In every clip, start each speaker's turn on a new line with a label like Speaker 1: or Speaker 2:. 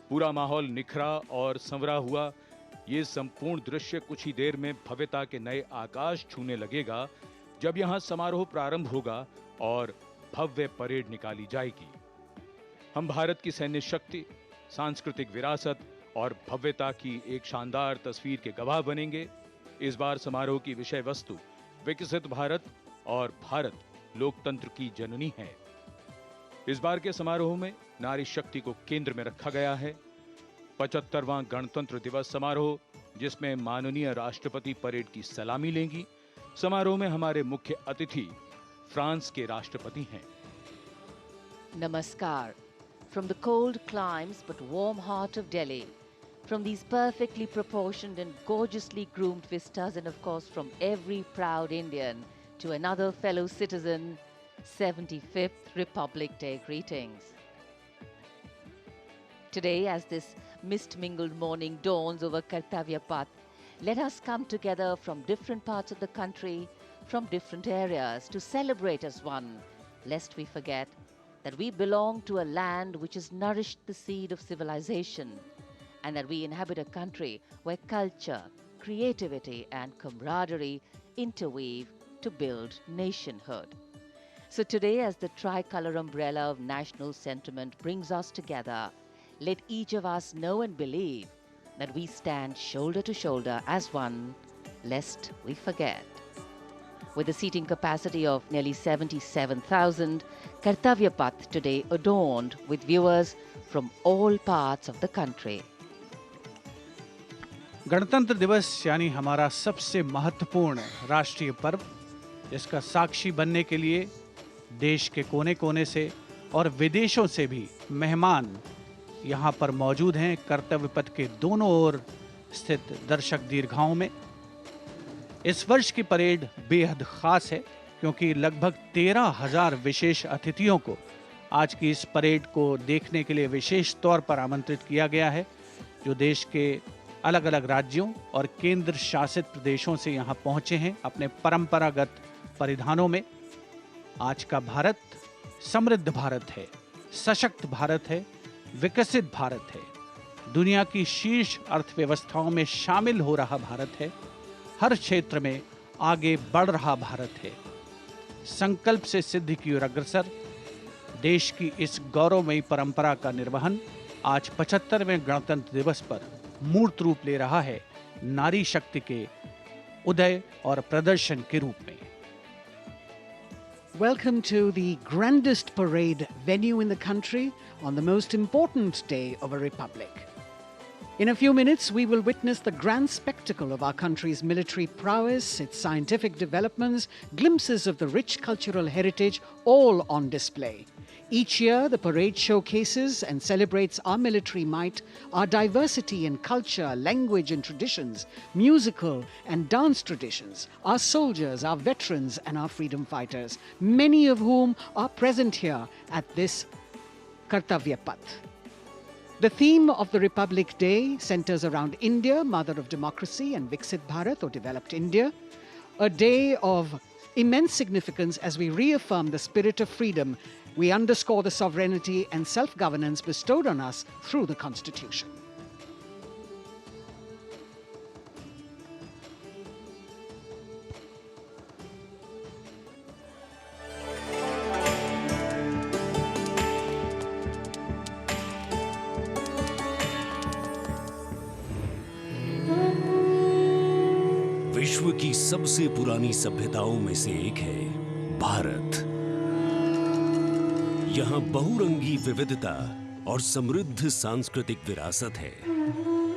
Speaker 1: पूरा माहौल निखरा और संवरा हुआ। ये संपूर्ण दृश्य कुछ ही देर में भव्यता के नए आकाश छूने लगेगा जब यहां समारोह प्रारंभ होगा और भव्य परेड निकाली जाएगी। हम भारत की सैन्य शक्ति, सांस्कृतिक विरासत और भव्यता की एक शानदार तस्वीर के गवाह बनेंगे। इस बार समारोह की विषय वस्तु विकसित भारत और भारत लोकतंत्र की जननी है। इस बार के समारोह में नारी शक्ति को केंद्र में रखा गया है। 75वां गणतंत्र दिवस समारोह, जिसमें माननीय राष्ट्रपति परेड की सलामी लेंगी। समारोह में हमारे मुख्य अतिथि फ्रांस के राष्ट्रपति हैं।
Speaker 2: Namaskar. From the cold climes but warm heart of Delhi, from these perfectly proportioned and gorgeously groomed vistas, and of course from every proud Indian to another fellow citizen, 75th Republic Day greetings. Today, as this mist-mingled morning dawns over Kartavya Path, let us come together from different parts of the country, from different areas, to celebrate as one, lest we forget that we belong to a land which has nourished the seed of civilization, and that we inhabit a country where culture, creativity and camaraderie interweave to build nationhood. So today, as the tricolour umbrella of national sentiment brings us together, let each of us know and believe that we stand shoulder to shoulder as one, lest we forget. With a seating capacity of nearly 77,000, Kartavya Path today adorned with viewers from all parts of the country.
Speaker 3: गणतंत्र दिवस यानी हमारा सबसे महत्वपूर्ण राष्ट्रीय पर्व, जिसका साक्षी बनने के लिए देश के कोने कोने से और विदेशों से भी मेहमान यहाँ पर मौजूद हैं। कर्तव्य पथ के दोनों ओर स्थित दर्शक दीर्घाओं में इस वर्ष की परेड बेहद खास है, क्योंकि लगभग 13,000 विशेष अतिथियों को आज की इस परेड को देखने के लिए विशेष तौर पर आमंत्रित किया गया है, जो देश के अलग अलग राज्यों और केंद्र शासित प्रदेशों से यहाँ पहुँचे हैं अपने परंपरागत परिधानों में। आज का भारत समृद्ध भारत है, सशक्त भारत है, विकसित भारत है, दुनिया की शीर्ष अर्थव्यवस्थाओं में शामिल हो रहा भारत है, हर क्षेत्र में आगे बढ़ रहा भारत है, संकल्प से सिद्धि की ओर अग्रसर। देश की इस गौरवमयी परंपरा का निर्वहन आज 75वें गणतंत्र दिवस पर मूर्त रूप ले रहा है, नारी शक्ति के उदय और प्रदर्शन के रूप में।
Speaker 4: Welcome to the grandest parade venue in the country on the most important day of a republic. In a few minutes, we will witness the grand spectacle of our country's military prowess, its scientific developments, glimpses of the rich cultural heritage, all on display. Each year, the parade showcases and celebrates our military might, our diversity in culture, language and traditions, musical and dance traditions, our soldiers, our veterans and our freedom fighters, many of whom are present here at this Kartavya Path. The theme of the Republic Day centers around India, mother of democracy, and Viksit Bharat, or developed India, a day of immense significance as we reaffirm the spirit of freedom. We underscore the sovereignty and self-governance bestowed on us through the Constitution.
Speaker 5: विश्व की सबसे पुरानी सभ्यताओं में से एक है भारत। यहाँ बहुरंगी विविधता और समृद्ध सांस्कृतिक विरासत है।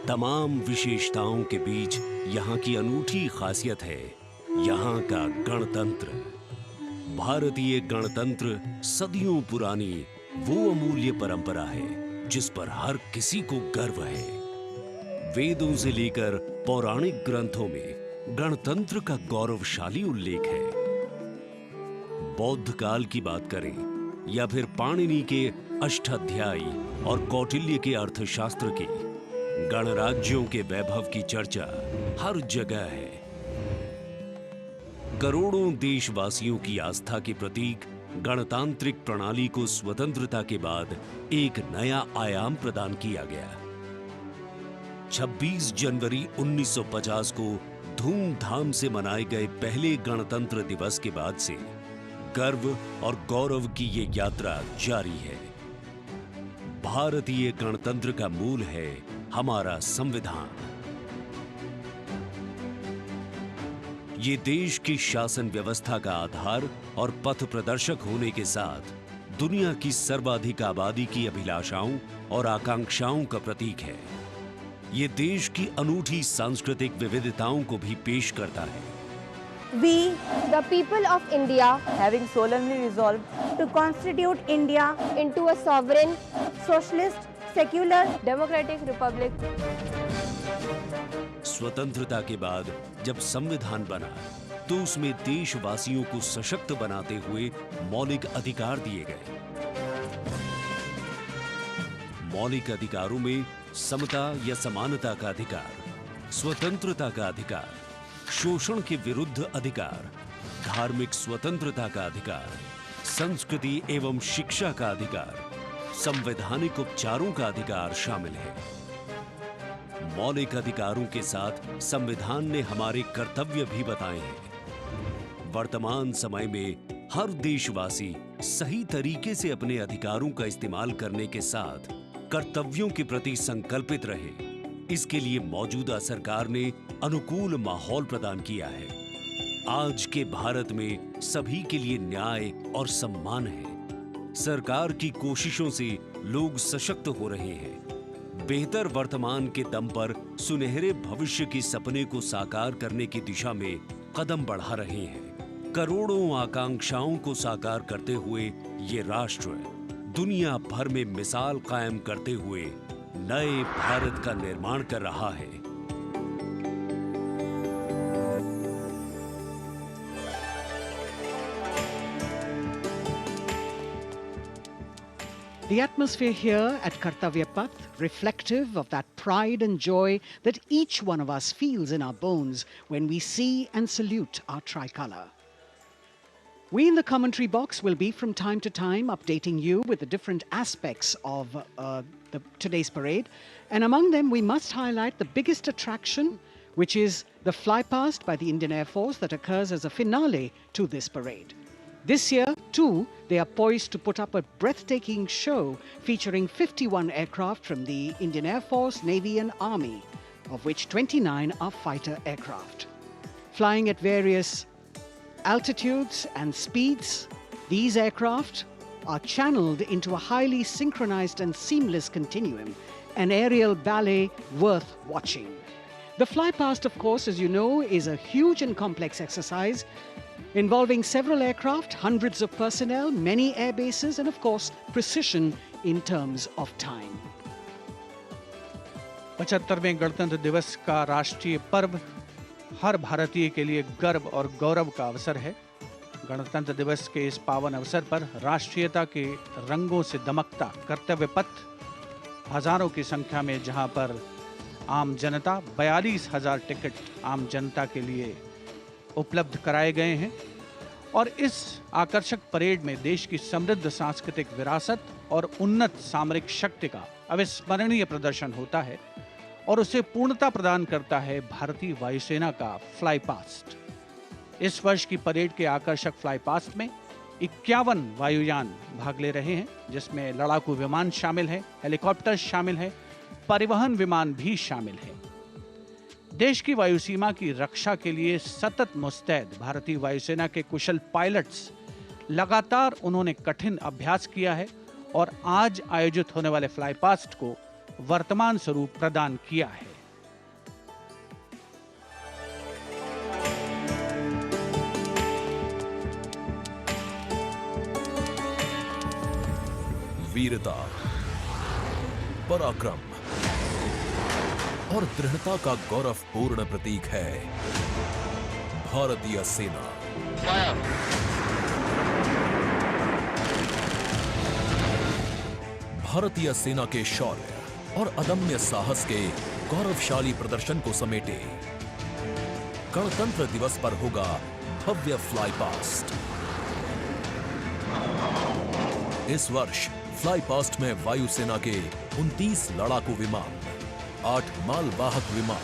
Speaker 5: तमाम विशेषताओं के बीच यहाँ की अनूठी खासियत है यहाँ का गणतंत्र। भारतीय गणतंत्र सदियों पुरानी वो अमूल्य परंपरा है जिस पर हर किसी को गर्व है। वेदों से लेकर पौराणिक ग्रंथों में गणतंत्र का गौरवशाली उल्लेख है। बौद्ध काल की बात करें या फिर पाणिनि के अष्टाध्यायी और कौटिल्य के अर्थशास्त्र की, गणराज्यों के वैभव की चर्चा हर जगह है। करोड़ों देशवासियों की आस्था के प्रतीक गणतांत्रिक प्रणाली को स्वतंत्रता के बाद एक नया आयाम प्रदान किया गया। 26 जनवरी 1950 को धूमधाम से मनाए गए पहले गणतंत्र दिवस के बाद से गर्व और गौरव की ये यात्रा जारी है। भारतीय गणतंत्र का मूल है हमारा संविधान। ये देश की शासन व्यवस्था का आधार और पथ प्रदर्शक होने के साथ दुनिया की सर्वाधिक आबादी की अभिलाषाओं और आकांक्षाओं का प्रतीक है। ये देश की अनूठी सांस्कृतिक विविधताओं को भी पेश करता है।
Speaker 6: We, the people of India, having solemnly resolved to constitute India into a sovereign, socialist, secular, democratic republic.
Speaker 5: स्वतंत्रता के बाद जब संविधान बना तो उसमें देशवासियों को सशक्त बनाते हुए मौलिक अधिकार दिए गए। मौलिक अधिकारों में समता या समानता का अधिकार, स्वतंत्रता का अधिकार, शोषण के विरुद्ध अधिकार, धार्मिक स्वतंत्रता का अधिकार, संस्कृति एवं शिक्षा का अधिकार, संवैधानिक उपचारों का अधिकार शामिल है। मौलिक अधिकारों के साथ संविधान ने हमारे कर्तव्य भी बताए हैं। वर्तमान समय में हर देशवासी सही तरीके से अपने अधिकारों का इस्तेमाल करने के साथ कर्तव्यों के प्रति संकल्पित रहे, इसके लिए मौजूदा सरकार ने अनुकूल माहौल प्रदान किया है। आज के भारत में सभी के लिए न्याय और सम्मान है। सरकार की कोशिशों से लोग सशक्त हो रहे हैं। बेहतर वर्तमान के दम पर सुनहरे भविष्य के सपने को साकार करने की दिशा में कदम बढ़ा रहे हैं। करोड़ों आकांक्षाओं को साकार करते हुए ये राष्ट्र दुनिया भर में मिसाल कायम करते हुए नए भारत का निर्माण कर रहा है।
Speaker 4: The atmosphere here at Kartavya Path, reflective of that pride and joy that each one of us feels in our bones when we see and salute our tricolour. We in the commentary box will be from time to time updating you with the different aspects of today's parade. And among them, we must highlight the biggest attraction, which is the flypast by the Indian Air Force that occurs as a finale to this parade. This year, too, they are poised to put up a breathtaking show featuring 51 aircraft from the Indian Air Force, Navy and Army, of which 29 are fighter aircraft. Flying at various altitudes and speeds, these aircraft are channeled into a highly synchronized and seamless continuum, an aerial ballet worth watching. The flypast, of course, as you know, is a huge and complex exercise involving several aircraft, hundreds of personnel, many air bases, and of course, precision in terms of time.
Speaker 3: 75वें गणतंत्र दिवस का राष्ट्रीय पर्व हर भारतीय के लिए गर्व और गौरव का अवसर है। गणतंत्र दिवस के इस पावन अवसर पर राष्ट्रीयता के रंगों से दमकता कर्तव्य पथ हजारों की संख्या में, जहां पर आम जनता 42,000 टिकट आम जनता के लिए उपलब्ध कराए गए हैं। और इस आकर्षक परेड में देश की समृद्ध सांस्कृतिक विरासत और उन्नत सामरिक शक्ति का अविस्मरणीय प्रदर्शन होता है और उसे पूर्णता प्रदान करता है भारतीय वायुसेना का फ्लाई पास्ट। इस वर्ष की परेड के आकर्षक फ्लाई पास्ट में 51 वायुयान भाग ले रहे हैं, जिसमें लड़ाकू विमान शामिल है, हेलीकॉप्टर शामिल है, परिवहन विमान भी शामिल है। देश की वायु सीमा की रक्षा के लिए सतत मुस्तैद भारतीय वायुसेना के कुशल पायलट्स लगातार उन्होंने कठिन अभ्यास किया है और आज आयोजित होने वाले फ्लाई पास्ट को वर्तमान स्वरूप प्रदान किया है।
Speaker 7: वीरता, पराक्रम और दृढ़ता का गौरवपूर्ण प्रतीक है भारतीय सेना। भारतीय सेना के शौर्य और अदम्य साहस के गौरवशाली प्रदर्शन को समेटे गणतंत्र दिवस पर होगा भव्य फ्लाई पास्ट। इस वर्ष फ्लाई पास्ट में वायुसेना के 29 लड़ाकू विमान, 8 मालवाहक विमान,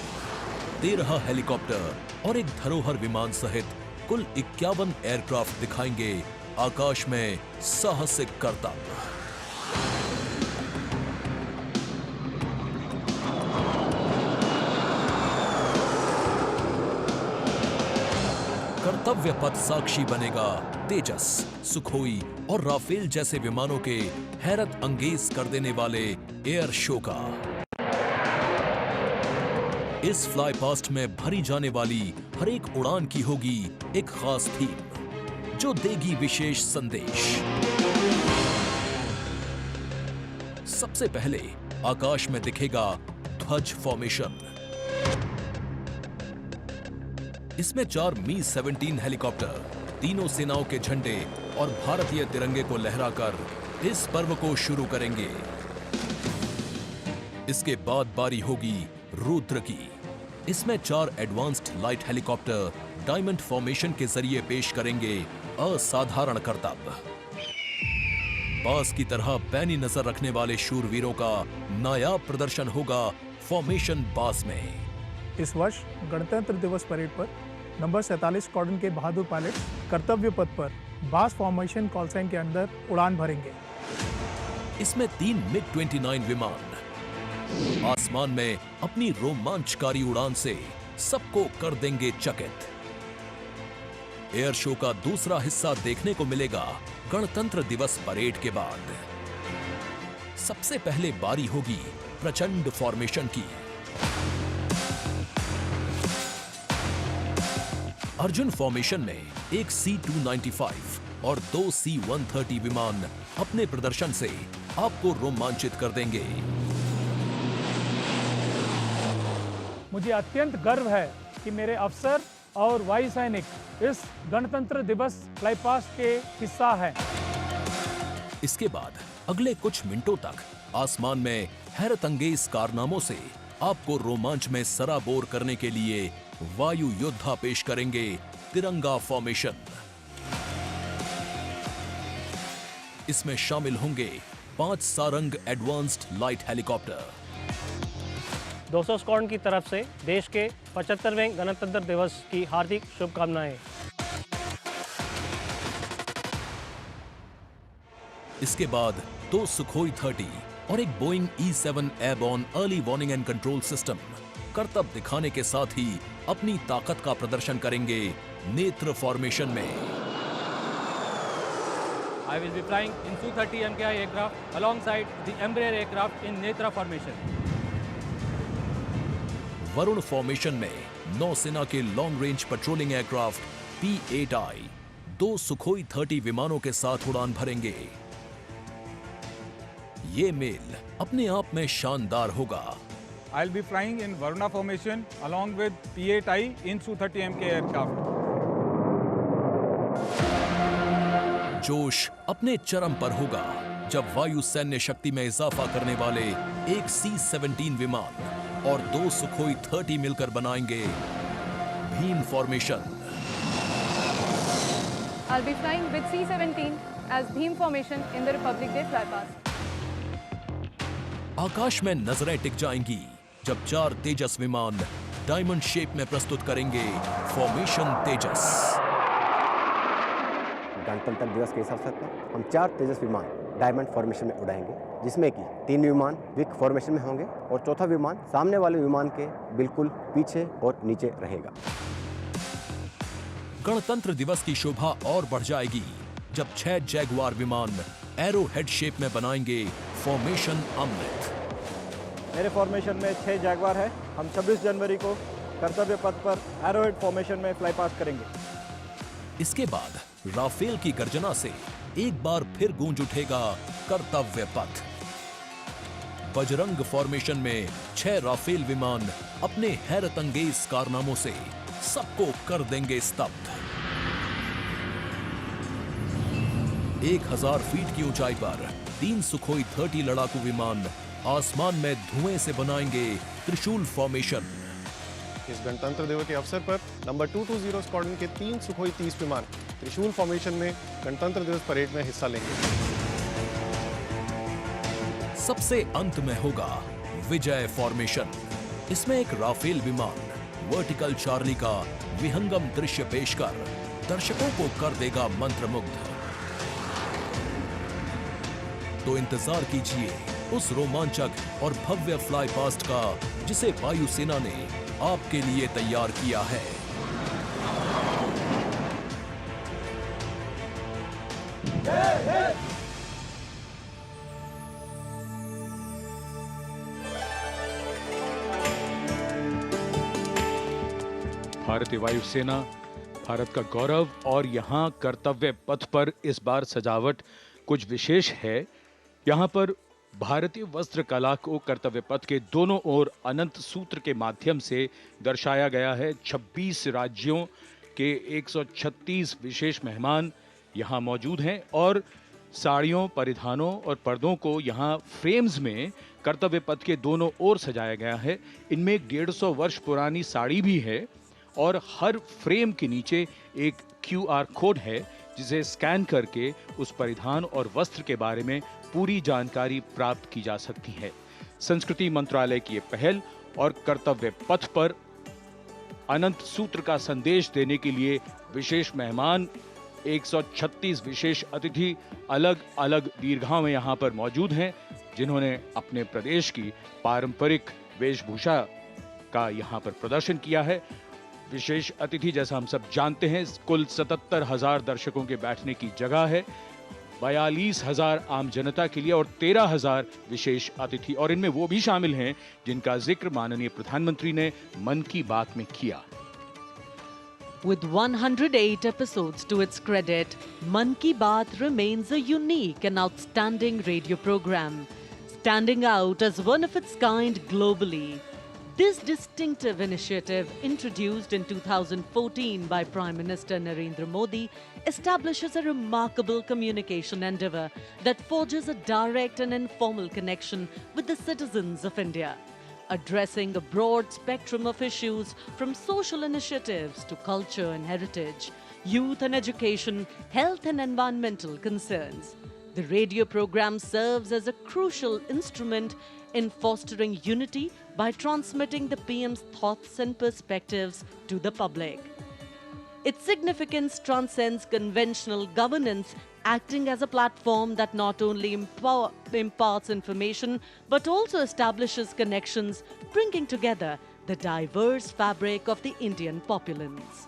Speaker 7: 13 हेलीकॉप्टर और एक धरोहर विमान सहित कुल 51 एयरक्राफ्ट दिखाएंगे आकाश में साहसिक करतब। कर्तव्य पथ साक्षी बनेगा तेजस, सुखोई और राफेल जैसे विमानों के हैरत अंगेज कर देने वाले एयर शो का। इस फ्लाई पास्ट में भरी जाने वाली हर एक उड़ान की होगी एक खास थीम जो देगी विशेष संदेश। सबसे पहले आकाश में दिखेगा ध्वज फॉर्मेशन। इसमें 4 मी-17 हेलीकॉप्टर तीनों सेनाओं के झंडे और भारतीय तिरंगे को लहराकर इस पर्व को शुरू करेंगे। इसके बाद बारी होगी रुद्र की। इसमें 4 advanced light helicopter diamond formation के जरिए पेश करेंगे असाधारण करतब। बास की तरह पैनी नजर रखने वाले शूरवीरों का नायाब प्रदर्शन होगा फॉर्मेशन बास में।
Speaker 8: इस वर्ष गणतंत्र दिवस परेड पर नंबर 47 स्क्वाड्रन के बहादुर पायलट कर्तव्य पथ पर बास फॉर्मेशन कॉल साइन के अंदर उड़ान भरेंगे।
Speaker 7: इसमें 3 मिग-29 विमान आसमान में अपनी रोमांचकारी उड़ान से सबको कर देंगे चकित। एयर शो का दूसरा हिस्सा देखने को मिलेगा गणतंत्र दिवस परेड के बाद। सबसे पहले बारी होगी प्रचंड फॉर्मेशन की। अर्जुन फॉर्मेशन में एक C-295 और 2 C-130 विमान अपने प्रदर्शन से आपको रोमांचित कर देंगे।
Speaker 8: मुझे अत्यंत गर्व है कि मेरे अफसर और वायु सैनिक इस गणतंत्र दिवस फ्लाई पास्ट के हिस्सा हैं।
Speaker 7: इसके बाद अगले कुछ मिनटों तक आसमान में हैरत अंगेज कारनामों से आपको रोमांच में सराबोर करने के लिए वायु योद्धा पेश करेंगे तिरंगा फॉर्मेशन। इसमें शामिल होंगे 5 Sarang advanced light helicopter.
Speaker 9: 200 squadron की तरफ से देश के 75वें गणतंत्र दिवस की हार्दिक शुभकामनाएं।
Speaker 7: इसके बाद 2 सुखोई 30 और एक Boeing E-7 airborne early warning and control system करतब दिखाने के साथ ही अपनी ताकत का प्रदर्शन करेंगे नेत्र फॉर्मेशन में।
Speaker 9: I will be flying in Su-30 MKI aircraft alongside the Embraer aircraft in Netra formation.
Speaker 7: Varun formation में नौसेना के long range patrolling aircraft P-8I 2 Sukhoi 30 विमानों के साथ उड़ान भरेंगे। ये मेल अपने आप में शानदार होगा।
Speaker 10: I'll be flying in Varuna formation along with P-8I in Su-30 MK aircraft.
Speaker 7: जोश अपने चरम पर होगा जब वायु सैन्य शक्ति में इजाफा करने वाले एक C-17 विमान और 2 सुखोई 30 मिलकर बनाएंगे Bhim formation.
Speaker 11: I'll be flying with C-17 as Bhim formation in the Republic Day flypast.
Speaker 7: आकाश में नजरें टिक जाएंगी जब 4 तेजस विमान डायमंड शेप में प्रस्तुत करेंगे फॉर्मेशन तेजस।
Speaker 12: गणतंत्र दिवस के इस अवसर पर हम 4 तेजस विमान डायमंड फॉर्मेशन में उड़ाएंगे, जिसमें कि 3 विमान विक फॉर्मेशन में होंगे और चौथा विमान सामने वाले विमान के बिल्कुल पीछे और नीचे रहेगा।
Speaker 7: गणतंत्र दिवस की शोभा और बढ़ जाएगी जब 6 जैगुआर विमान एरो हेड शेप में बनाएंगे फॉर्मेशन अमृत।
Speaker 13: मेरे फॉर्मेशन में 6 जैगुआर है। हम 26 जनवरी को कर्तव्य पथ पर एरो हेड फॉर्मेशन में फ्लाई पास्ट करेंगे।
Speaker 7: इसके बाद राफेल की गर्जना से एक बार फिर गूंज उठेगा कर्तव्य पथ। बजरंग फॉर्मेशन में 6 राफेल विमान अपने हैरत अंगेज कारनामों से सबको कर देंगे स्तब्ध। 1000 फीट की ऊंचाई पर 3 सुखोई 30 लड़ाकू विमान आसमान में धुएं से बनाएंगे त्रिशूल फॉर्मेशन।
Speaker 14: इस गणतंत्र दिवस के अवसर पर नंबर 220 स्क्वाड्रन के 3 सुखोई 30 विमान त्रिशूल फॉर्मेशन में गणतंत्र दिवस परेड में हिस्सा लेंगे।
Speaker 7: सबसे अंत में होगा विजय फॉर्मेशन। इसमें एक राफेल विमान वर्टिकल चार्ली का विहंगम दृश्य पेश कर दर्शकों को कर देगा मंत्रमुग्ध। तो इंतजार कीजिए उस रोमांचक और भव्य फ्लाई पास्ट का जिसे वायुसेना ने आपके लिए तैयार किया है।
Speaker 1: भारतीय वायुसेना भारत का गौरव, और यहाँ कर्तव्य पथ पर इस बार सजावट कुछ विशेष है। यहाँ पर भारतीय वस्त्र कला को कर्तव्य पथ के दोनों ओर अनंत सूत्र के माध्यम से दर्शाया गया है। 26 राज्यों के 136 विशेष मेहमान यहाँ मौजूद हैं और साड़ियों, परिधानों और पर्दों को यहाँ फ्रेम्स में कर्तव्य पथ के दोनों ओर सजाया गया है। इनमें एक 150 वर्ष पुरानी साड़ी भी है और हर फ्रेम के नीचे एक QR कोड है जिसे स्कैन करके उस परिधान और वस्त्र के बारे में पूरी जानकारी प्राप्त की जा सकती है। संस्कृति मंत्रालय की ये पहल और कर्तव्य पथ पर अनंत सूत्र का संदेश देने के लिए विशेष मेहमान 136 विशेष अतिथि अलग अलग दीर्घाओं में यहाँ पर मौजूद हैं, जिन्होंने अपने प्रदेश की पारंपरिक वेशभूषा का यहाँ पर प्रदर्शन किया है। विशेष अतिथि, जैसा हम सब जानते हैं, कुल 77,000 दर्शकों के बैठने की जगह है, 42,000 आम जनता के लिए और 13,000 विशेष अतिथि, और इनमें वो भी शामिल हैं जिनका जिक्र माननीय प्रधानमंत्री ने मन की बात में किया।
Speaker 15: With 108 episodes to its credit, Man Ki Baat remains a unique and outstanding radio program, standing out as one of its kind globally. This distinctive initiative, introduced in 2014 by Prime Minister Narendra Modi, establishes a remarkable communication endeavour that forges a direct and informal connection with the citizens of India, addressing a broad spectrum of issues from social initiatives to culture and heritage, youth and education, health and environmental concerns. The radio program serves as a crucial instrument in fostering unity by transmitting the PM's thoughts and perspectives to the public. Its significance transcends conventional governance, acting as a platform that not only imparts information but also establishes connections, bringing together the diverse fabric of the Indian populace.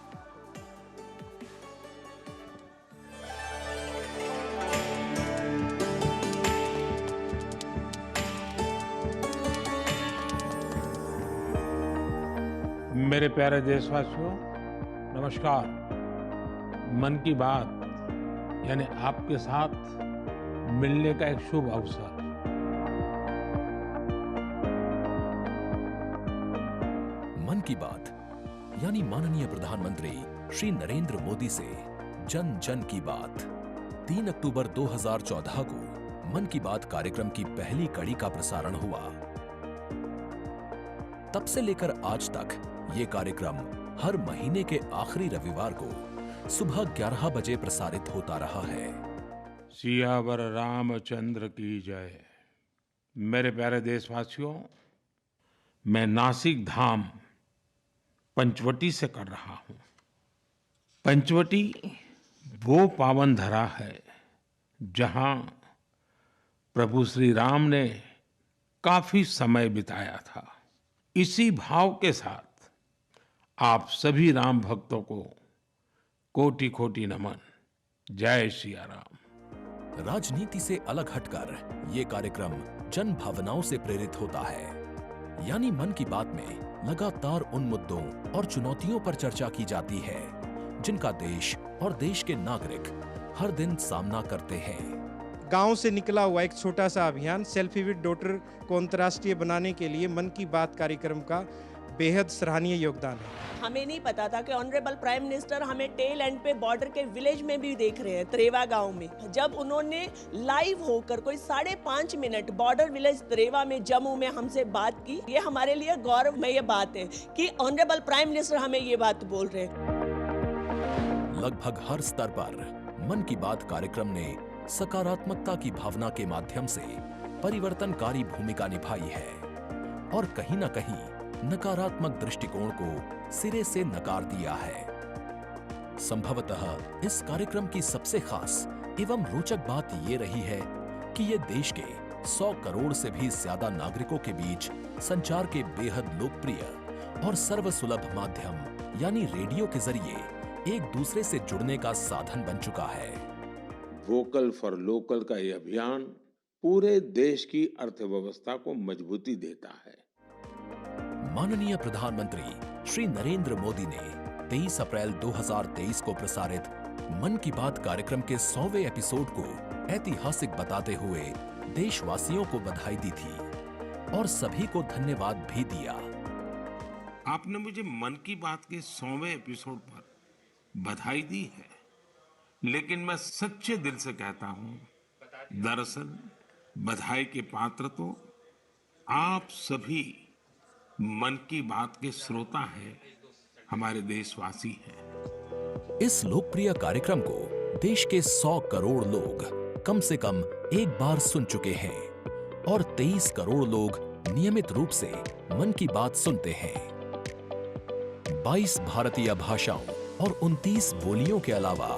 Speaker 16: मेरे प्यारे देशवासियों, नमस्कार। मन की बात यानी आपके साथ मिलने का एक शुभ अवसर।
Speaker 7: मन की बात यानी माननीय प्रधानमंत्री श्री नरेंद्र मोदी से जन जन की बात। 3 अक्टूबर 2014 को मन की बात कार्यक्रम की पहली कड़ी का प्रसारण हुआ। तब से लेकर आज तक ये कार्यक्रम हर महीने के आखिरी रविवार को सुबह 11 बजे प्रसारित होता रहा है।
Speaker 16: सियावर रामचंद्र की जय। मेरे प्यारे देशवासियों, मैं नासिक धाम पंचवटी से कर रहा हूं। पंचवटी वो पावन धरा है जहां प्रभु श्री राम ने काफी समय बिताया था। इसी भाव के साथ आप सभी राम भक्तों को कोटि कोटि नमन। जय सिया राम।
Speaker 7: राजनीति से अलग हटकर ये कार्यक्रम जन भावनाओं से प्रेरित होता है, यानी मन की बात में लगातार उन मुद्दों और चुनौतियों पर चर्चा की जाती है जिनका देश और देश के नागरिक हर दिन सामना करते हैं।
Speaker 17: गांव से निकला हुआ एक छोटा सा अभियान सेल्फी विद डॉटर को अंतर्राष्ट्रीय बनाने के लिए मन की बात कार्यक्रम का बेहद सराहनीय योगदान है।
Speaker 18: हमें नहीं पता था कि ऑनरेबल प्राइम मिनिस्टर हमें टेल एंड पे बॉर्डर के विलेज में भी देख रहे हैं, त्रेवा गांव में। जब उन्होंने लाइव होकर कोई 5.5 मिनट बॉर्डर विलेज त्रेवा में जम्मू में हमसे बात की, ये हमारे लिए गौरवमय बात है कि ऑनरेबल प्राइम मिनिस्टर हमें ये बात बोल रहे हैं।
Speaker 7: लगभग हर स्तर पर मन की बात कार्यक्रम ने सकारात्मकता की भावना के माध्यम से परिवर्तनकारी भूमिका निभाई है। और कहीं ना कहीं नकारात्मक दृष्टिकोण को सिरे से नकार दिया है। संभवतः इस कार्यक्रम की सबसे खास एवं रोचक बात ये रही है कि ये देश के 100 करोड़ से भी ज्यादा नागरिकों के बीच संचार के बेहद लोकप्रिय और सर्वसुलभ माध्यम यानी रेडियो के जरिए एक दूसरे से जुड़ने का साधन बन चुका है।
Speaker 19: वोकल फॉर लोकल का यह अभियान पूरे देश की अर्थव्यवस्था को मजबूती देता है।
Speaker 7: माननीय प्रधानमंत्री श्री नरेंद्र मोदी ने 23 अप्रैल 2023 को प्रसारित मन की बात कार्यक्रम के 100वें एपिसोड को ऐतिहासिक बताते हुए देशवासियों को बधाई दी थी और सभी को धन्यवाद भी दिया।
Speaker 16: आपने मुझे मन की बात के 100वें एपिसोड पर बधाई दी है, लेकिन मैं सच्चे दिल से कहता हूं, दरअसल बधाई के पात्र तो आप सभी मन की बात के श्रोता हैं, हमारे देशवासी हैं।
Speaker 7: इस लोकप्रिय कार्यक्रम को देश के 100 करोड़ लोग कम से कम एक बार सुन चुके हैं और 23 करोड़ लोग नियमित रूप से मन की बात सुनते हैं। 22 भारतीय भाषाओं और 29 बोलियों के अलावा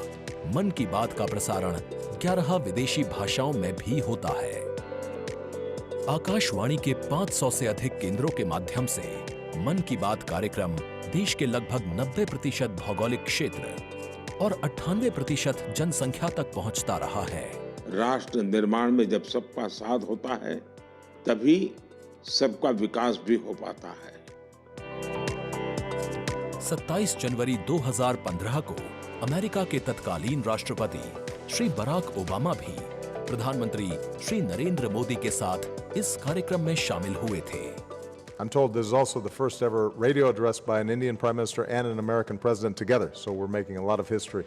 Speaker 7: मन की बात का प्रसारण 11 विदेशी भाषाओं में भी होता है। आकाशवाणी के 500 से अधिक केंद्रों के माध्यम से मन की बात कार्यक्रम देश के लगभग 90% भौगोलिक क्षेत्र और 98% जनसंख्या तक पहुंचता रहा है।
Speaker 19: राष्ट्र निर्माण में जब सबका साथ होता है, तभी सबका विकास भी हो पाता है।
Speaker 7: 27 जनवरी 2015 को अमेरिका के तत्कालीन राष्ट्रपति श्री बराक ओबामा भी प्रधानमंत्री श्री नरेंद्र मोदी के साथ इस कार्यक्रम में शामिल हुए थे।
Speaker 20: I'm told this is also the first ever radio address by an Indian Prime Minister and an American President together, so we're making a lot of history.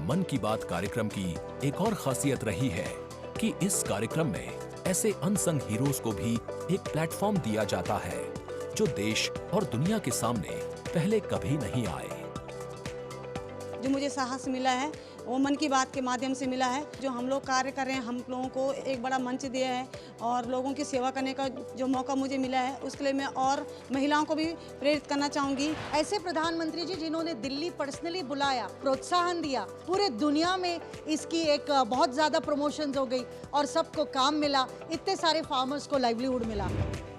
Speaker 7: मन की बात कार्यक्रम की एक और खासियत रही है कि इस कार्यक्रम में ऐसे अनसंग हीरोज को भी एक प्लेटफॉर्म दिया जाता है जो देश और दुनिया के सामने पहले कभी नहीं आए।
Speaker 21: जो मुझे साहस मिला है वो मन की बात के माध्यम से मिला है। जो हम लोग कार्य कर रहे हैं, हम लोगों को एक बड़ा मंच दिया है और लोगों की सेवा करने का जो मौका मुझे मिला है, उसके लिए मैं और महिलाओं को भी प्रेरित करना चाहूँगी।
Speaker 22: ऐसे प्रधानमंत्री जी जिन्होंने दिल्ली पर्सनली बुलाया, प्रोत्साहन दिया, पूरे दुनिया में इसकी एक बहुत ज़्यादा प्रमोशंस हो गई और सबको काम मिला, इतने सारे फार्मर्स को लाइवलीहुड मिला।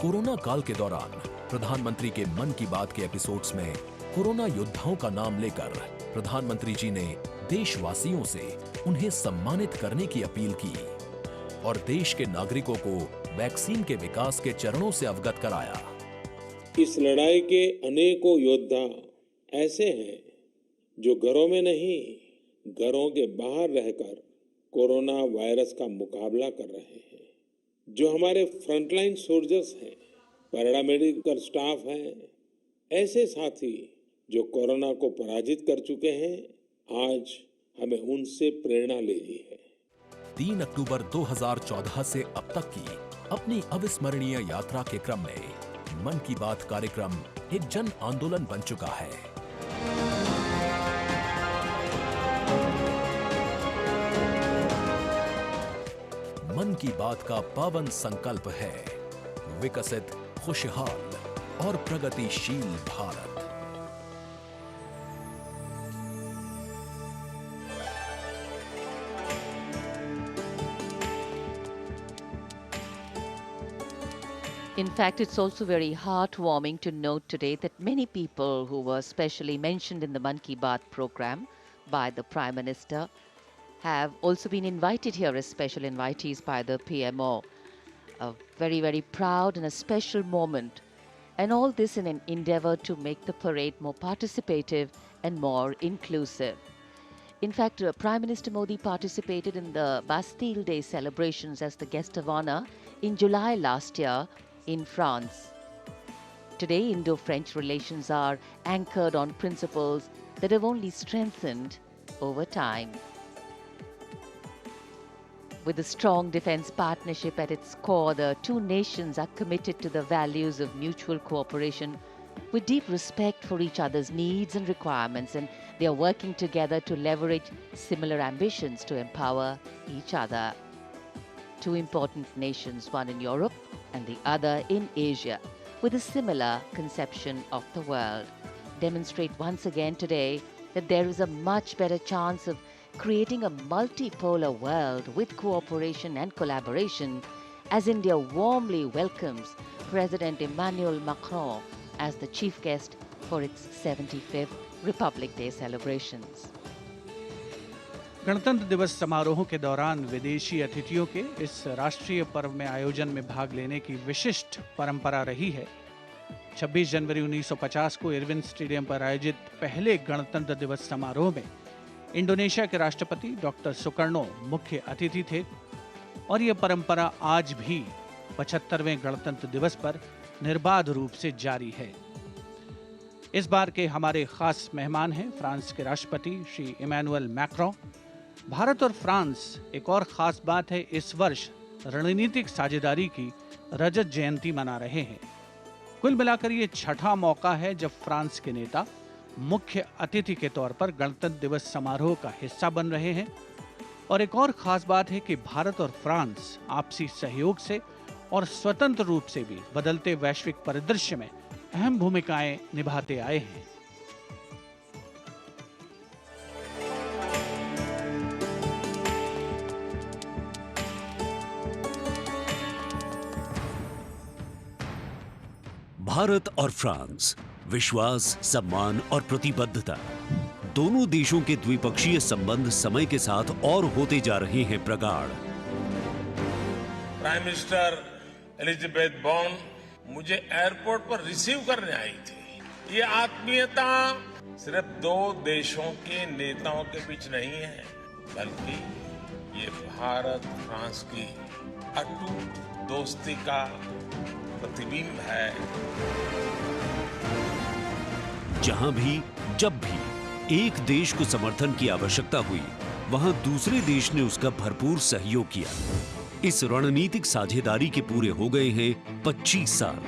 Speaker 7: कोरोना काल के दौरान प्रधानमंत्री के मन की बात के एपिसोड्स में कोरोना योद्धाओं का नाम लेकर प्रधानमंत्री जी ने देशवासियों से उन्हें सम्मानित करने की अपील की और देश के नागरिकों को वैक्सीन के विकास के चरणों से अवगत कराया।
Speaker 19: इस लड़ाई के अनेकों योद्धा ऐसे हैं जो घरों में नहीं, घरों के बाहर रहकर कोरोना वायरस का मुकाबला कर रहे हैं। जो हमारे फ्रंटलाइन सोल्जर्स हैं, पैरामेडिकल स्टाफ हैं, ऐसे साथी जो कोरोना को पराजित कर चुके हैं, आज हमें उनसे प्रेरणा लेनी है।
Speaker 7: 3 अक्टूबर 2014 से अब तक की अपनी अविस्मरणीय यात्रा के क्रम में मन की बात कार्यक्रम एक जन आंदोलन बन चुका है। मन की बात का पावन संकल्प है विकसित, खुशहाल और प्रगतिशील Bharat.
Speaker 2: In fact, it's also very heartwarming to note today that many people who were specially mentioned in the Man Ki Baat program by the Prime Minister have also been invited here as special invitees by the PMO. A very, very proud and a special moment. And all this in an endeavor to make the parade more participative and more inclusive. In fact, Prime Minister Modi participated in the Bastille Day celebrations as the guest of honor in July last year in France. Today, Indo-French relations are anchored on principles that have only strengthened over time. With a strong defense partnership at its core, the two nations are committed to the values of mutual cooperation with deep respect for each other's needs and requirements, and they are working together to leverage similar ambitions to empower each other. Two important nations, one in Europe and and the other in Asia, with a similar conception of the world, demonstrate once again today that there is a much better chance of creating a multipolar world with cooperation and collaboration, as India warmly welcomes President Emmanuel Macron as the chief guest for its 75th Republic Day celebrations.
Speaker 3: गणतंत्र दिवस समारोहों के दौरान विदेशी अतिथियों के इस राष्ट्रीय पर्व में आयोजन में भाग लेने की विशिष्ट परंपरा रही है। 26 जनवरी 1950 को इरविन स्टेडियम पर आयोजित पहले गणतंत्र दिवस समारोह में इंडोनेशिया के राष्ट्रपति डॉक्टर सुकर्णो मुख्य अतिथि थे और यह परंपरा आज भी 75वें गणतंत्र दिवस पर निर्बाध रूप से जारी है। इस बार के हमारे खास मेहमान हैं फ्रांस के राष्ट्रपति श्री इमैनुअल मैक्रों। भारत और फ्रांस, एक और खास बात है, इस वर्ष रणनीतिक साझेदारी की रजत जयंती मना रहे हैं। कुल मिलाकर ये छठा मौका है जब फ्रांस के नेता मुख्य अतिथि के तौर पर गणतंत्र दिवस समारोह का हिस्सा बन रहे हैं। और एक और खास बात है कि भारत और फ्रांस आपसी सहयोग से और स्वतंत्र रूप से भी बदलते वैश्विक परिदृश्य में अहम भूमिकाएं निभाते आए हैं।
Speaker 5: भारत और फ्रांस, विश्वास, सम्मान और प्रतिबद्धता, दोनों देशों के द्विपक्षीय संबंध समय के साथ और होते जा रहे हैं प्रगाढ़।
Speaker 16: प्राइम मिनिस्टर एलिजाबेथ बॉर्न मुझे एयरपोर्ट पर रिसीव करने आई थी। ये आत्मीयता सिर्फ दो देशों के नेताओं के बीच नहीं है, बल्कि ये भारत फ्रांस की अटूट दोस्ती का प्रतिबिंब है।
Speaker 5: जहां भी जब भी एक देश को समर्थन की आवश्यकता हुई, वहां दूसरे देश ने उसका भरपूर सहयोग किया। इस रणनीतिक साझेदारी के पूरे हो गए हैं 25 साल।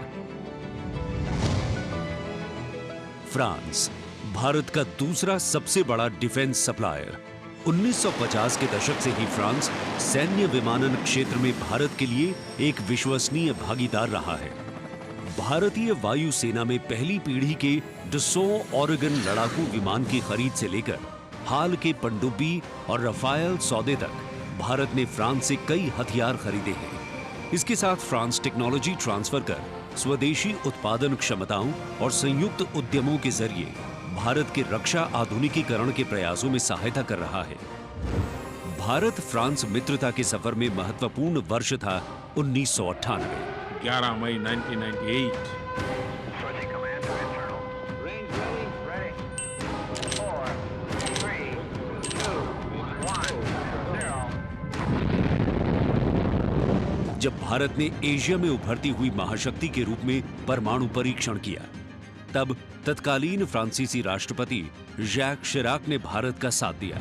Speaker 5: फ्रांस, भारत का दूसरा सबसे बड़ा डिफेंस सप्लायर। 1950 के दशक से ही फ्रांस सैन्य विमानन क्षेत्र में भारत के लिए एक विश्वसनीय भागीदार रहा है। भारतीय वायुसेना में पहली पीढ़ी के डसो ओरेगन लड़ाकू विमान की खरीद से लेकर हाल के पनडुब्बी और रफायल सौदे तक भारत ने फ्रांस से कई हथियार खरीदे हैं। इसके साथ फ्रांस टेक्नोलॉजी ट्रांसफर कर स्वदेशी उत्पादन क्षमताओं और संयुक्त उद्यमों के जरिए भारत के रक्षा आधुनिकीकरण के प्रयासों में सहायता कर रहा है। भारत फ्रांस मित्रता के सफर में महत्वपूर्ण वर्ष था 1998।
Speaker 16: 11 मई 1998।
Speaker 5: जब भारत ने एशिया में उभरती हुई महाशक्ति के रूप में परमाणु परीक्षण किया, तब तत्कालीन फ्रांसीसी राष्ट्रपति जैक शिराक ने भारत का साथ दिया।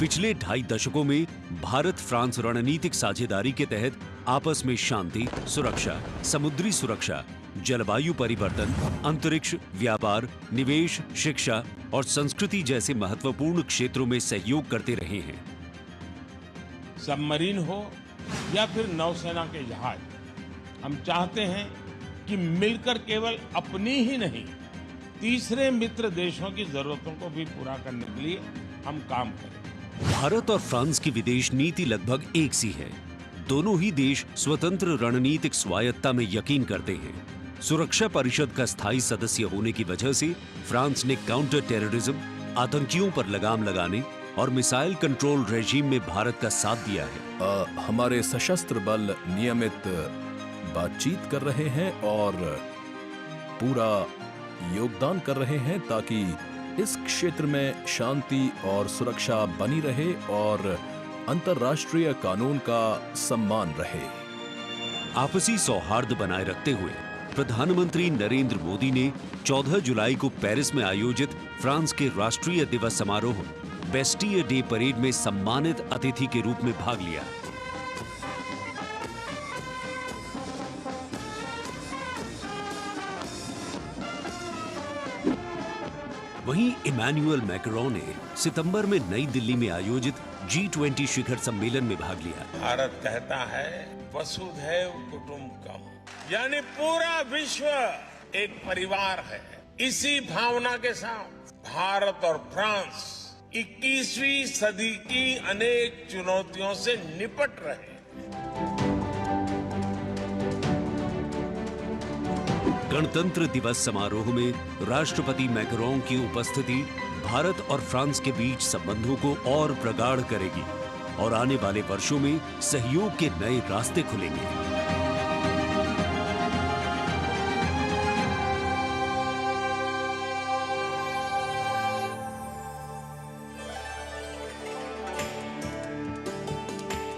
Speaker 5: पिछले 2.5 दशकों में भारत फ्रांस रणनीतिक साझेदारी के तहत आपस में शांति, सुरक्षा, समुद्री सुरक्षा, जलवायु परिवर्तन, अंतरिक्ष, व्यापार, निवेश, शिक्षा और संस्कृति जैसे महत्वपूर्ण क्षेत्रों में सहयोग करते रहे हैं।
Speaker 16: सबमरीन हो या फिर नौसेना के जहाज, हम चाहते हैं कि मिलकर केवल अपनी ही नहीं, तीसरे मित्र देशों की जरूरतों को भी पूरा करने के लिए हम काम करें।
Speaker 5: भारत और फ्रांस की विदेश नीति लगभग एक सी है। दोनों ही देश स्वतंत्र रणनीतिक स्वायत्ता में यकीन करते हैं। सुरक्षा परिषद का स्थायी सदस्य होने की वजह से फ्रांस ने काउंटर टेररिज्म, आतंकियों पर लगाम लगाने और मिसाइल कंट्रोल रेजीम में भारत का साथ दिया है।
Speaker 7: हमारे सशस्त्र बल नियमित बातचीत कर रहे हैं और पूरा योगदान कर रहे हैं ताकि इस क्षेत्र में शांति और सुरक्षा बनी रहे और अंतर्राष्ट्रीय कानून का सम्मान रहे।
Speaker 5: आपसी सौहार्द बनाए रखते हुए प्रधानमंत्री नरेंद्र मोदी ने 14 जुलाई को पेरिस में आयोजित फ्रांस के राष्ट्रीय दिवस समारोह बेस्टियर डे परेड में सम्मानित अतिथि के रूप में भाग लिया। वहीं इमैनुअल मैक्रों ने सितंबर में नई दिल्ली में आयोजित G20 शिखर सम्मेलन में भाग लिया।
Speaker 16: भारत कहता है वसुधैव कुटुंबकम, यानी पूरा विश्व एक परिवार है। इसी भावना के साथ भारत और फ्रांस 21वीं सदी की अनेक चुनौतियों से निपट रहे हैं।
Speaker 5: गणतंत्र दिवस समारोह में राष्ट्रपति मैक्रोन की उपस्थिति भारत और फ्रांस के बीच संबंधों को और प्रगाढ़ करेगी और आने वाले वर्षों में सहयोग के नए रास्ते खुलेंगे।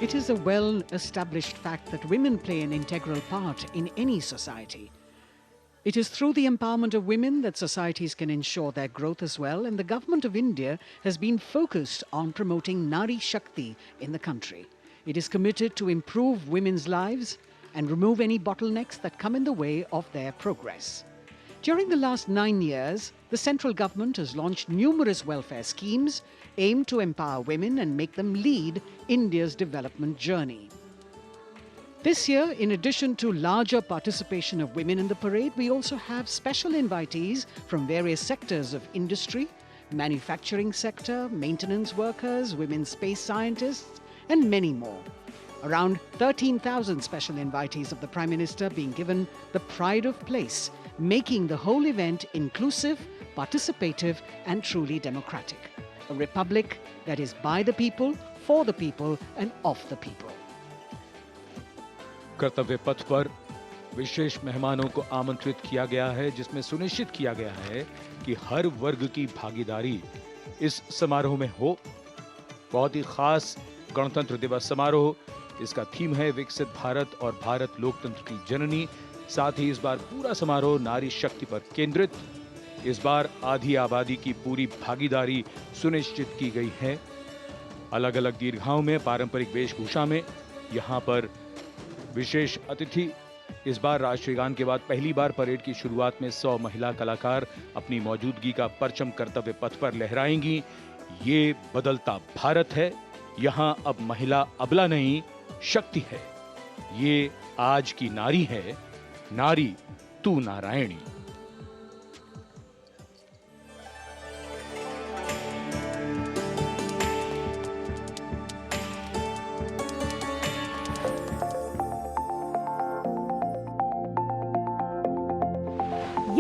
Speaker 4: It is a well-established fact that women play an integral part in any society. It is through the empowerment of women that societies can ensure their growth as well, and the government of India has been focused on promoting Nari Shakti in the country. It is committed to improve women's lives and remove any bottlenecks that come in the way of their progress. During the last 9 years, the central government has launched numerous welfare schemes aimed to empower women and make them lead India's development journey. This year, in addition to larger participation of women in the parade, we also have special invitees from various sectors of industry, manufacturing sector, maintenance workers, women space scientists, and many more. Around 13,000 special invitees of the Prime Minister being given the pride of place, making the whole event inclusive, participative, and truly democratic. A republic that is by the people, for the people, and of the people.
Speaker 1: कर्तव्य पथ पर विशेष मेहमानों को आमंत्रित किया गया है, जिसमें सुनिश्चित किया गया है कि हर वर्ग की भागीदारी इस समारोह में हो। बहुत ही खास गणतंत्र दिवस समारोह, इसका थीम है विकसित भारत और भारत लोकतंत्र की जननी। साथ ही इस बार पूरा समारोह नारी शक्ति पर केंद्रित। इस बार आधी आबादी की पूरी भागीदारी सुनिश्चित की गई है। अलग अलग दीर्घाओं में पारंपरिक वेशभूषा में यहाँ पर विशेष अतिथि। इस बार राष्ट्रीय गान के बाद पहली बार परेड की शुरुआत में 100 महिला कलाकार अपनी मौजूदगी का परचम कर्तव्य पथ पर लहराएंगी। ये बदलता भारत है, यहाँ अब महिला अबला नहीं, शक्ति है। ये आज की नारी है, नारी तू नारायणी।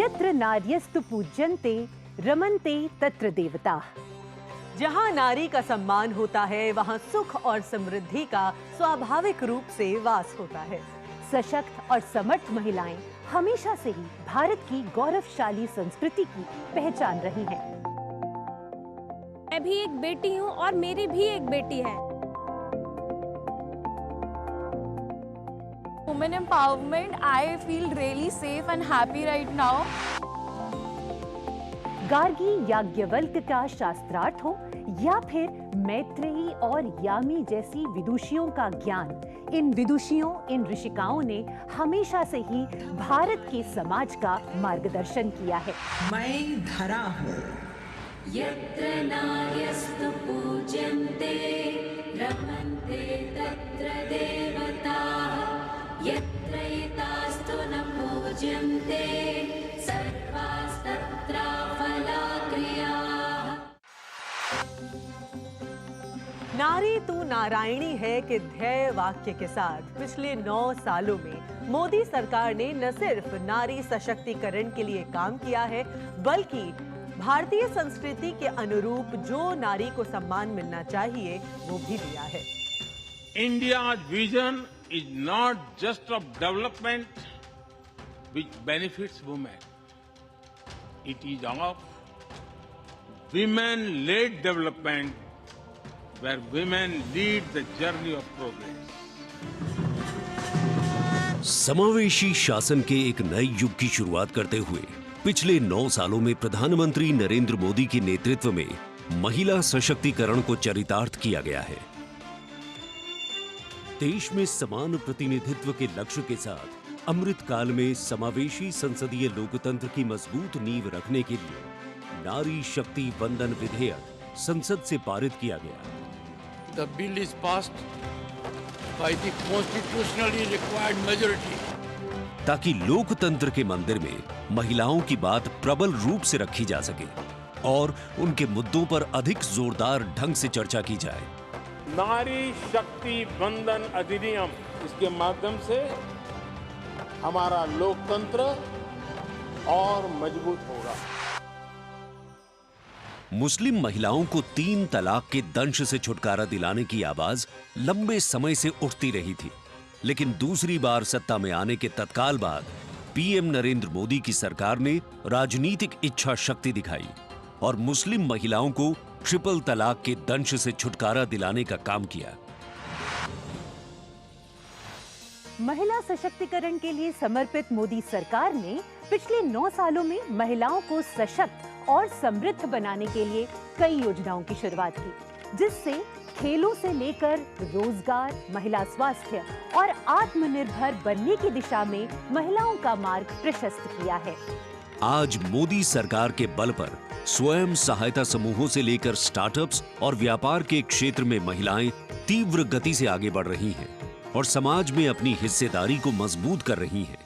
Speaker 6: यत्र नार्यस्तु पूज्यन्ते रमन्ते तत्र देवताः। जहाँ नारी का सम्मान होता है, वहाँ सुख और समृद्धि का स्वाभाविक रूप से वास होता है। सशक्त और समर्थ महिलाएं हमेशा से ही भारत की गौरवशाली संस्कृति की पहचान रही हैं।
Speaker 23: मैं भी एक बेटी हूँ और मेरी भी एक बेटी है। Women empowerment, I feel really safe and happy right now.
Speaker 6: Gargi Yajnavalkya का शास्त्रार्थ हो या फिर मैत्रेयी और यामी जैसी विदुषियों का ज्ञान, इन विदुषियों, इन ऋषिकाओं ने हमेशा से ही भारत के समाज का मार्गदर्शन किया है।
Speaker 24: मैं धरा हूँ।
Speaker 25: यत्र नार्यस्तु पूज्यन्ते रमन्ते तत्र देवताः, यत्र एतास्तु न पूज्यन्ते सर्वास्तत्र फलाक्रियाः।
Speaker 6: नारी तू नारायणी है के ध्येय वाक्य के साथ पिछले 9 सालों में मोदी सरकार ने न सिर्फ नारी सशक्तिकरण के लिए काम किया है, बल्कि भारतीय संस्कृति के अनुरूप जो नारी को सम्मान मिलना चाहिए वो भी दिया है।
Speaker 16: India's vision is not just of development which benefits women. It is of women-led development where women lead the journey of progress.
Speaker 5: समावेशी शासन के एक नए युग की शुरुआत करते हुए पिछले 9 सालों में प्रधानमंत्री नरेंद्र मोदी के नेतृत्व में महिला सशक्तिकरण को चरितार्थ किया गया है। देश में समान प्रतिनिधित्व के लक्ष्य के साथ अमृत काल में समावेशी संसदीय लोकतंत्र की मजबूत नींव रखने के लिए नारी शक्ति वंदन विधेयक संसद से पारित किया गया।
Speaker 26: The bill is passed
Speaker 8: by the constitutionally required majority.
Speaker 5: ताकि लोकतंत्र के मंदिर में महिलाओं की बात प्रबल रूप से रखी जा सके और उनके मुद्दों पर अधिक जोरदार ढंग से चर्चा की जाए।
Speaker 19: नारी शक्ति बंधन अधिनियम, इसके माध्यम से हमारा लोकतंत्र और मजबूत होगा।
Speaker 5: मुस्लिम महिलाओं को 3 तलाक के दंश से छुटकारा दिलाने की आवाज लंबे समय से उठती रही थी, लेकिन दूसरी बार सत्ता में आने के तत्काल बाद पीएम नरेंद्र मोदी की सरकार ने राजनीतिक इच्छा शक्ति दिखाई और मुस्लिम महिलाओं को ट्रिपल तलाक के दंश से छुटकारा दिलाने का काम किया।
Speaker 6: महिला सशक्तिकरण के लिए समर्पित मोदी सरकार ने पिछले 9 सालों में महिलाओं को सशक्त और समृद्ध बनाने के लिए कई योजनाओं की शुरुआत की, जिससे खेलों से लेकर रोजगार, महिला स्वास्थ्य और आत्मनिर्भर बनने की दिशा में महिलाओं का मार्ग प्रशस्त किया है।
Speaker 5: आज मोदी सरकार के बल पर स्वयं सहायता समूहों से लेकर स्टार्टअप्स और व्यापार के क्षेत्र में महिलाएं तीव्र गति से आगे बढ़ रही हैं और समाज में अपनी हिस्सेदारी को मजबूत कर रही हैं।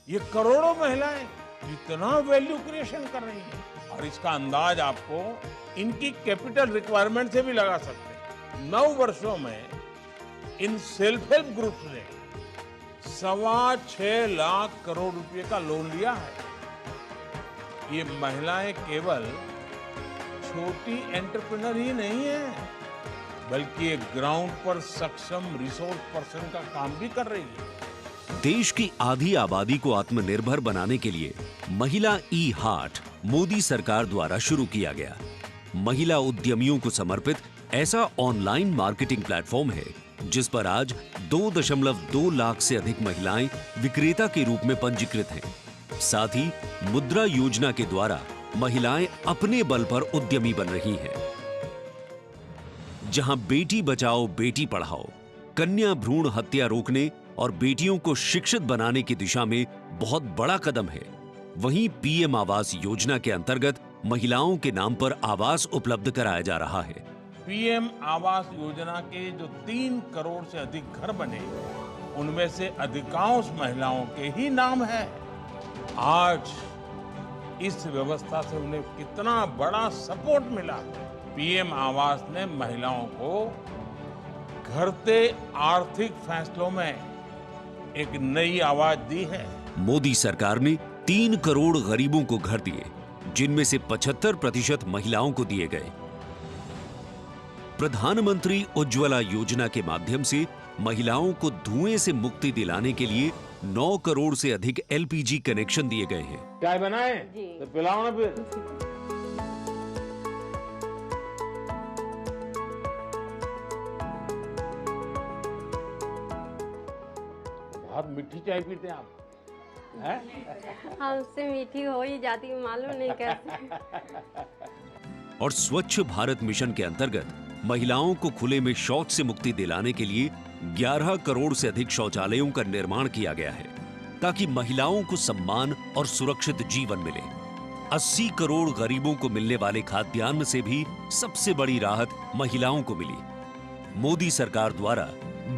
Speaker 19: ये करोड़ों महिलाएं जितना वैल्यू क्रिएशन कर रही हैं और इसका अंदाज आपको इनकी कैपिटल रिक्वायरमेंट से भी लगा सकते हैं। 9 वर्षों में इन सेल्फ हेल्प ग्रुप्स ने 6.25 लाख करोड़ रुपए का लोन लिया है। ये महिलाएं केवल छोटी एंटरप्रेन्योर ही नहीं है, बल्कि एक ग्राउंड पर सक्षम रिसोर्स पर्सन का काम भी कर रही है।
Speaker 5: देश की आधी आबादी को आत्मनिर्भर बनाने के लिए महिला ई हाट मोदी सरकार द्वारा शुरू किया गया। महिला उद्यमियों को समर्पित ऐसा ऑनलाइन मार्केटिंग प्लेटफॉर्म है जिस पर आज 2.2 लाख से अधिक महिलाएं विक्रेता के रूप में पंजीकृत हैं। साथ ही मुद्रा योजना के द्वारा महिलाएं अपने बल पर उद्यमी बन रही हैं। जहां बेटी बचाओ बेटी पढ़ाओ, कन्या भ्रूण हत्या रोकने और बेटियों को शिक्षित बनाने की दिशा में बहुत बड़ा कदम है, वहीं पीएम आवास योजना के अंतर्गत महिलाओं के नाम पर आवास उपलब्ध कराया जा रहा है।
Speaker 19: पीएम आवास योजना के जो 3 करोड़ से अधिक घर बने, उनमें से अधिकांश महिलाओं के ही नाम है। आज इस व्यवस्था से उन्हें कितना बड़ा सपोर्ट मिला। पीएम आवास ने महिलाओं को घरते आर्थिक फैसलों में एक नई आवाज दी है।
Speaker 5: मोदी सरकार ने 3 करोड़ गरीबों को घर दिए, जिनमें से 75% महिलाओं को दिए गए। प्रधानमंत्री उज्ज्वला योजना के माध्यम से महिलाओं को धुएं से मुक्ति दिलाने के लिए 9 करोड़ से अधिक एलपीजी कनेक्शन दिए गए हैं।
Speaker 19: चाय बनाए तो पिलाओ ना फिर। बहुत मीठी चाय पीते हैं आप, हैं?
Speaker 9: हमसे मीठी हो ही जाती, मालूम नहीं कैसे।
Speaker 5: और स्वच्छ भारत मिशन के अंतर्गत महिलाओं को खुले में शौच से मुक्ति दिलाने के लिए 11 करोड़ से अधिक शौचालयों का निर्माण किया गया है, ताकि महिलाओं को सम्मान और सुरक्षित जीवन मिले। 80 करोड़ गरीबों को मिलने वाले खाद्यान्न से भी सबसे बड़ी राहत महिलाओं को मिली। मोदी सरकार द्वारा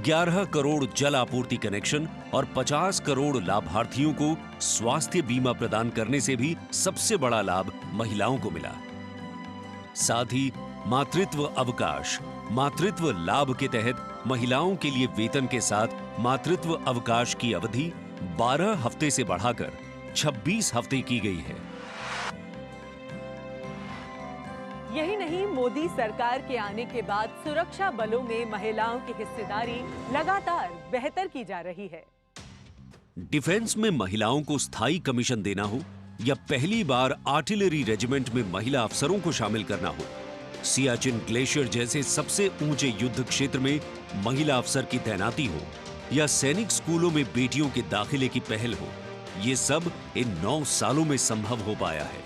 Speaker 5: 11 करोड़ जल आपूर्ति कनेक्शन और 50 करोड़ लाभार्थियों को स्वास्थ्य बीमा प्रदान करने से भी सबसे बड़ा लाभ महिलाओं को मिला। साथ ही मातृत्व अवकाश, मातृत्व लाभ के तहत महिलाओं के लिए वेतन के साथ मातृत्व अवकाश की अवधि 12 हफ्ते से बढ़ाकर 26 हफ्ते की गई है।
Speaker 6: यही नहीं, मोदी सरकार के आने के बाद सुरक्षा बलों में महिलाओं की हिस्सेदारी लगातार बेहतर की जा रही है।
Speaker 5: डिफेंस में महिलाओं को स्थायी कमीशन देना हो या पहली बार आर्टिलरी रेजिमेंट में महिला अफसरों को शामिल करना हो, सियाचिन ग्लेशियर जैसे सबसे ऊंचे युद्ध क्षेत्र में महिला अफसर की तैनाती हो या सैनिक स्कूलों में बेटियों के दाखिले की पहल हो, ये सब इन 9 सालों में संभव हो पाया है।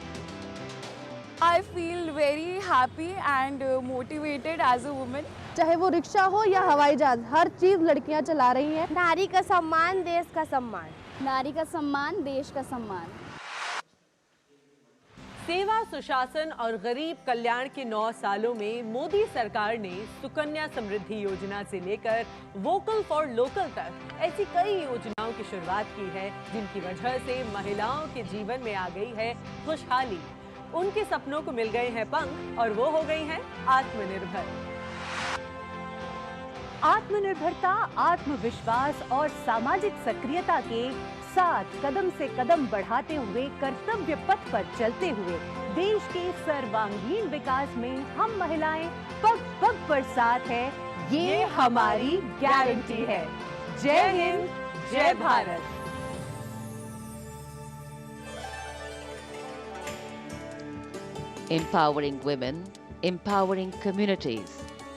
Speaker 10: I feel very happy and motivated as a woman.
Speaker 11: चाहे वो रिक्शा हो या हवाई जहाज, हर चीज लड़कियां चला रही हैं।
Speaker 10: नारी का सम्मान, देश का सम्मान।
Speaker 11: नारी का सम्मान, देश का सम्मान।
Speaker 6: सेवा, सुशासन और गरीब कल्याण के 9 सालों में मोदी सरकार ने सुकन्या समृद्धि योजना से लेकर वोकल फॉर लोकल तक ऐसी कई योजनाओं की शुरुआत की है, जिनकी वजह से महिलाओं के जीवन में आ गई है खुशहाली। उनके सपनों को मिल गए हैं पंख और वो हो गई हैं आत्मनिर्भर।
Speaker 12: आत्मनिर्भरता, आत्मविश्वास और सामाजिक सक्रियता के साथ कदम से कदम बढ़ाते हुए कर्तव्य पथ पर चलते हुए देश के सर्वांगीण विकास में हम महिलाएं पग पग पर साथ है, ये हमारी गारंटी है। जय हिंद, जय Bharat.
Speaker 2: Empowering women, empowering communities,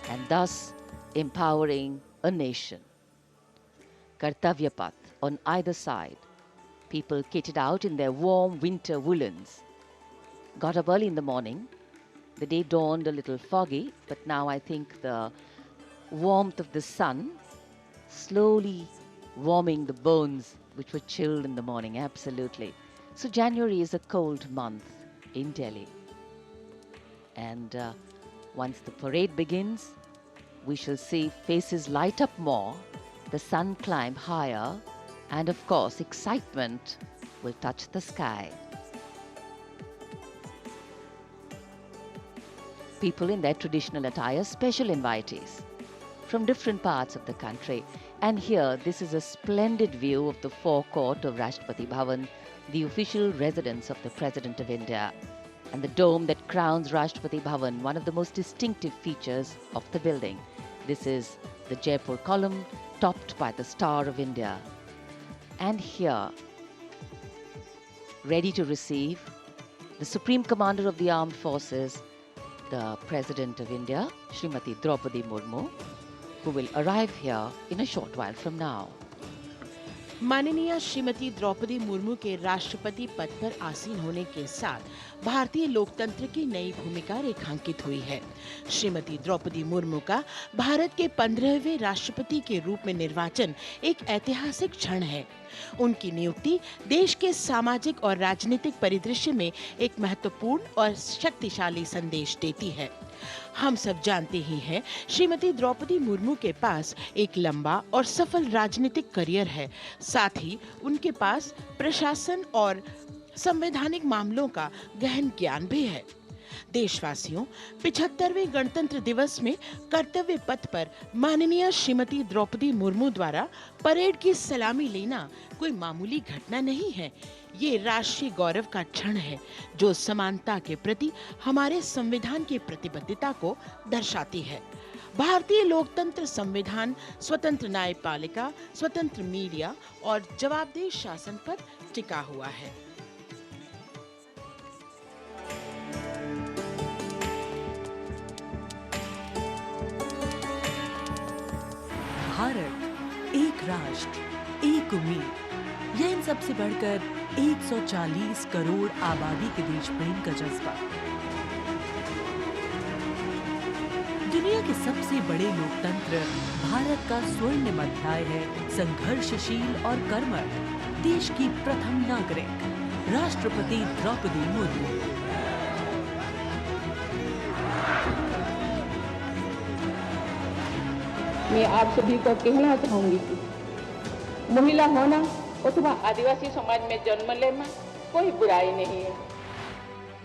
Speaker 2: and thus empowering a nation. Kartavya Path on either side. People kitted out in their warm winter woolens. Got up early in the morning. The day dawned a little foggy, but now I think the warmth of the sun slowly warming the bones which were chilled in the morning, absolutely. So January is a cold month in Delhi. And once the parade begins, we shall see faces light up more, the sun climb higher, and of course, excitement will touch the sky. People in their traditional attire, special invitees from different parts of the country. And here, this is a splendid view of the forecourt of Rashtrapati Bhavan, the official residence of the President of India, and the dome that crowns Rashtrapati Bhavan, one of the most distinctive features of the building. This is the Jaipur column, topped by the Star of India. And here, ready to receive the Supreme Commander of the Armed Forces, the President of India, Srimati Draupadi Murmu, who will arrive here in a short while from now.
Speaker 13: माननीय श्रीमती द्रौपदी मुर्मू के राष्ट्रपति पद पर आसीन होने के साथ भारतीय लोकतंत्र की नई भूमिका रेखांकित हुई है। श्रीमती द्रौपदी मुर्मू का भारत के 15वें राष्ट्रपति के रूप में निर्वाचन एक ऐतिहासिक क्षण है। उनकी नियुक्ति देश के सामाजिक और राजनीतिक परिदृश्य में एक महत्वपूर्ण और शक्तिशाली संदेश देती है। हम सब जानते ही हैं, श्रीमती द्रौपदी मुर्मू के पास एक लंबा और सफल राजनीतिक करियर है। साथ ही उनके पास प्रशासन और संवैधानिक मामलों का गहन ज्ञान भी है। देशवासियों, 75वें गणतंत्र दिवस में कर्तव्य पथ पर माननीय श्रीमती द्रौपदी मुर्मू द्वारा परेड की सलामी लेना कोई मामूली घटना नहीं है। ये राष्ट्रीय गौरव का क्षण है, जो समानता के प्रति हमारे संविधान की प्रतिबद्धता को दर्शाती है। भारतीय लोकतंत्र संविधान स्वतंत्र न्यायपालिका, स्वतंत्र मीडिया और जवाबदेह शासन पर टिका हुआ है।
Speaker 6: भारत, एक राष्ट्र, एक उम्मीद, यह इन सबसे बढ़कर 140 करोड़ आबादी के देश प्रेम का जज्बा। दुनिया के सबसे बड़े लोकतंत्र भारत का स्वर्णिम अध्याय है। संघर्षशील और कर्मठ देश की प्रथम नागरिक राष्ट्रपति द्रौपदी मुर्मू।
Speaker 14: मैं आप सभी को कहना चाहूंगी कि महिला होना अथवा आदिवासी समाज में जन्म लेना कोई बुराई नहीं है।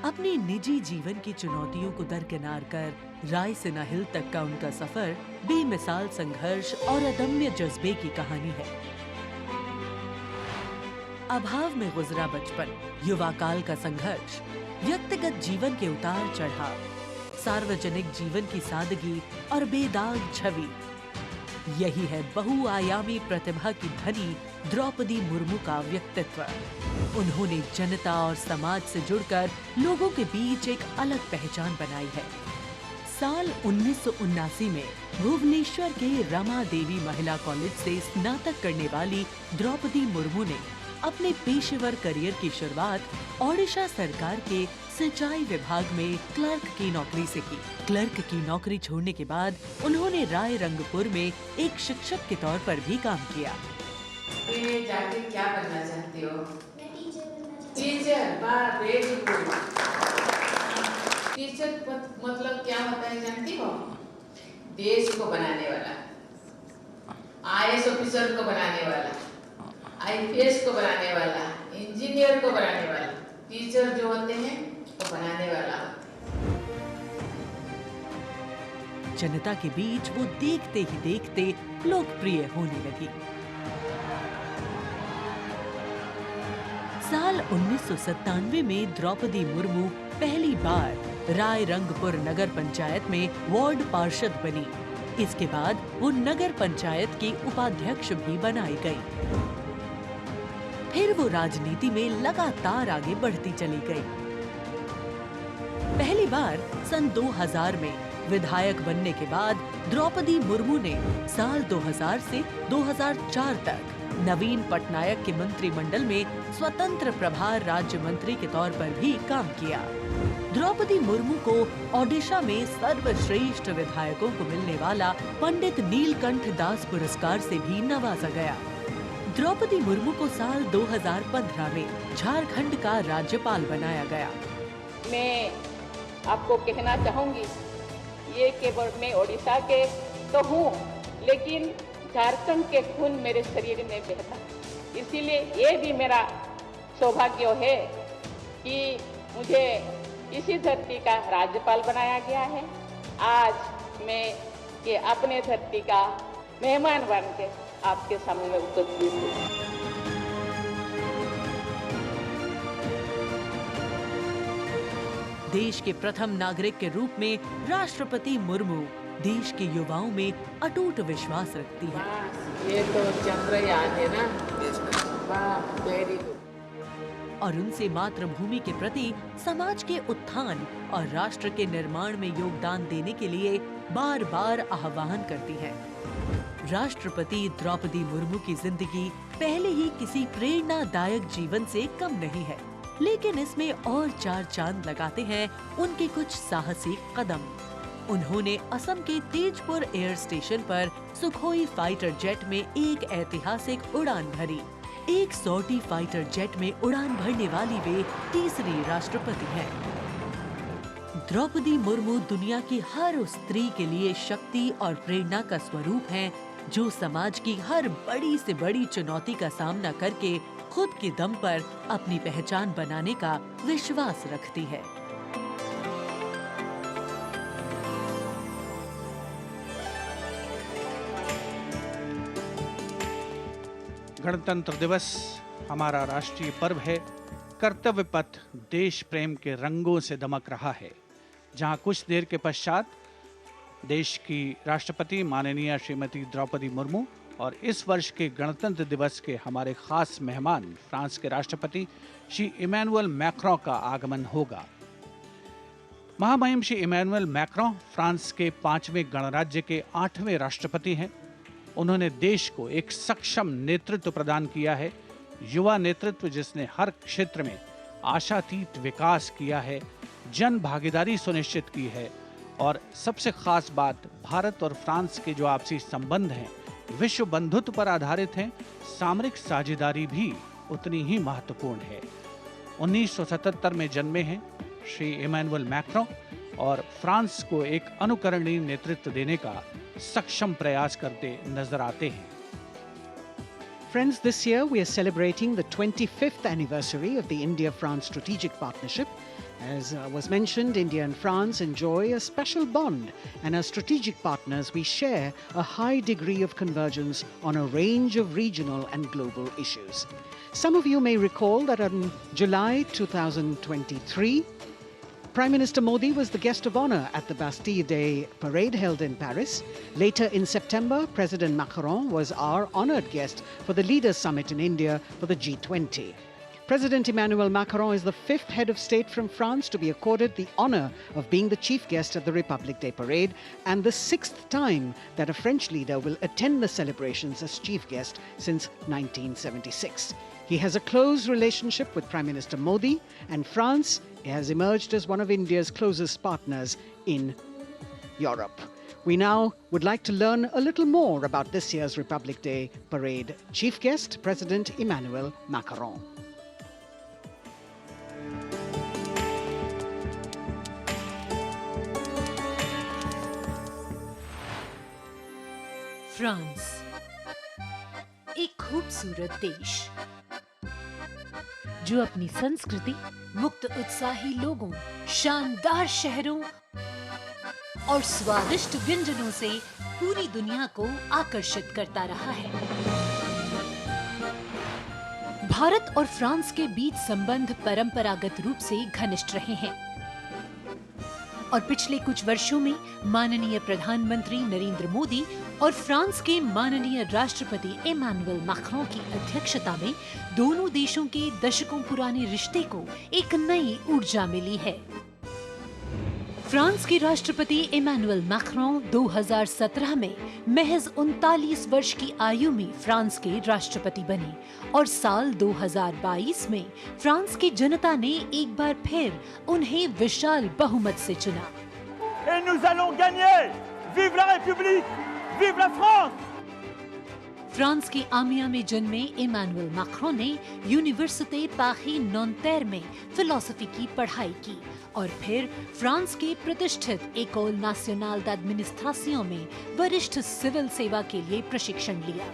Speaker 6: अपने निजी जीवन की चुनौतियों को दरकिनार कर रायसीना हिल तक का उनका सफर बेमिसाल संघर्ष और अदम्य जज्बे की कहानी है। अभाव में गुजरा बचपन, युवा काल का संघर्ष, व्यक्तिगत जीवन के उतार चढ़ाव, सार्वजनिक जीवन की सादगी और बेदाग छवि, यही है बहुआयामी प्रतिभा की धनी द्रौपदी मुर्मू का व्यक्तित्व। उन्होंने जनता और समाज से जुड़कर लोगों के बीच एक अलग पहचान बनाई है। साल 1979 में भुवनेश्वर के रमा देवी महिला कॉलेज से स्नातक करने वाली द्रौपदी मुर्मू ने अपने पेशेवर करियर की शुरुआत ओडिशा सरकार के सिंचाई विभाग में क्लर्क की नौकरी से की। क्लर्क की नौकरी छोड़ने के बाद उन्होंने राय रंगपुर में एक शिक्षक के तौर पर भी काम किया।
Speaker 14: जाके क्या बनना चाहती हो? टीचर। वाह, वेरी गुड। शिक्षक मतलब क्या होता है जानती हो? देश को बनाने वाला, IAS ऑफिसर को बनाने वाला, IPS को बनाने वाला, इंजीनियर को बनाने वाला, टीचर जो होते हैं वो बनाने वाला।
Speaker 6: जनता के बीच वो देखते ही देखते लोकप्रिय होने लगी। साल 1997 में द्रौपदी मुर्मू पहली बार रायरंगपुर नगर पंचायत में वार्ड पार्षद बनी। इसके बाद वो नगर पंचायत की उपाध्यक्ष भी बनाई गई। फिर वो राजनीति में लगातार आगे बढ़ती चली गई। पहली बार सन 2000 में विधायक बनने के बाद द्रौपदी मुर्मू ने साल 2000 से 2004 तक नवीन पटनायक के मंत्रिमंडल में स्वतंत्र प्रभार राज्य मंत्री के तौर पर भी काम किया। द्रौपदी मुर्मू को ओडिशा में सर्वश्रेष्ठ विधायकों को मिलने वाला पंडित नीलकंठ दास पुरस्कार से भी नवाजा गया। द्रौपदी मुर्मू को साल 2015 में झारखंड का राज्यपाल बनाया गया।
Speaker 14: मैं आपको कहना चाहूंगी, ये केवल मैं ओडिशा के तो हूँ, लेकिन झारखंड के खून मेरे शरीर में बहता, इसीलिए ये भी मेरा सौभाग्य है कि मुझे इसी धरती का राज्यपाल बनाया गया है। आज मैं ये अपने धरती का मेहमान बन के आपके सामने उपस्थित हूँ।
Speaker 6: देश के प्रथम नागरिक के रूप में राष्ट्रपति मुर्मू देश के युवाओं में अटूट विश्वास रखती है।
Speaker 14: ये तो चंद्रयान है ना, वाह, वेरी गुड।
Speaker 6: और उनसे मातृभूमि के प्रति समाज के उत्थान और राष्ट्र के निर्माण में योगदान देने के लिए बार बार आह्वान करती है। राष्ट्रपति द्रौपदी मुर्मू की जिंदगी पहले ही किसी प्रेरणादायक जीवन से कम नहीं है, लेकिन इसमें और चार चांद लगाते हैं उनके कुछ साहसिक कदम। उन्होंने असम के तेजपुर एयर स्टेशन पर सुखोई फाइटर जेट में एक ऐतिहासिक उड़ान भरी। एक सॉर्टी फाइटर जेट में उड़ान भरने वाली वे तीसरी राष्ट्रपति हैं। द्रौपदी मुर्मू दुनिया की हर उस स्त्री के लिए शक्ति और प्रेरणा का स्वरूप हैं, जो समाज की हर बड़ी से बड़ी चुनौती का सामना करके खुद के दम पर अपनी पहचान बनाने का विश्वास रखती है।
Speaker 3: गणतंत्र दिवस हमारा राष्ट्रीय पर्व है। कर्तव्य पथ देश प्रेम के रंगों से दमक रहा है, जहां कुछ देर के पश्चात देश की राष्ट्रपति माननीय श्रीमती द्रौपदी मुर्मू और इस वर्ष के गणतंत्र दिवस के हमारे खास मेहमान फ्रांस के राष्ट्रपति श्री इमैनुअल मैक्रों का आगमन होगा। महामहिम श्री इमैनुअल मैक्रों फ्रांस के 5वें गणराज्य के 8वें राष्ट्रपति हैं। उन्होंने देश को एक सक्षम नेतृत्व प्रदान किया है, युवा नेतृत्व जिसने हर क्षेत्र में आशातीत विकास किया है, जन भागीदारी सुनिश्चित की है और सबसे खास बात, भारत और फ्रांस के जो आपसी संबंध हैं विश्व बंधुत्व पर आधारित हैं। सामरिक साझेदारी भी उतनी ही महत्वपूर्ण है। 1977 में जन्मे हैं श्री इमैनुअल मैक्रों और फ्रांस को एक अनुकरणीय नेतृत्व देने का सक्षम प्रयास करते नजर आते हैं।
Speaker 4: Friends, this year we are celebrating the 25th anniversary of the India-France strategic partnership. As was mentioned, India and France enjoy a special bond, and as strategic partners we share a high degree of convergence on a range of regional and global issues. Some of you may recall that on July 2023, Prime Minister Modi was the guest of honor at the Bastille Day parade held in Paris. Later in September, President Macron was our honored guest for the Leaders Summit in India for the G20. President Emmanuel Macron is the 5th head of state from France to be accorded the honor of being the chief guest at the Republic Day parade, and the 6th time that a French leader will attend the celebrations as chief guest since 1976. He has a close relationship with Prime Minister Modi, and France has emerged as one of India's closest partners in Europe. We now would like to learn a little more about this year's Republic Day parade. Chief guest, President Emmanuel Macron.
Speaker 12: France, एक खूबसूरत देश जो अपनी संस्कृति, मुक्त उत्साही लोगों, शानदार शहरों और स्वादिष्ट व्यंजनों से पूरी दुनिया को आकर्षित करता रहा है। भारत और फ्रांस के बीच संबंध परंपरागत रूप से घनिष्ठ रहे हैं और पिछले कुछ वर्षों में माननीय प्रधानमंत्री नरेंद्र मोदी और फ्रांस के माननीय राष्ट्रपति इमैनुअल मैक्रों की अध्यक्षता में दोनों देशों के दशकों पुराने रिश्ते को एक नई ऊर्जा मिली है। फ्रांस के राष्ट्रपति इमैनुअल मैक्रों 2017 में महज 39 वर्ष की आयु में फ्रांस के राष्ट्रपति बने और साल 2022 में फ्रांस की जनता ने एक बार फिर उन्हें विशाल बहुमत से चुना।
Speaker 15: Et nous allons gagner! Vive la République! Vive la France!
Speaker 12: France के आमिया में जन्मे इमैनुअल मैक्रों ने यूनिवर्सिटी पारी नॉन्तेर में फिलोसफी की पढ़ाई की और फिर फ्रांस के प्रतिष्ठित एकोल नेशनल d'administration में वरिष्ठ सिविल सेवा के लिए प्रशिक्षण लिया।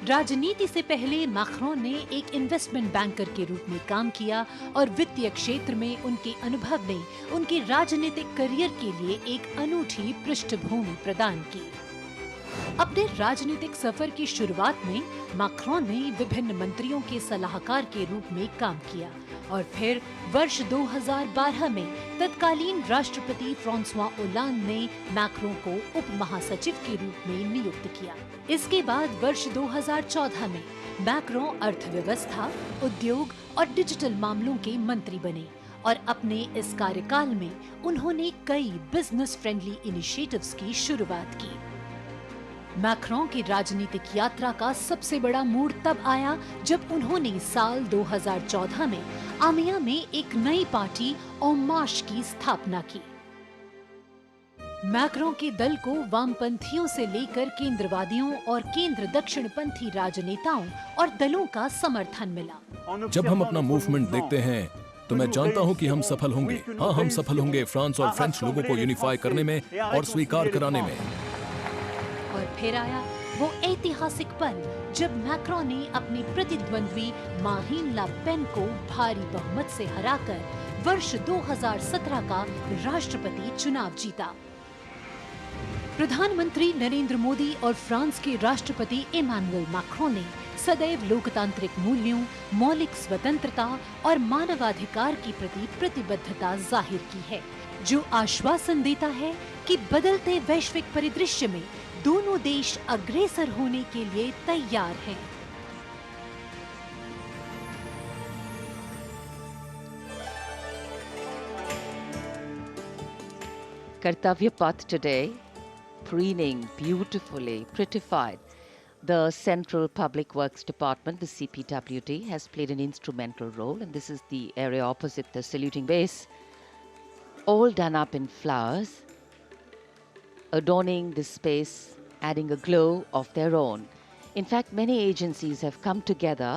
Speaker 12: राजनीति से पहले मैक्रों ने एक इन्वेस्टमेंट बैंकर के रूप में काम किया और वित्तीय क्षेत्र में उनके अनुभव ने उनके राजनीतिक करियर के लिए एक अनूठी पृष्ठभूमि प्रदान की। अपने राजनीतिक सफर की शुरुआत में मैक्रों ने विभिन्न मंत्रियों के सलाहकार के रूप में काम किया और फिर वर्ष 2012 में तत्कालीन राष्ट्रपति फ्रांसवा ओलांद ने मैक्रों को उप महासचिव के रूप में नियुक्त किया। इसके बाद वर्ष 2014 में मैक्रों अर्थव्यवस्था, उद्योग और डिजिटल मामलों के मंत्री बने और अपने इस कार्यकाल में उन्होंने कई बिजनेस फ्रेंडली इनिशिएटिव्स की शुरुआत की। मैक्रों की राजनीतिक यात्रा का सबसे बड़ा मोड़ तब आया जब उन्होंने साल 2014 में आमिया में एक नई पार्टी En Marche की स्थापना की। मैक्रों के दल को वामपंथियों से लेकर केंद्रवादियों और केंद्र दक्षिणपंथी राजनेताओं और दलों का समर्थन मिला।
Speaker 7: जब हम अपना मूवमेंट देखते हैं तो मैं जानता हूं कि हम सफल होंगे। हाँ, हम सफल होंगे फ्रांस और फ्रेंच लोगों को यूनिफाई करने में और स्वीकार कराने में।
Speaker 12: और फिर आया वो ऐतिहासिक पल जब मैक्रों ने अपने प्रतिद्वंद्वी मारीन ला पेन को भारी बहुमत से हराकर वर्ष 2017 का राष्ट्रपति चुनाव जीता। प्रधानमंत्री नरेंद्र मोदी और फ्रांस के राष्ट्रपति इमैनुअल मैक्रों ने सदैव लोकतांत्रिक मूल्यों, मौलिक स्वतंत्रता और मानवाधिकार के प्रति प्रतिबद्धता जाहिर की है, जो आश्वासन देता है कि बदलते वैश्विक परिदृश्य में दोनों देश अग्रसर होने के लिए तैयार हैं।
Speaker 2: Kartavya Path today, preening beautifully, prettified. The Central Public Works Department, the CPWD, has played an instrumental role, and this is the area opposite the saluting base, all done up in flowers, adorning this space, adding a glow of their own. In fact, many agencies have come together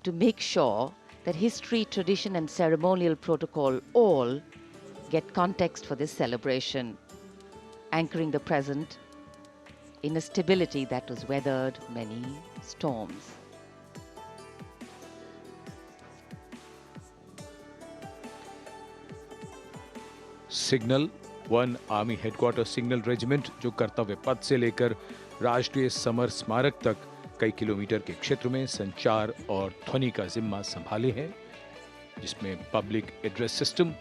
Speaker 2: to make sure that history, tradition and ceremonial protocol all get context for this celebration, anchoring the present in a stability that was weathered many storms.
Speaker 1: Signal 1 army headquarter signal regiment, जो कर्तव्य पथ से लेकर राष्ट्रीय summer स्मारक तक कई kilometre के क्षेत्र में संचार और ध्वनि का जिम्मा संभाले हैं, जिसमें पब्लिक एड्रेस सिस्टम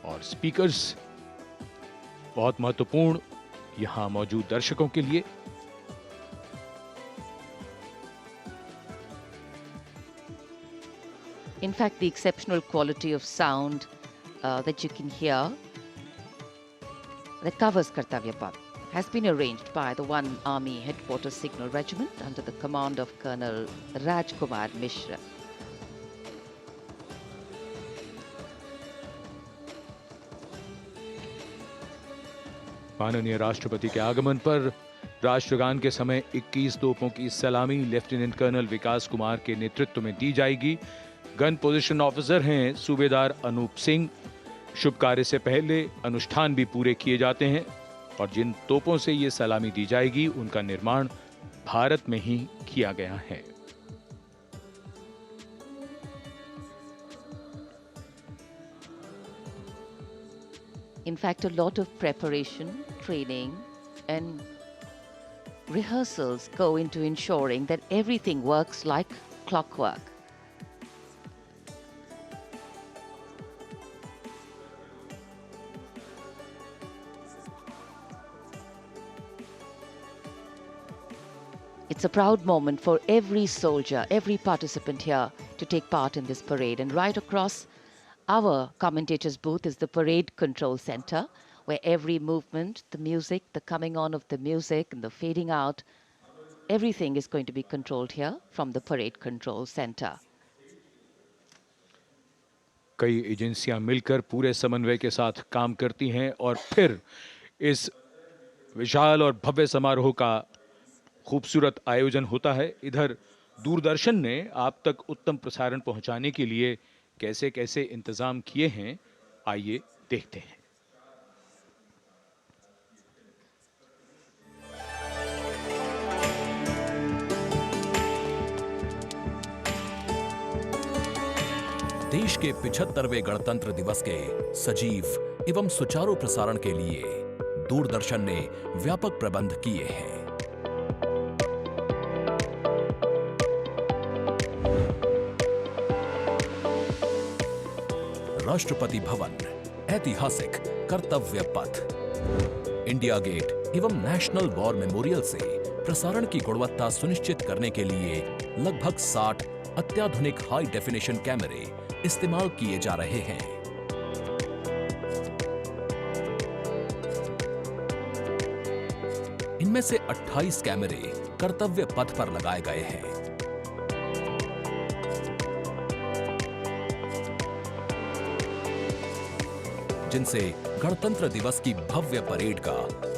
Speaker 1: और स्पीकर्स बहुत महत्वपूर्ण यहां मौजूद दर्शकों के लिए।
Speaker 2: In fact, the exceptional quality of sound that you can hear that covers Kartavya Path has been arranged by the 1 Army Headquarters Signal Regiment under the command of Colonel Rajkumar Mishra.
Speaker 1: माननीय राष्ट्रपति के आगमन पर राष्ट्रगान के समय 21 तोपों की सलामी लेफ्टिनेंट कर्नल विकास कुमार के नेतृत्व में दी जाएगी। गन पोजीशन ऑफिसर हैं सूबेदार अनूप सिंह। शुभ कार्य से पहले अनुष्ठान भी पूरे किए जाते हैं। और जिन तोपों से ये सलामी दी जाएगी उनका निर्माण भारत में ही किया गया है।
Speaker 2: In fact, a lot of preparation, training, and rehearsals go into ensuring that everything works like clockwork. It's a proud moment for every soldier, every participant here to take part in this parade. And right across our commentator's booth is the Parade Control Center, where every movement, the music, the coming on of the music and the fading out, everything is going to be controlled here from the Parade Control Center.
Speaker 1: कई एजेंसियां मिलकर पूरे समन्वय के साथ काम करती हैं और फिर इस विशाल और भव्य समारोह का खूबसूरत आयोजन होता है। इधर दूरदर्शन ने आप तक उत्तम प्रसारण पहुंचाने के लिए कैसे कैसे इंतजाम किए हैं, आइए देखते हैं।
Speaker 7: देश के 75वें गणतंत्र दिवस के सजीव एवं सुचारू प्रसारण के लिए दूरदर्शन ने व्यापक प्रबंध किए हैं। राष्ट्रपति भवन, ऐतिहासिक कर्तव्य पथ, इंडिया गेट एवं नेशनल वॉर मेमोरियल से प्रसारण की गुणवत्ता सुनिश्चित करने के लिए लगभग 60 अत्याधुनिक हाई डेफिनेशन कैमरे इस्तेमाल किए जा रहे हैं। इनमें से 28 कैमरे कर्तव्य पथ पर लगाए गए हैं। जिनसे गणतंत्र दिवस की भव्य परेड का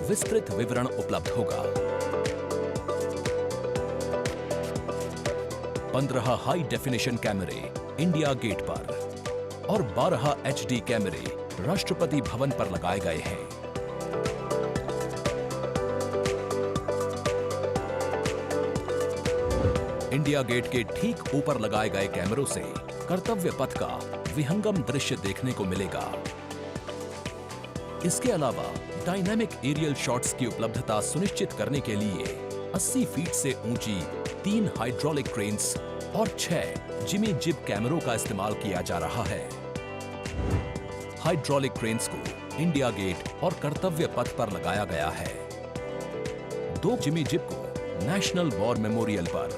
Speaker 7: विस्तृत विवरण उपलब्ध होगा। 15 हाई डेफिनेशन कैमरे इंडिया गेट पर और 12 HD कैमरे राष्ट्रपति भवन पर लगाए गए हैं। इंडिया गेट के ठीक ऊपर लगाए गए कैमरों से कर्तव्य पथ का विहंगम दृश्य देखने को मिलेगा। इसके अलावा डायनामिक एरियल शॉट्स की उपलब्धता सुनिश्चित करने के लिए 80 फीट से ऊंची 3 हाइड्रोलिक क्रेन्स और 6 जिमी जिब कैमरों का इस्तेमाल किया जा रहा है। हाइड्रोलिक क्रेन्स को इंडिया गेट और कर्तव्य पथ पर लगाया गया है। 2 जिमी जिब को नेशनल वॉर मेमोरियल पर,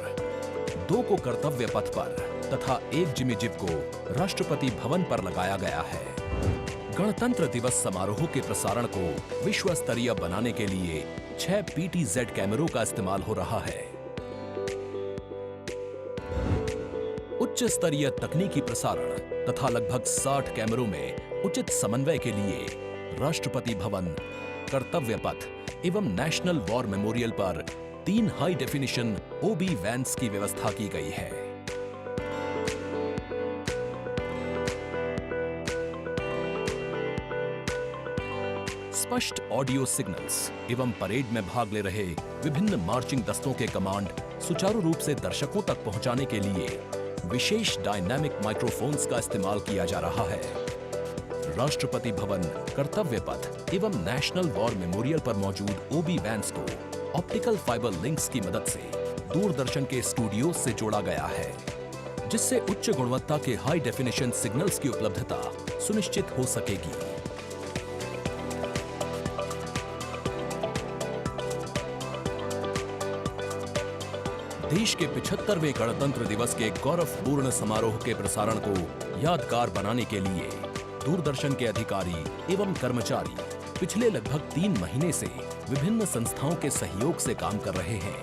Speaker 7: 2 को कर्तव्य पथ पर तथा 1 जिमी जिब को राष्ट्रपति भवन पर लगाया गया है। गणतंत्र दिवस समारोह के प्रसारण को विश्व स्तरीय बनाने के लिए 6 PTZ कैमरों का इस्तेमाल हो रहा है। उच्च स्तरीय तकनीकी प्रसारण तथा लगभग 60 कैमरों में उचित समन्वय के लिए राष्ट्रपति भवन, कर्तव्य पथ एवं नेशनल वॉर मेमोरियल पर 3 हाई डेफिनेशन OB वैन्स की व्यवस्था की गई है। स्पष्ट ऑडियो सिग्नल्स एवं परेड में भाग ले रहे विभिन्न मार्चिंग दस्तों के कमांड सुचारू रूप से दर्शकों तक पहुंचाने के लिए विशेष डायनामिक माइक्रोफोन्स का इस्तेमाल किया जा रहा है। राष्ट्रपति भवन, कर्तव्य पथ एवं नेशनल वॉर मेमोरियल पर मौजूद OB वैन्स को ऑप्टिकल फाइबर लिंक्स की मदद से दूरदर्शन के स्टूडियो से जोड़ा गया है, जिससे उच्च गुणवत्ता के हाई डेफिनेशन सिग्नल्स की उपलब्धता सुनिश्चित हो सकेगी। देश के 75वें गणतंत्र दिवस के गौरवपूर्ण समारोह के प्रसारण को यादगार बनाने के लिए दूरदर्शन के अधिकारी एवं कर्मचारी पिछले लगभग 3 महीने से विभिन्न संस्थाओं के सहयोग से काम कर रहे हैं।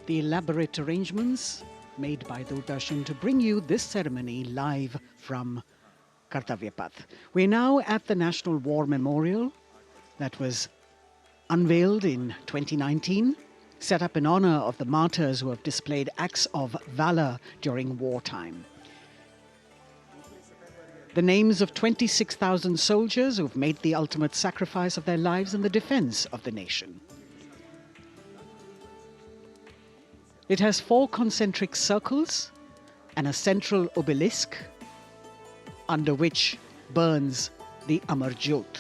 Speaker 4: The elaborate arrangements made by Doordarshan to bring you this ceremony live from Kartavya Path. We're now at the National War Memorial that was unveiled in 2019, set up in honor of the martyrs who have displayed acts of valor during wartime. The names of 26,000 soldiers who've made the ultimate sacrifice of their lives in the defense of the nation. It has 4 concentric circles and a central obelisk under which burns the Amar Jyot,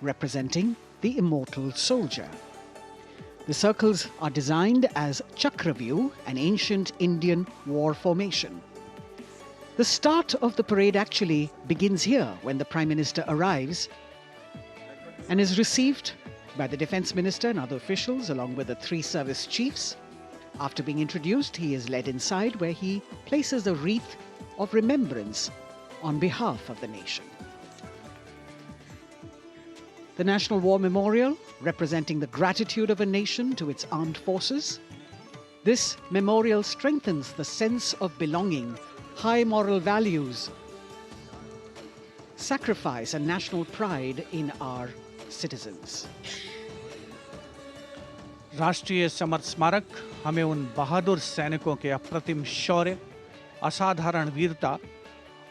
Speaker 4: representing the immortal soldier. The circles are designed as Chakravyu, an ancient Indian war formation. The start of the parade actually begins here when the Prime Minister arrives and is received by the Defence Minister and other officials along with the 3 service chiefs. After being introduced, he is led inside where he places a wreath of remembrance on behalf of the nation. The National War Memorial, representing the gratitude of a nation to its armed forces. This memorial strengthens the sense of belonging, high moral values, sacrifice and national pride in our citizens.
Speaker 3: राष्ट्रीय summer स्मारक हमें उन बहादुर सैनिकों के अप्रतिम शौर्य, असाधारण वीरता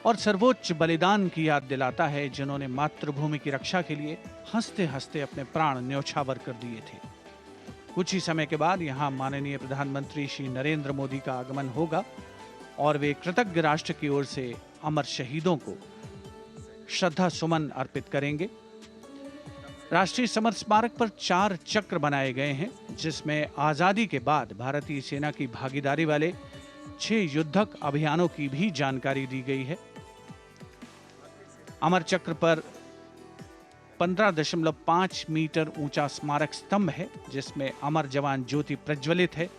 Speaker 3: और सर्वोच्च बलिदान की याद दिलाता है जिन्होंने मातृभूमि की रक्षा के लिए हंसते हंसते अपने प्राण न्योछावर कर दिए थे। कुछ ही समय के बाद यहाँ माननीय प्रधानमंत्री श्री नरेंद्र मोदी का आगमन होगा और वे कृतज्ञ राष्ट्र की ओर से अमर शहीदों को श्रद्धा सुमन अर्पित करेंगे। राष्ट्रीय समर स्मारक पर 4 चक्र बनाए गए हैं जिसमें आजादी के बाद भारतीय सेना की भागीदारी वाले 6 युद्धक अभियानों की भी जानकारी दी गई है। अमर चक्र पर 15.5 मीटर ऊंचा स्मारक स्तंभ है जिसमें अमर जवान ज्योति प्रज्वलित है।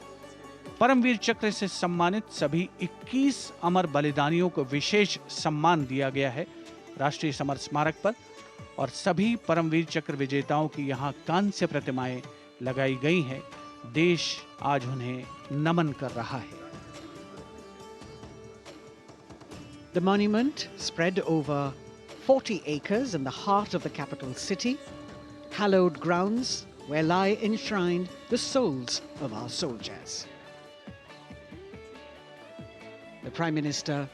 Speaker 3: परमवीर चक्र से सम्मानित सभी 21 अमर बलिदानियों को विशेष सम्मान दिया गया है राष्ट्रीय समर स्मारक पर और सभी परमवीर चक्र विजेताओं की यहाँ कांस्य प्रतिमाएं लगाई गई हैं। देश आज उन्हें नमन कर रहा है।
Speaker 4: The monument, spread over 40 acres in the heart of the capital city, hallowed grounds where lie enshrined the souls of our soldiers. The Prime Minister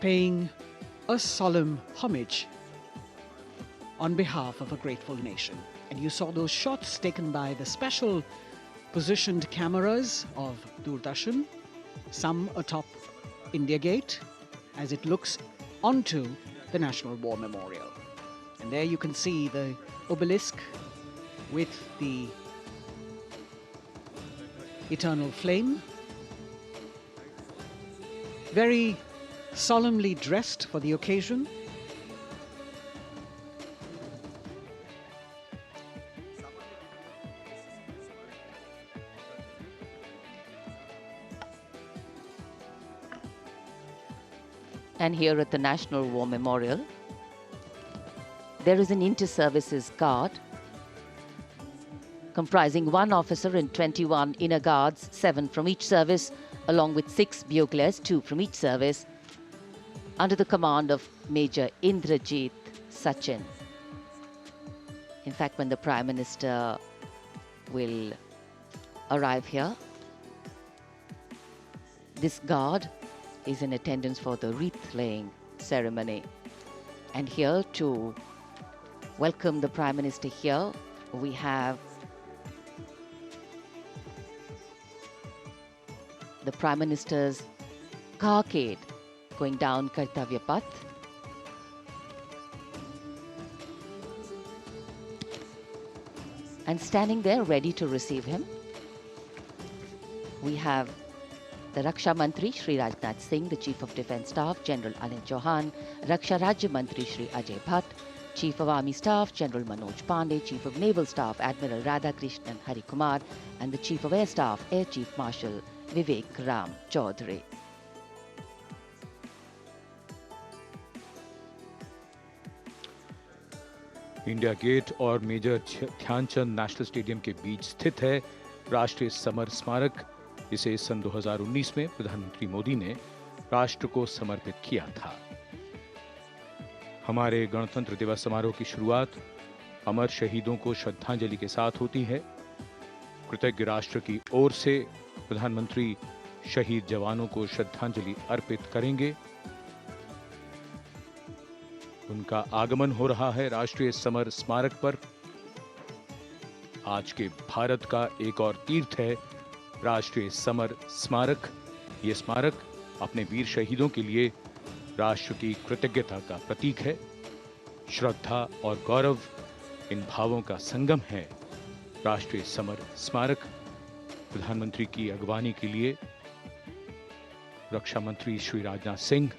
Speaker 4: paying a solemn homage on behalf of a grateful nation. And you saw those shots taken by the special positioned cameras of Doordarshan, some atop India Gate, as it looks onto the National War Memorial. And there you can see the obelisk with the eternal flame, very solemnly dressed for the occasion.
Speaker 2: And here at the National War Memorial, there is an inter-services guard comprising 1 officer and 21 inner guards, 7 from each service, along with 6 buglers, 2 from each service, under the command of Major Indrajit Sachin. In fact, when the Prime Minister will arrive here, this guard is in attendance for the wreath-laying ceremony. And here to welcome the Prime Minister here, we have the Prime Minister's carcade going down Kartavya Path. And standing there ready to receive him, we have the Raksha Mantri Shri Rajnath Singh, the Chief of Defence Staff General Anil Chauhan, Raksha Rajya Mantri Shri Ajay Bhatt, Chief of Army Staff General Manoj Pandey, Chief of Naval Staff Admiral Radhakrishnan Hari Kumar, and the Chief of Air Staff Air Chief Marshal Vivek Ram Chaudhary.
Speaker 1: India Gate और major Dhyan Chand national stadium के बीच स्थित है राष्ट्रीय summer स्मारक। इसे सन 2019 में प्रधानमंत्री मोदी ने राष्ट्र को समर्पित किया था। हमारे गणतंत्र दिवस समारोह की शुरुआत अमर शहीदों को श्रद्धांजलि के साथ होती है। कृतज्ञ राष्ट्र की ओर से प्रधानमंत्री शहीद जवानों को श्रद्धांजलि अर्पित करेंगे। उनका आगमन हो रहा है राष्ट्रीय समर स्मारक पर। आज के भारत का एक और तीर्थ है राष्ट्रीय समर स्मारक। ये स्मारक अपने वीर शहीदों के लिए राष्ट्र की कृतज्ञता का प्रतीक है। श्रद्धा और गौरव, इन भावों का संगम है राष्ट्रीय समर स्मारक। प्रधानमंत्री की अगवानी के लिए रक्षा मंत्री श्री राजनाथ सिंह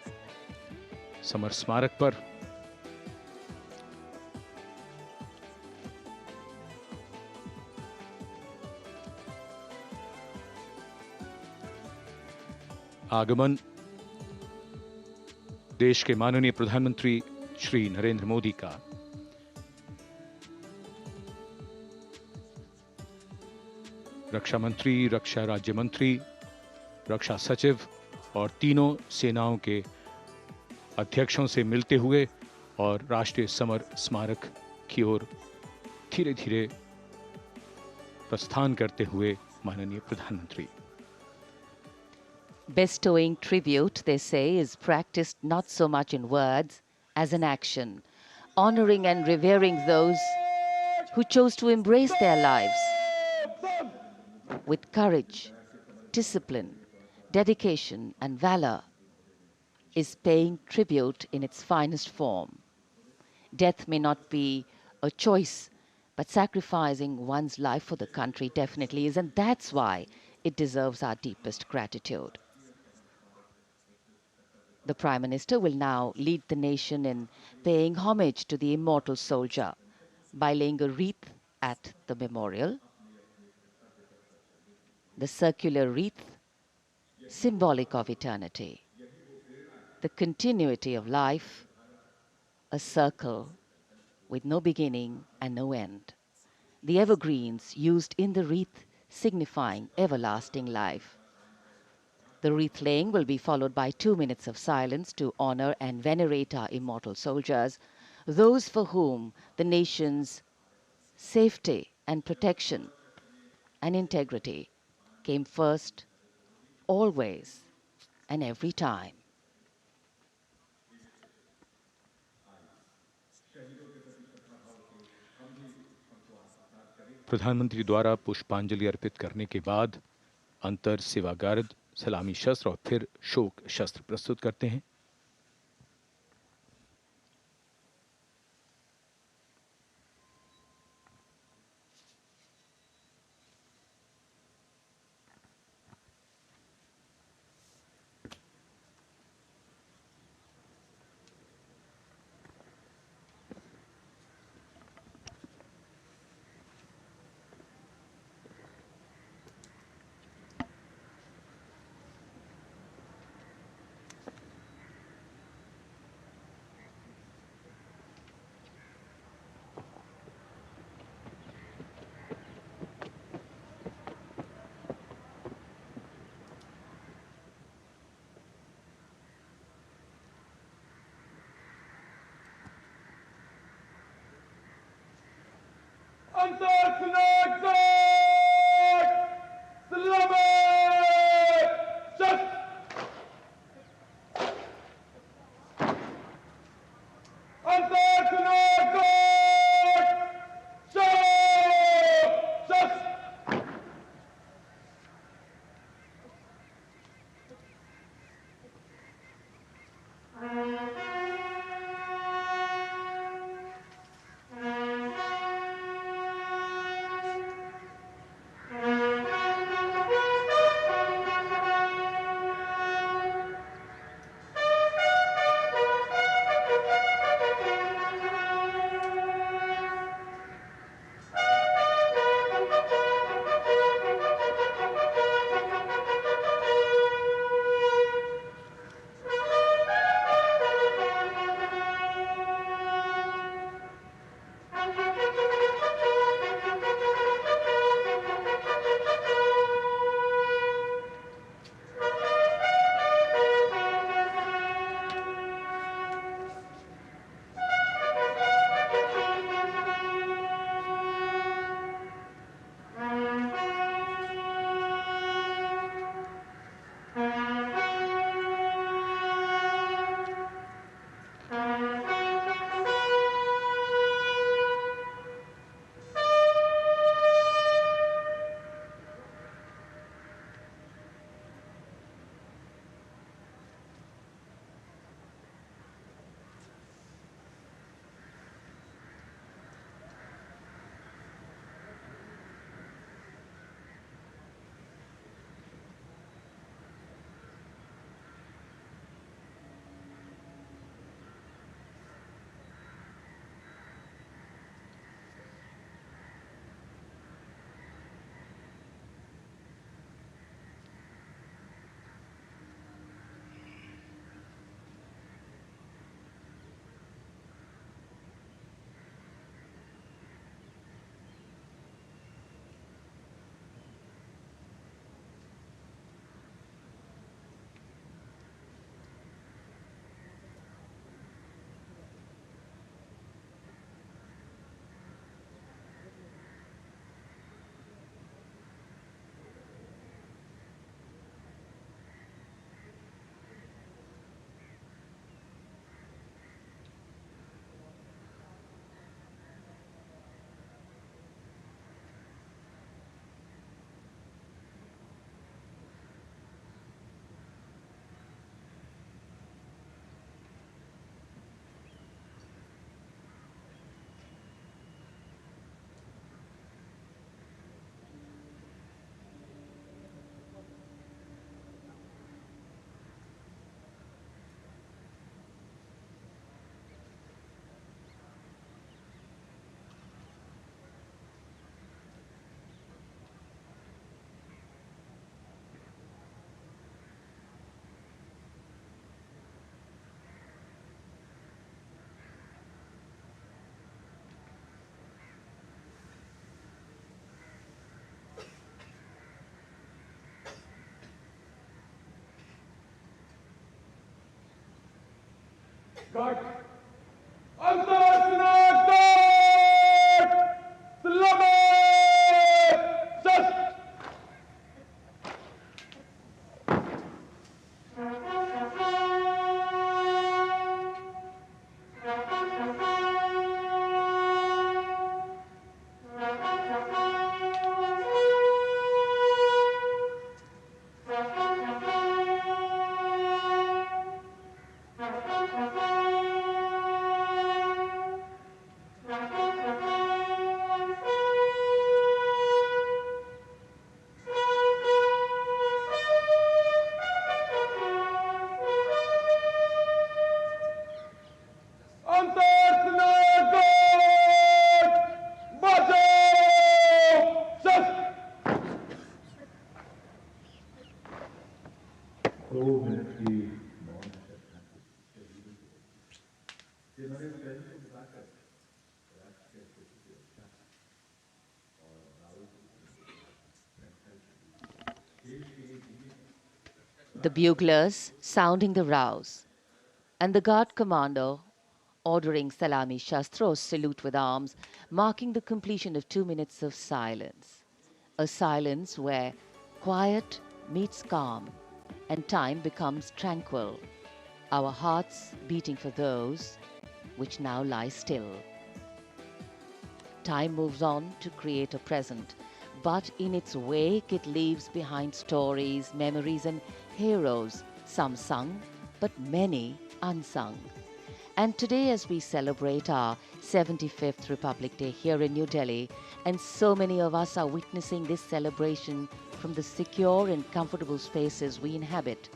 Speaker 1: समर स्मारक पर। आगमन देश के माननीय प्रधानमंत्री श्री नरेंद्र मोदी का। रक्षा मंत्री, रक्षा राज्य मंत्री, रक्षा सचिव और तीनों सेनाओं के अध्यक्षों से मिलते हुए और राष्ट्रीय समर स्मारक की ओर धीरे धीरे प्रस्थान करते हुए माननीय प्रधानमंत्री।
Speaker 2: Bestowing tribute, they say, is practiced not so much in words as in action, honoring and revering those who chose to embrace their lives with courage, discipline, dedication, and valor, is paying tribute in its finest form. Death may not be a choice, but sacrificing one's life for the country definitely is, and that's why it deserves our deepest gratitude. The Prime Minister will now lead the nation in paying homage to the immortal soldier by laying a wreath at the memorial. The circular wreath, symbolic of eternity, the continuity of life, a circle with no beginning and no end. The evergreens used in the wreath signifying everlasting life. The wreath laying will be followed by 2 minutes of silence to honor and venerate our immortal soldiers, those for whom the nation's safety and protection and integrity came first, always and every time.
Speaker 1: प्रधानमंत्री द्वारा पुष्पांजलि अर्पित करने के बाद अंतर सेवा guard सलामी शस्त्र और फिर शोक शस्त्र प्रस्तुत करते हैं।
Speaker 2: The buglers sounding the rouse, and the guard commander ordering Salami Shastros salute with arms, marking the completion of 2 minutes of silence. A silence where quiet meets calm and time becomes tranquil, our hearts beating for those which now lie still. Time moves on to create a present, but in its wake it leaves behind stories, memories and heroes, some sung, but many unsung. And today, as we celebrate our 75th Republic Day here in New Delhi, and so many of us are witnessing this celebration from the secure and comfortable spaces we inhabit,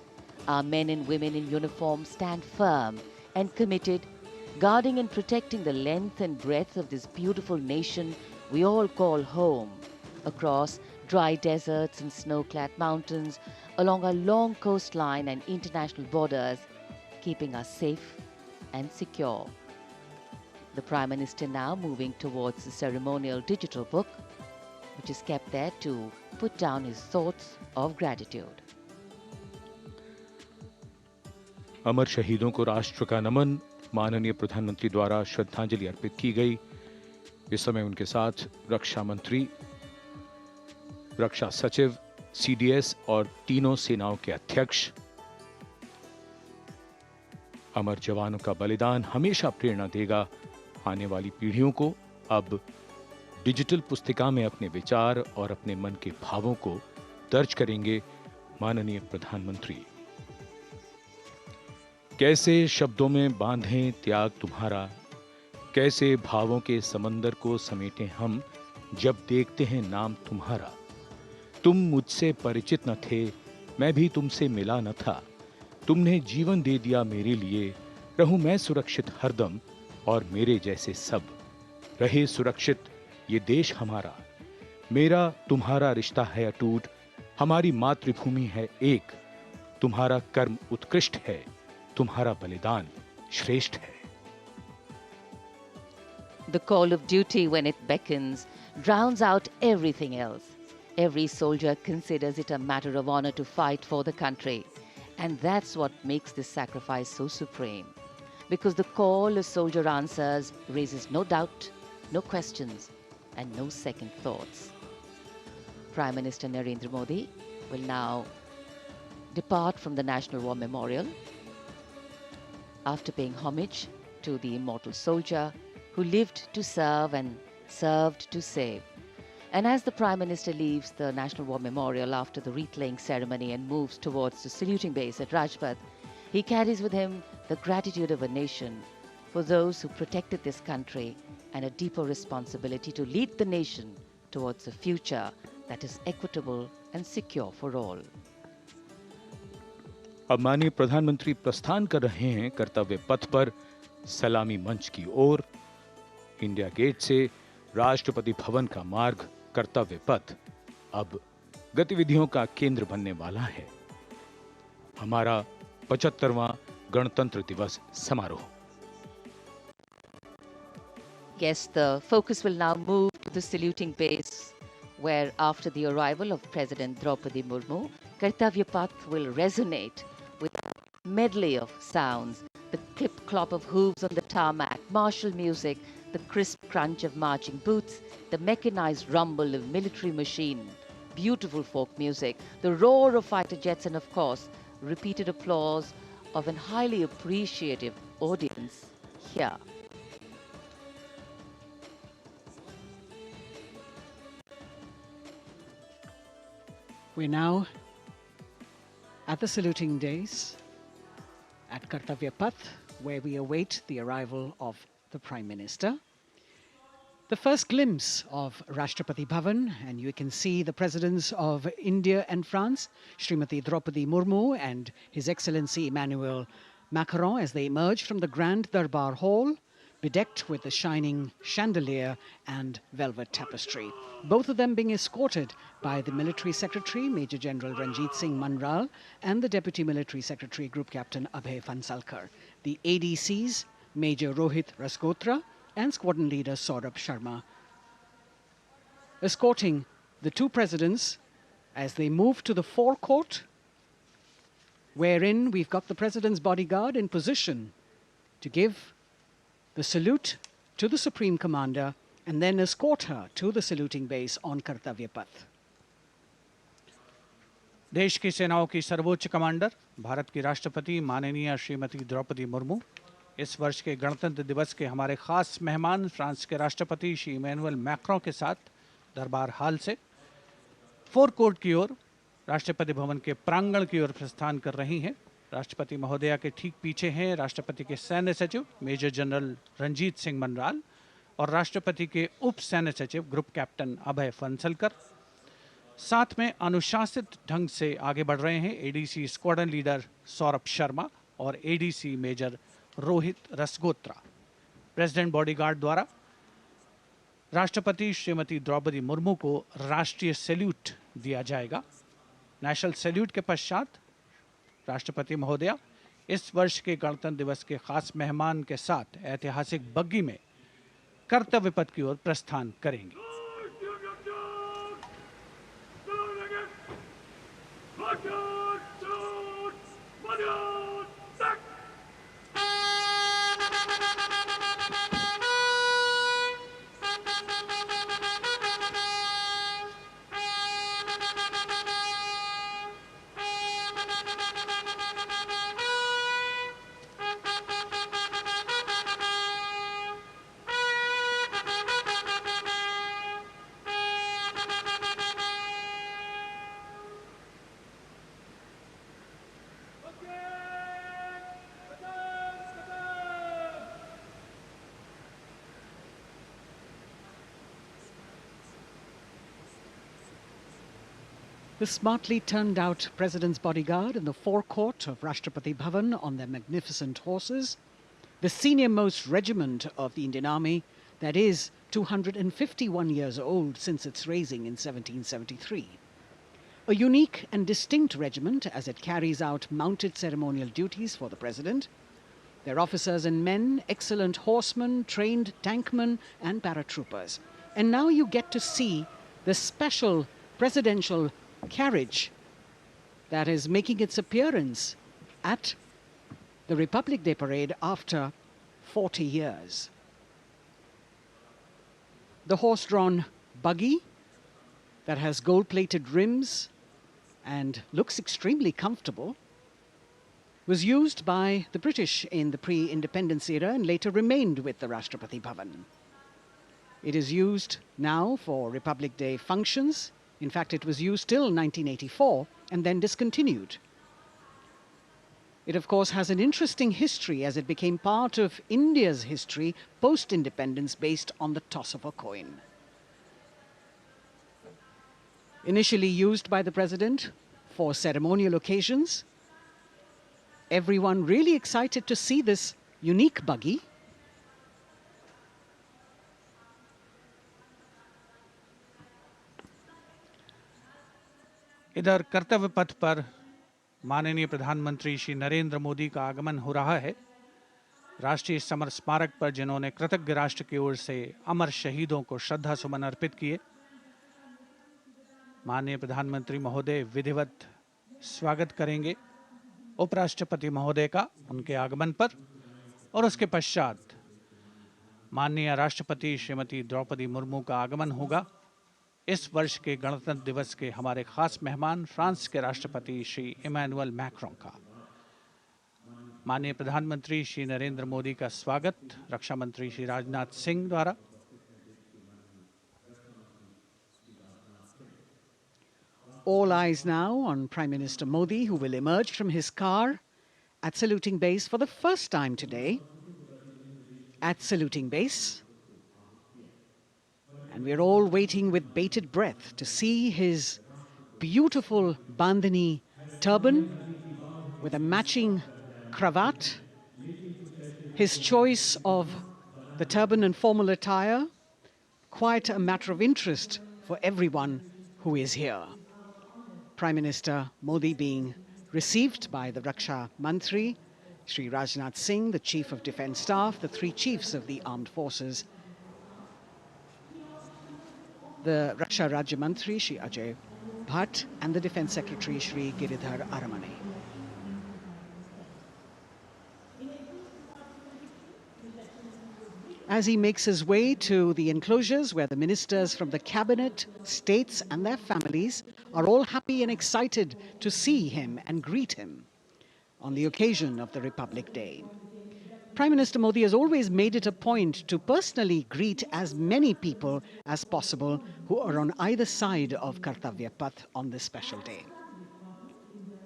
Speaker 2: our men and women in uniform stand firm and committed, guarding and protecting the length and breadth of this beautiful nation we all call home, across dry deserts and snow-clad mountains, along our long coastline and international borders, keeping us safe and secure. The Prime Minister now moving towards the ceremonial digital book, which is kept there to put down his thoughts of gratitude.
Speaker 1: अमर शहीदों को राष्ट्र का नमन, माननीय प्रधानमंत्री द्वारा श्रद्धांजलि अर्पित की गई। इस समय उनके साथ रक्षा मंत्री, रक्षा सचिव, सीडीएस और तीनों सेनाओं के अध्यक्ष। अमर जवानों का बलिदान हमेशा प्रेरणा देगा आने वाली पीढ़ियों को। अब डिजिटल पुस्तिका में अपने विचार और अपने मन के भावों को दर्ज करेंगे माननीय प्रधानमंत्री। कैसे शब्दों में बांधें त्याग तुम्हारा, कैसे भावों के समंदर को समेटें हम जब देखते हैं नाम तुम्हारा। तुम मुझसे परिचित न थे, मैं भी तुमसे मिला न था, तुमने जीवन दे दिया मेरे लिए, रहूं मैं सुरक्षित हरदम और मेरे जैसे सब रहे सुरक्षित ये देश हमारा। मेरा तुम्हारा रिश्ता है अटूट, हमारी मातृभूमि है एक, तुम्हारा कर्म उत्कृष्ट है, तुम्हारा बलिदान श्रेष्ठ है।
Speaker 2: The call of duty, when it beckons, drowns out everything else. Every soldier considers it a matter of honor to fight for the country. And that's what makes this sacrifice so supreme. Because the call a soldier answers raises no doubt, no questions, and no second thoughts. Prime Minister Narendra Modi will now depart from the National War Memorial after paying homage to the immortal soldier who lived to serve and served to save. And as the Prime Minister leaves the National War Memorial after the wreath-laying ceremony and moves towards the saluting base at Rajpath, he carries with him the gratitude of a nation for those who protected this country and a deeper responsibility to lead the nation towards a future that is equitable and secure for all.
Speaker 1: अब माननीय प्रधानमंत्री प्रस्थान कर रहे हैं कर्तव्य पथ पर सलामी मंच की ओर। इंडिया गेट से राष्ट्रपति भवन का मार्ग कर्तव्य पथ अब गतिविधियों का केंद्र बनने वाला है। हमारा 75वां गणतंत्र दिवस समारोह।
Speaker 2: Yes, the focus will now move to the saluting base, where after the arrival of President Draupadi Murmu, Kartavya Path will resonate with a medley of sounds, the clip-clop of hooves on the tarmac, martial music, the crisp crunch of marching boots, the mechanized rumble of military machine, beautiful folk music, the roar of fighter jets, and of course, repeated applause of an highly appreciative audience here.
Speaker 4: We're now at the saluting days at Kartavya Path, where we await the arrival of the Prime Minister. The first glimpse of Rashtrapati Bhavan, and you can see the presidents of India and France, Srimati Draupadi Murmu and His Excellency Emmanuel Macron, as they emerge from the Grand Darbar Hall, bedecked with the shining chandelier and velvet tapestry. Both of them being escorted by the Military Secretary, Major General Ranjit Singh Manral, and the Deputy Military Secretary, Group Captain Abhay Fansalkar. The ADCs, Major Rohit Rasgotra and Squadron Leader Saurabh Sharma, escorting the two presidents as they move to the forecourt, wherein we've got the President's bodyguard in position to give the salute to the Supreme Commander and then escort her to the saluting base on Kartavya Path.
Speaker 3: देश की सेनाओं की सर्वोच्च commander Bharat की राष्ट्रपति माननीय श्रीमती द्रौपदी मुर्मू इस वर्ष के गणतंत्र दिवस के हमारे खास मेहमान फ्रांस के राष्ट्रपति श्री इमैनुअल मैक्रों के साथ दरबार हाल से फोर कोर्ट की ओर राष्ट्रपति भवन के प्रांगण की ओर प्रस्थान कर रही हैं। राष्ट्रपति महोदया के ठीक पीछे हैं राष्ट्रपति के सैन्य सचिव मेजर जनरल रंजीत सिंह मनराल और राष्ट्रपति के उप सैन्य सचिव ग्रुप कैप्टन अभय फंसलकर। साथ में अनुशासित ढंग से आगे बढ़ रहे हैं ADC squadron leader Saurabh Sharma और ADC major Rohit Rasgotra. President bodyguard द्वारा राष्ट्रपति श्रीमती द्रौपदी मुर्मू को राष्ट्रीय सैल्यूट दिया जाएगा। नेशनल सैल्यूट के पश्चात राष्ट्रपति महोदया इस वर्ष के गणतंत्र दिवस के खास मेहमान के साथ ऐतिहासिक बग्गी में कर्तव्य पथ की ओर प्रस्थान करेंगी।
Speaker 4: The smartly turned out President's bodyguard in the forecourt of Rashtrapati Bhavan on their magnificent horses, the senior-most regiment of the Indian Army, that is 251 years old since its raising in 1773. A unique and distinct regiment as it carries out mounted ceremonial duties for the President. Their officers and men, excellent horsemen, trained tankmen and paratroopers. And now you get to see the special presidential carriage that is making its appearance at the Republic Day Parade after 40 years. The horse-drawn buggy that has gold-plated rims and looks extremely comfortable was used by the British in the pre-independence era and later remained with the Rashtrapati Bhavan. It is used now for Republic Day functions. In fact, it was used till 1984 and then discontinued. It, of course, has an interesting history as it became part of India's history post-independence based on the toss of a coin. Initially used by the President for ceremonial occasions, everyone really excited to see this unique buggy.
Speaker 3: इधर कर्तव्य पथ पर माननीय प्रधानमंत्री श्री नरेंद्र मोदी का आगमन हो रहा है। राष्ट्रीय समर स्मारक पर जिन्होंने कृतज्ञ राष्ट्र की ओर से अमर शहीदों को श्रद्धा सुमन अर्पित किए, माननीय प्रधानमंत्री महोदय विधिवत स्वागत करेंगे उपराष्ट्रपति महोदय का उनके आगमन पर और उसके पश्चात माननीय राष्ट्रपति श्रीमती द्रौपदी मुर्मू का आगमन होगा। इस वर्ष के गणतंत्र दिवस के हमारे खास मेहमान फ्रांस के राष्ट्रपति श्री इमैनुअल मैक्रों का। माननीय प्रधानमंत्री श्री नरेंद्र मोदी का स्वागत रक्षा मंत्री श्री राजनाथ सिंह द्वारा।
Speaker 4: All eyes now on Prime Minister Modi, who will emerge from his car at saluting base for the first time today. At saluting base. And we're all waiting with bated breath to see his beautiful bandhani turban with a matching cravat. His choice of the turban and formal attire, quite a matter of interest for everyone who is here. Prime Minister Modi being received by the Raksha Mantri, Shri Rajnath Singh, the Chief of Defence Staff, the three chiefs of the armed forces, the Raksha Rajya Mantri, Shri Ajay Bhatt, and the Defence Secretary, Shri Giridhar Aramane. As he makes his way to the enclosures where the ministers from the cabinet, states and their families are all happy and excited to see him and greet him on the occasion of the Republic Day. Prime Minister Modi has always made it a point to personally greet as many people as possible who are on either side of Kartavya Path on this special day.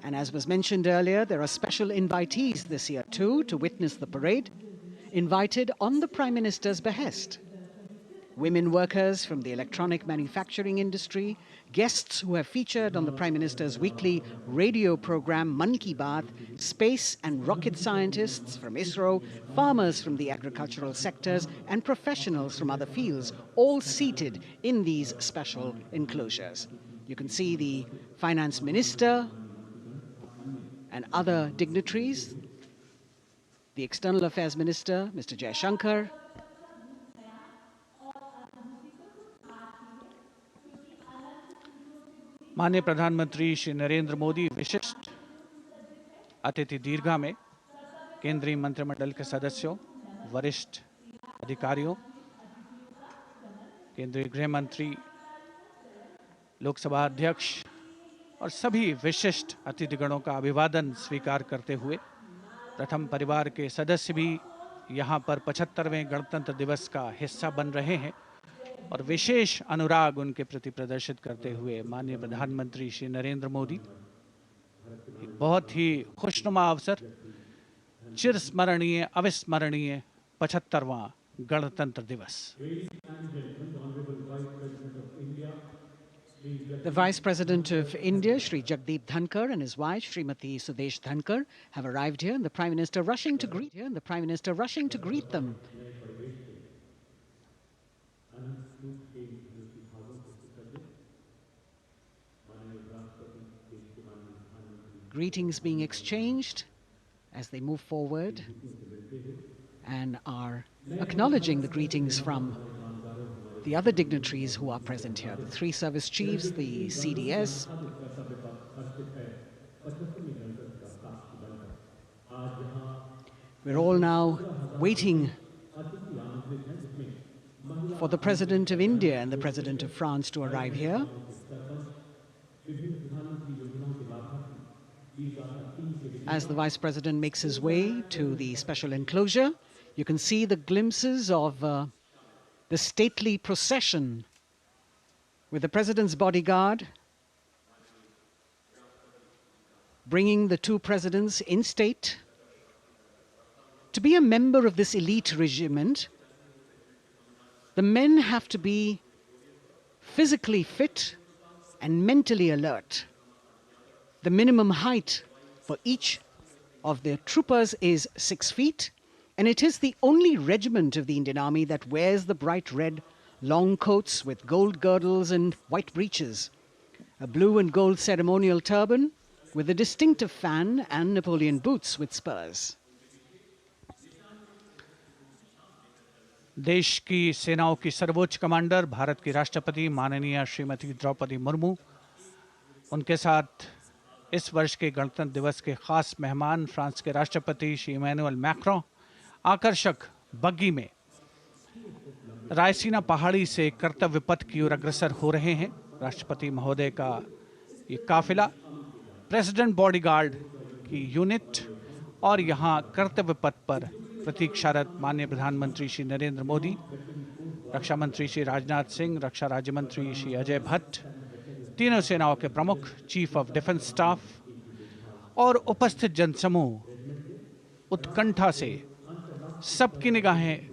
Speaker 4: And as was mentioned earlier, there are special invitees this year too to witness the parade, invited on the Prime Minister's behest. Women workers from the electronic manufacturing industry, guests who have featured on the Prime Minister's weekly radio program Mann Ki Baat, space and rocket scientists from ISRO, farmers from the agricultural sectors and professionals from other fields, all seated in these special enclosures. You can see the Finance Minister and other dignitaries, the External Affairs Minister, Mr. Jaishankar,
Speaker 3: माननीय प्रधानमंत्री श्री नरेंद्र मोदी विशिष्ट अतिथि दीर्घा में केंद्रीय मंत्रिमंडल के सदस्यों, वरिष्ठ अधिकारियों, केंद्रीय गृह मंत्री, लोकसभा अध्यक्ष और सभी विशिष्ट अतिथिगणों का अभिवादन स्वीकार करते हुए प्रथम परिवार के सदस्य भी यहाँ पर 75वें गणतंत्र दिवस का हिस्सा बन रहे हैं और विशेष अनुराग उनके प्रति प्रदर्शित करते हुए माननीय प्रधानमंत्री श्री नरेंद्र मोदी एक बहुत ही खुशनुमा अवसर, चिरस्मरणीय अविस्मरणीय 75वां गणतंत्र दिवस।
Speaker 4: The Vice President of India, Shri Jagdeep Dhankar, and his wife, Srimati Sudesh Dhankar, have arrived here, and the Prime Minister rushing to greet them. Greetings being exchanged as they move forward and are acknowledging the greetings from the other dignitaries who are present here, the three service chiefs, the CDS. We're all now waiting for the President of India and the President of France to arrive here. As the Vice President makes his way to the special enclosure, you can see the glimpses of the stately procession with the President's bodyguard bringing the two presidents in state. To be a member of this elite regiment, the men have to be physically fit and mentally alert. The minimum height for each of the troopers is 6 feet, and it is the only regiment of the Indian Army that wears the bright red long coats with gold girdles and white breeches, a blue and gold ceremonial turban with a distinctive fan and Napoleon boots with spurs.
Speaker 3: देश की सेनाओं की सर्वोच्च commander Bharat की राष्ट्रपति माननीय श्रीमती द्रौपदी मुर्मू, उनके साथ इस वर्ष के गणतंत्र दिवस के खास मेहमान फ्रांस के राष्ट्रपति श्री इमैनुअल मैक्रों, आकर्षक बग्गी में रायसीना पहाड़ी से कर्तव्य पथ की ओर अग्रसर हो रहे हैं। राष्ट्रपति महोदय का ये काफिला, प्रेसिडेंट बॉडीगार्ड की यूनिट और यहाँ कर्तव्य पथ पर प्रतीक्षारत माननीय प्रधानमंत्री श्री नरेंद्र मोदी, रक्षा मंत्री श्री राजनाथ सिंह, रक्षा राज्य मंत्री श्री अजय भट्ट, तीनों सेनाओं के प्रमुख, चीफ ऑफ डिफेंस स्टाफ और उपस्थित जनसमूह उत्कंठा से सबकी निगाहें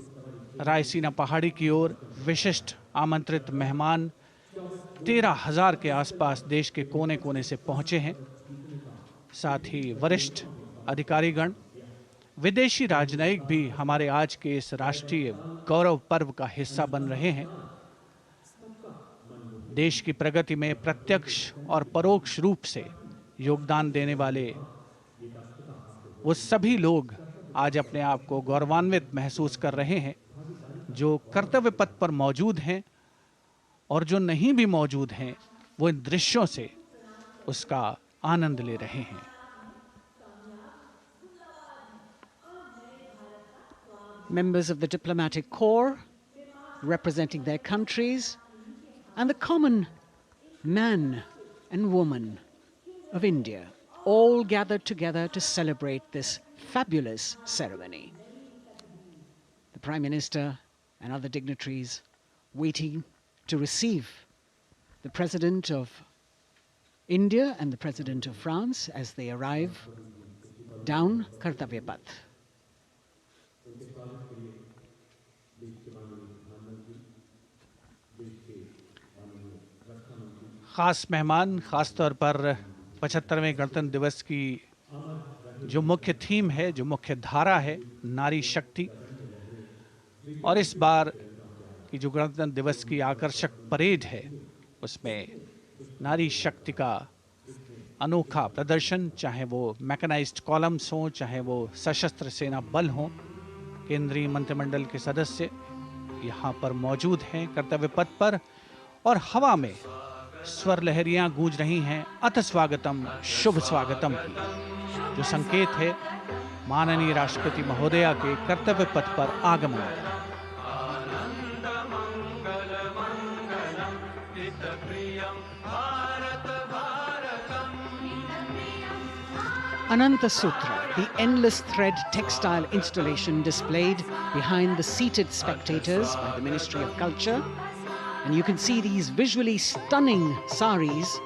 Speaker 3: रायसीना पहाड़ी की ओर। विशिष्ट आमंत्रित मेहमान 13,000 के आसपास देश के कोने कोने से पहुंचे हैं। साथ ही वरिष्ठ अधिकारीगण, विदेशी राजनयिक भी हमारे आज के इस राष्ट्रीय गौरव पर्व का हिस्सा बन रहे हैं। देश की प्रगति में प्रत्यक्ष और परोक्ष रूप से योगदान देने वाले वो सभी लोग आज अपने आप को गौरवान्वित महसूस कर रहे हैं, जो कर्तव्य पथ पर मौजूद हैं और जो नहीं भी मौजूद हैं, वो इन दृश्यों से उसका आनंद ले रहे हैं।
Speaker 4: Members of the diplomatic corps representing their countries and the common man and woman of India all gathered together to celebrate this fabulous ceremony. The Prime Minister and other dignitaries waiting to receive the President of India and the President of France as they arrive down Kartavya Path.
Speaker 3: खास मेहमान, खास तौर पर 75वें गणतंत्र दिवस की जो मुख्य थीम है, जो मुख्य धारा है, नारी शक्ति, और इस बार की जो गणतंत्र दिवस की आकर्षक परेड है, उसमें नारी शक्ति का अनोखा प्रदर्शन, चाहे वो मैकेनाइज्ड कॉलम्स हों, चाहे वो सशस्त्र सेना बल हों, केंद्रीय मंत्रिमंडल के सदस्य यहाँ पर मौजूद हैं कर्तव्य पथ पर, और हवा में स्वर लहरियां गूंज रही हैं अथ स्वागतम, शुभ स्वागतम की, जो संकेत है माननीय राष्ट्रपति महोदया के कर्तव्य पथ पर आगमन का।
Speaker 4: Ananta Sutra, the endless thread textile installation displayed behind the seated spectators by the Ministry of Culture. And you can see these visually stunning saris,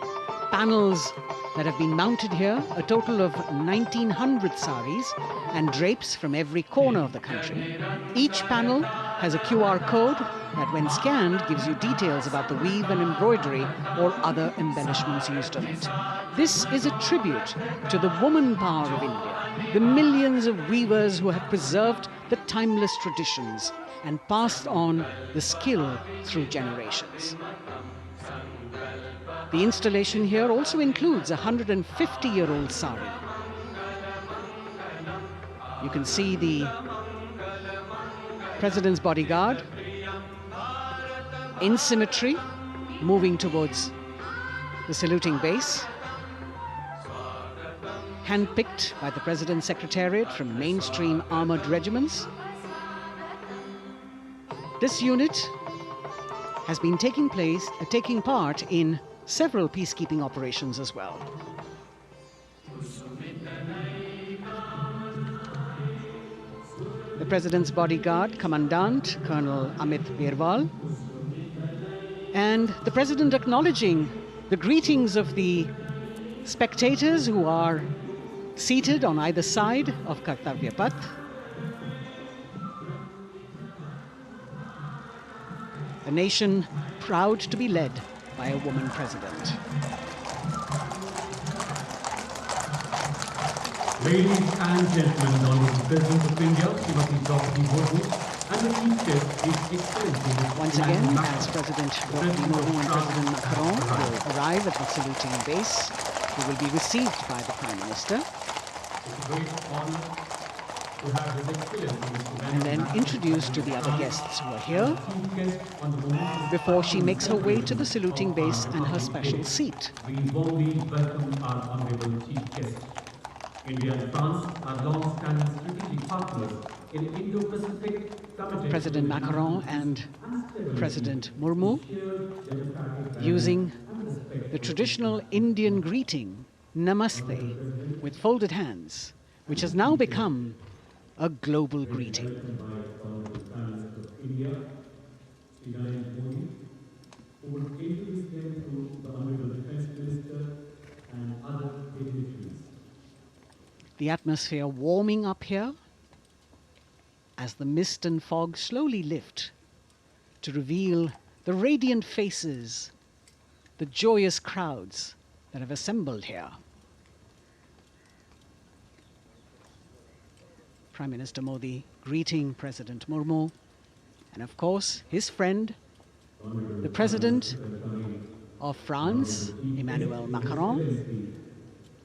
Speaker 4: panels that have been mounted here, a total of 1,900 saris and drapes from every corner of the country. Each panel has a QR code that when scanned gives you details about the weave and embroidery or other embellishments used on it. This is a tribute to the woman power of India, the millions of weavers who have preserved the timeless traditions and passed on the skill through generations. The installation here also includes a 150-year-old sari. You can see the President's bodyguard in symmetry moving towards the saluting base, handpicked by the President's Secretariat from mainstream armored regiments. This unit has been taking part in several peacekeeping operations as well. The President's bodyguard, Commandant Colonel Amit Birwal, and the President acknowledging the greetings of the spectators who are seated on either side of Kartavya Path. A nation proud to be led by a woman president.
Speaker 17: Ladies and gentlemen, the Honourable President of India, Srimati Draupadi Murmu, and the Chief Guest, His Excellency.
Speaker 4: Once again, as President Draupadi Murmu and President Macron will arrive at the saluting base, who will be received by the Prime Minister.
Speaker 17: It's a great honour to have His Excellency
Speaker 4: and then introduced to the other guests who are here before she makes her way to the saluting base and her special seat.
Speaker 17: We warmly welcome our Honourable Chief Guest. India and France are long-standing strategic partners in Indo-Pacific, committed
Speaker 4: President Macron and President Murmu using the traditional Indian greeting, Namaste, with folded hands, which has now become a global greeting.
Speaker 17: Who will introduce them to the Honorable Defence Minister and other dignitaries.
Speaker 4: The atmosphere warming up here as the mist and fog slowly lift to reveal the radiant faces, the joyous crowds that have assembled here. Prime Minister Modi greeting President Murmu, and of course his friend, the President of France, Emmanuel Macron.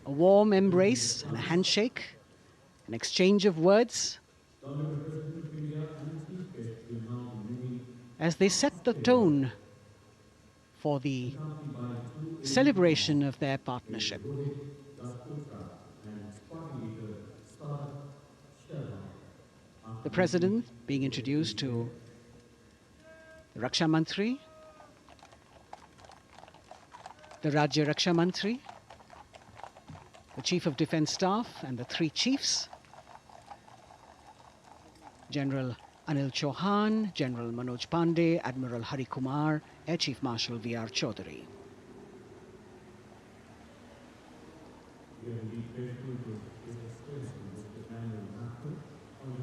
Speaker 4: A warm embrace and a handshake, an exchange of words as they set the tone for the celebration of their partnership. The President being introduced to the Raksha Mantri, the Rajya Raksha Mantri, the Chief of Defence Staff and the three chiefs, General Anil Chauhan, General Manoj Pandey, Admiral Hari Kumar, Air Chief Marshal V.R. Chaudhary.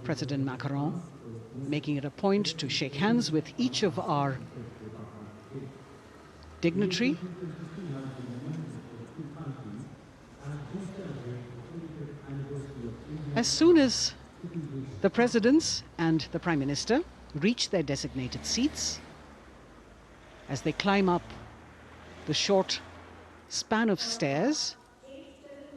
Speaker 4: President Macron making it a point to shake hands with each of our dignitary. As soon as the presidents and the Prime Minister reach their designated seats, as they climb up the short span of stairs,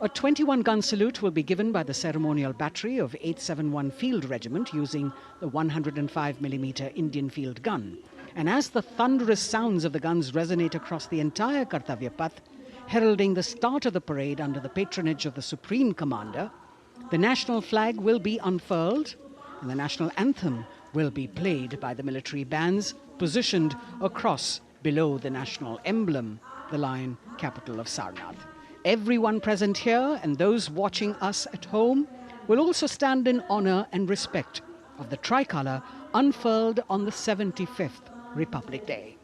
Speaker 4: a 21-gun salute will be given by the ceremonial battery of 871 Field Regiment using the 105mm Indian field gun. And as the thunderous sounds of the guns resonate across the entire Kartavya Path, heralding the start of the parade under the patronage of the Supreme Commander, the national flag will be unfurled and the national anthem will be played by the military bands positioned across below the national emblem, the lion capital of Sarnath. Everyone present here and those watching us at home will also stand in honor and respect of the tricolour unfurled on the 75th Republic Day.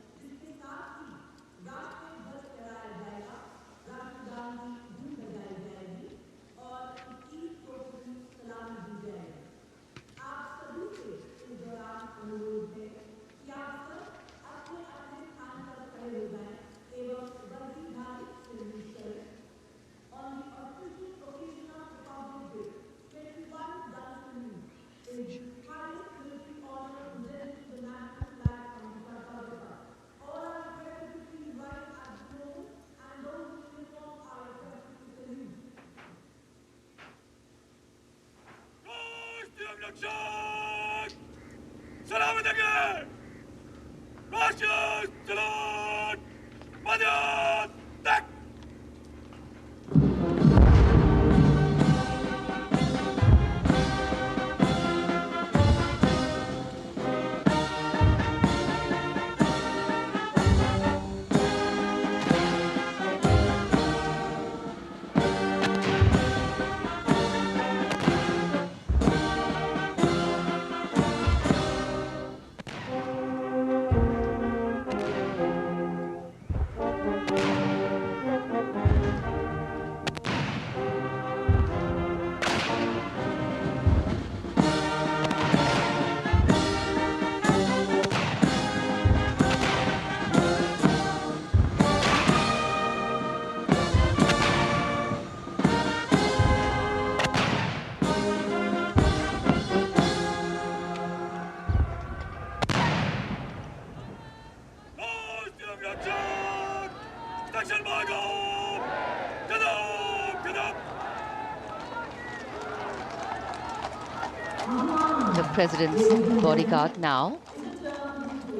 Speaker 2: The President's bodyguard now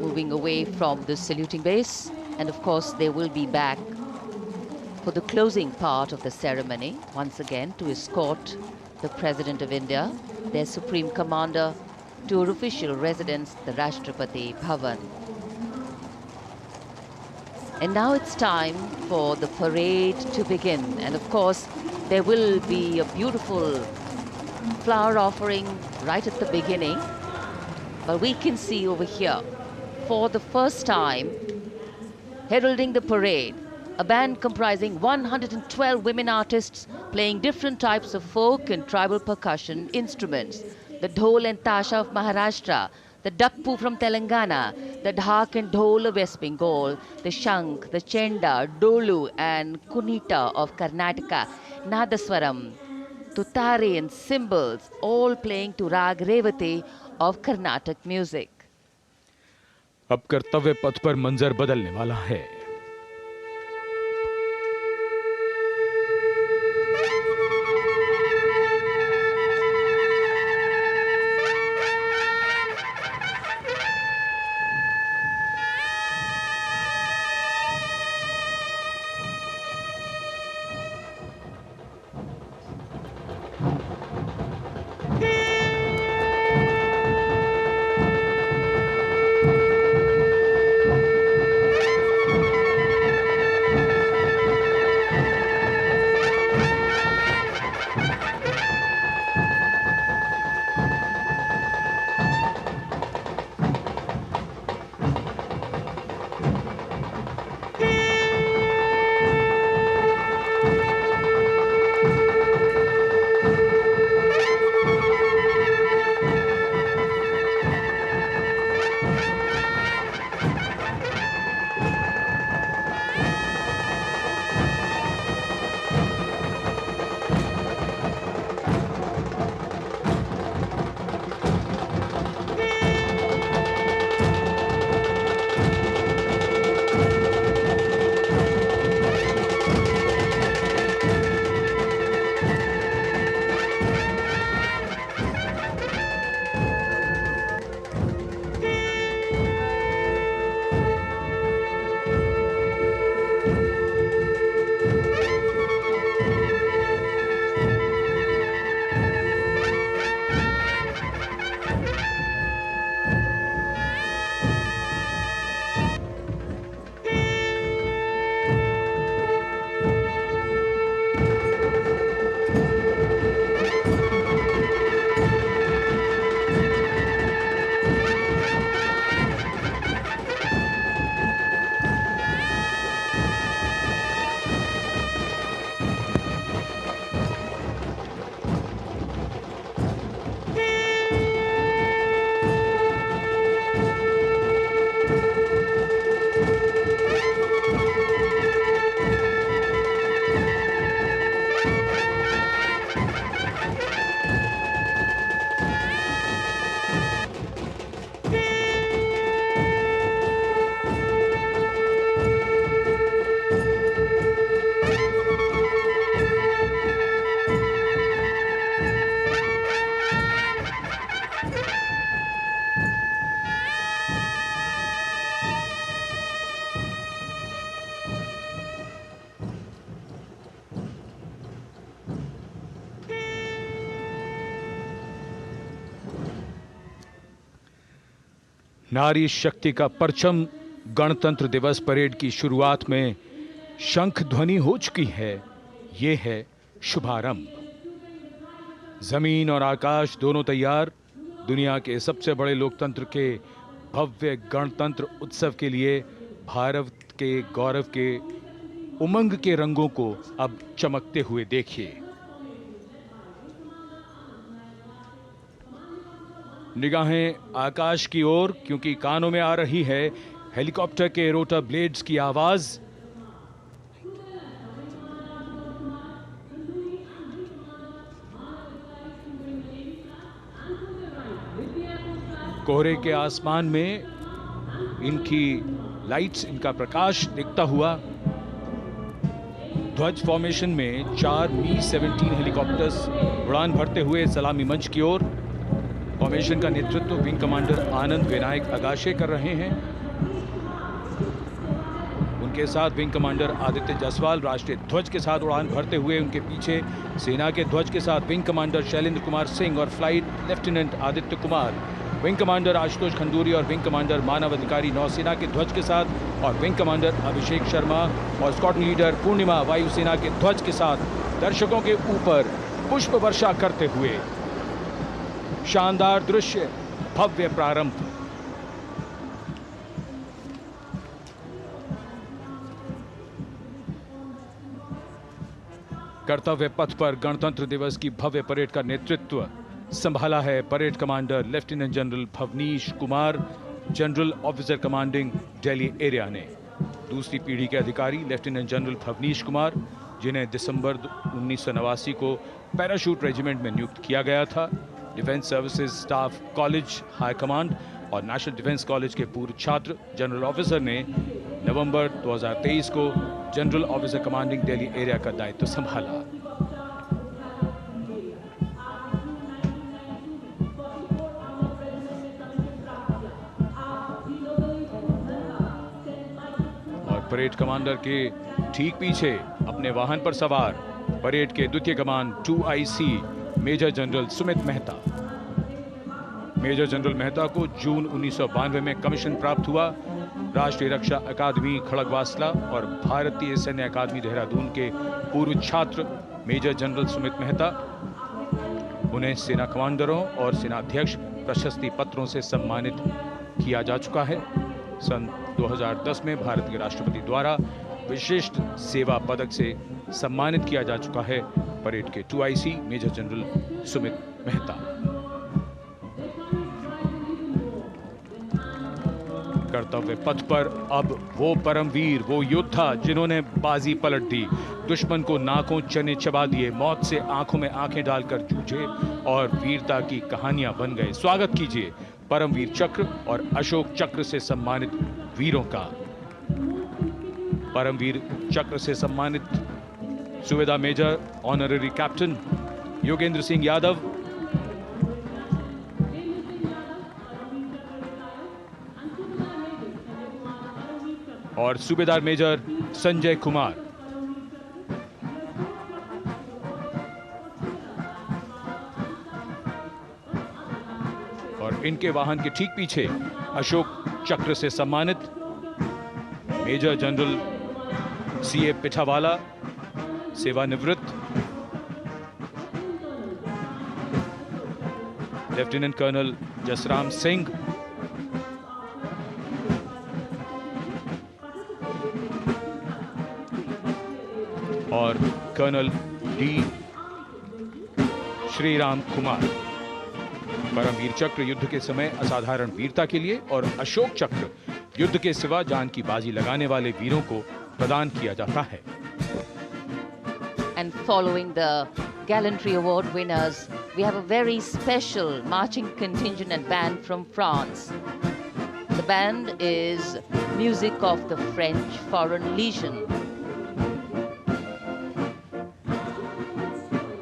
Speaker 2: moving away from the saluting base, and of course they will be back for the closing part of the ceremony, once again to escort the President of India, their Supreme Commander, to her official residence, the Rashtrapati Bhavan. And now it's time for the parade to begin. And of course, there will be a beautiful flower offering right at the beginning. But we can see over here, for the first time, heralding the parade, a band comprising 112 women artists playing different types of folk and tribal percussion instruments. The dhol and tasha of Maharashtra, the dakpu from Telangana, the dhak and dhol of West Bengal, the shank, the chenda, dolu and kunita of Karnataka, nadaswaram, tutare and cymbals, all playing to rag revati of Carnatic music.
Speaker 1: अब कर्तव्य पथ पर मंजर बदलने वाला है। नारी शक्ति का परचम गणतंत्र दिवस परेड की शुरुआत में शंख ध्वनि हो चुकी है। ये है शुभारंभ। जमीन और आकाश दोनों तैयार। दुनिया के सबसे बड़े लोकतंत्र के भव्य गणतंत्र उत्सव के लिए भारत के गौरव के उमंग के रंगों को अब चमकते हुए देखिए। निगाहें आकाश की ओर, क्योंकि कानों में आ रही है हेलीकॉप्टर के रोटर ब्लेड्स की आवाज। कोहरे के आसमान में इनकी लाइट्स, इनका प्रकाश दिखता हुआ। ध्वज फॉर्मेशन में 4 मी-17 हेलीकॉप्टर्स उड़ान भरते हुए सलामी मंच की ओर। फॉर्मेशन का नेतृत्व विंग कमांडर आनंद विनायक अगाशे कर रहे हैं। उनके साथ विंग कमांडर आदित्य जायसवाल राष्ट्रीय ध्वज के साथ उड़ान भरते हुए उनके पीछे सेना के ध्वज के साथ विंग कमांडर शैलेंद्र कुमार सिंह और flight lieutenant Aditya Kumar, wing commander Ashutosh Khanduri और विंग कमांडर मानव अधिकारी नौसेना के ध्वज के साथ और विंग कमांडर अभिषेक शर्मा और स्क्वाड्रन लीडर पूर्णिमा वायुसेना के ध्वज के साथ दर्शकों के ऊपर पुष्प वर्षा करते हुए। शानदार दृश्य, भव्य प्रारंभ। कर्तव्य पथ पर गणतंत्र दिवस की भव्य परेड का नेतृत्व संभाला है parade commander lieutenant general Bhavnish Kumar, general officer commanding Delhi area ने। दूसरी पीढ़ी के अधिकारी लेफ्टिनेंट जनरल भवनीश कुमार, जिन्हें दिसंबर 1989 को पैराशूट रेजिमेंट में नियुक्त किया गया था, defence services staff college high command और नेशनल डिफेंस कॉलेज के पूर्व छात्र जनरल ऑफिसर ने नवंबर 2023 को general officer commanding Delhi area का दायित्व संभाला। और परेड कमांडर के ठीक पीछे अपने वाहन पर सवार परेड के द्वितीय कमान 2IC major general Sumit Mehta. Major general Mehta को जून 1992 में कमीशन प्राप्त हुआ। राष्ट्रीय रक्षा अकादमी खड़गवासला और भारतीय सैन्य अकादमी देहरादून के पूर्व छात्र मेजर जनरल सुमित मेहता। उन्हें सेना कमांडरों और सेनाध्यक्ष प्रशस्ति पत्रों से सम्मानित किया जा चुका है। सन 2010 में भारत के राष्ट्रपति द्वारा विशिष्ट सेवा पदक से सम्मानित किया जा चुका है परेड के 2IC major general Sumit Mehta. कर्तव्य पथ पर अब वो परमवीर, वो योद्धा जिन्होंने बाजी पलट दी, दुश्मन को नाकों चने चबा दिए, मौत से आंखों में आंखें डालकर जूझे और वीरता की कहानियां बन गए। स्वागत कीजिए परमवीर चक्र और अशोक चक्र से सम्मानित वीरों का। परमवीर चक्र से सम्मानित Subedar major honorary captain Yogendra Singh Yadav, और सूबेदार मेजर संजय कुमार। और इनके वाहन के ठीक पीछे अशोक चक्र से सम्मानित मेजर जनरल CA पिठावाला, सेवानिवृत्त, लेफ्टिनेंट कर्नल जसराम सिंह, और कर्नल D श्रीराम कुमार। परमवीर चक्र युद्ध के समय असाधारण वीरता के लिए और अशोक चक्र युद्ध के सिवा जान की बाजी लगाने वाले वीरों को प्रदान किया जाता है।
Speaker 2: And following the gallantry award winners, we have a very special marching contingent and band from France. The band is music of the French Foreign Legion.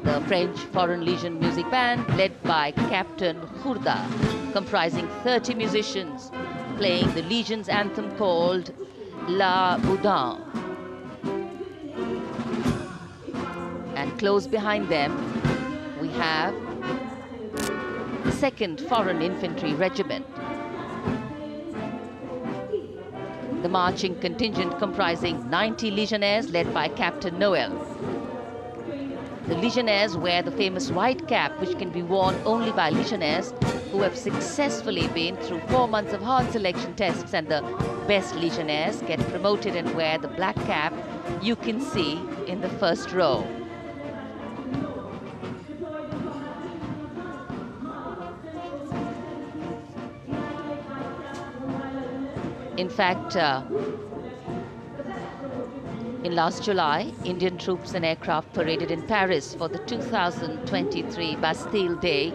Speaker 2: The French Foreign Legion music band led by Captain Khurda, comprising 30 musicians, playing the Legion's anthem called La Boudin. And close behind them, we have the 2nd Foreign Infantry Regiment. The marching contingent comprising 90 Legionnaires led by Captain Noel. The Legionnaires wear the famous white cap, which can be worn only by Legionnaires who have successfully been through 4 months of hard selection tests, and the best Legionnaires get promoted and wear the black cap you can see in the first row. In fact, in last July, Indian troops and aircraft paraded in Paris for the 2023 Bastille Day,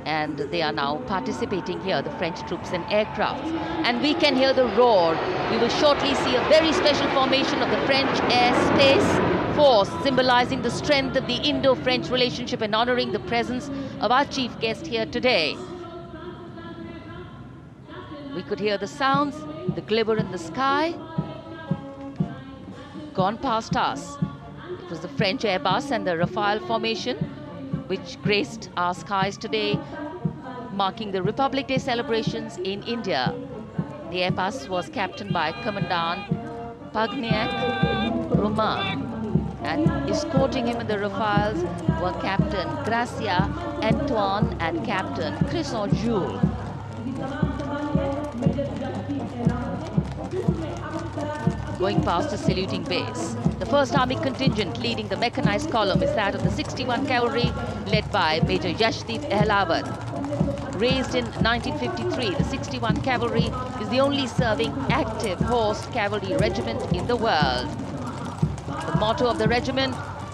Speaker 2: and they are now participating here, the French troops and aircrafts. And we can hear the roar. We will shortly see a very special formation of the French Air Space Force, symbolizing the strength of the Indo-French relationship and honoring the presence of our chief guest here today. We could hear the sounds, the glimmer in the sky. gone past us. It was the French Airbus and the Rafale formation which graced our skies today, marking the Republic Day celebrations in India. The Airbus was captained by Commandant Pagniak Roman, and escorting him in the Rafales were Captain Gracia Antoine and Captain Crisson Jules. Going past the saluting base, the 1st Army contingent leading the mechanized column is that of the 61 Cavalry, led by Major Yashdeep Ehlawat. Raised in 1953, the 61 Cavalry is the only serving active horse cavalry regiment in the world. The motto of the regiment,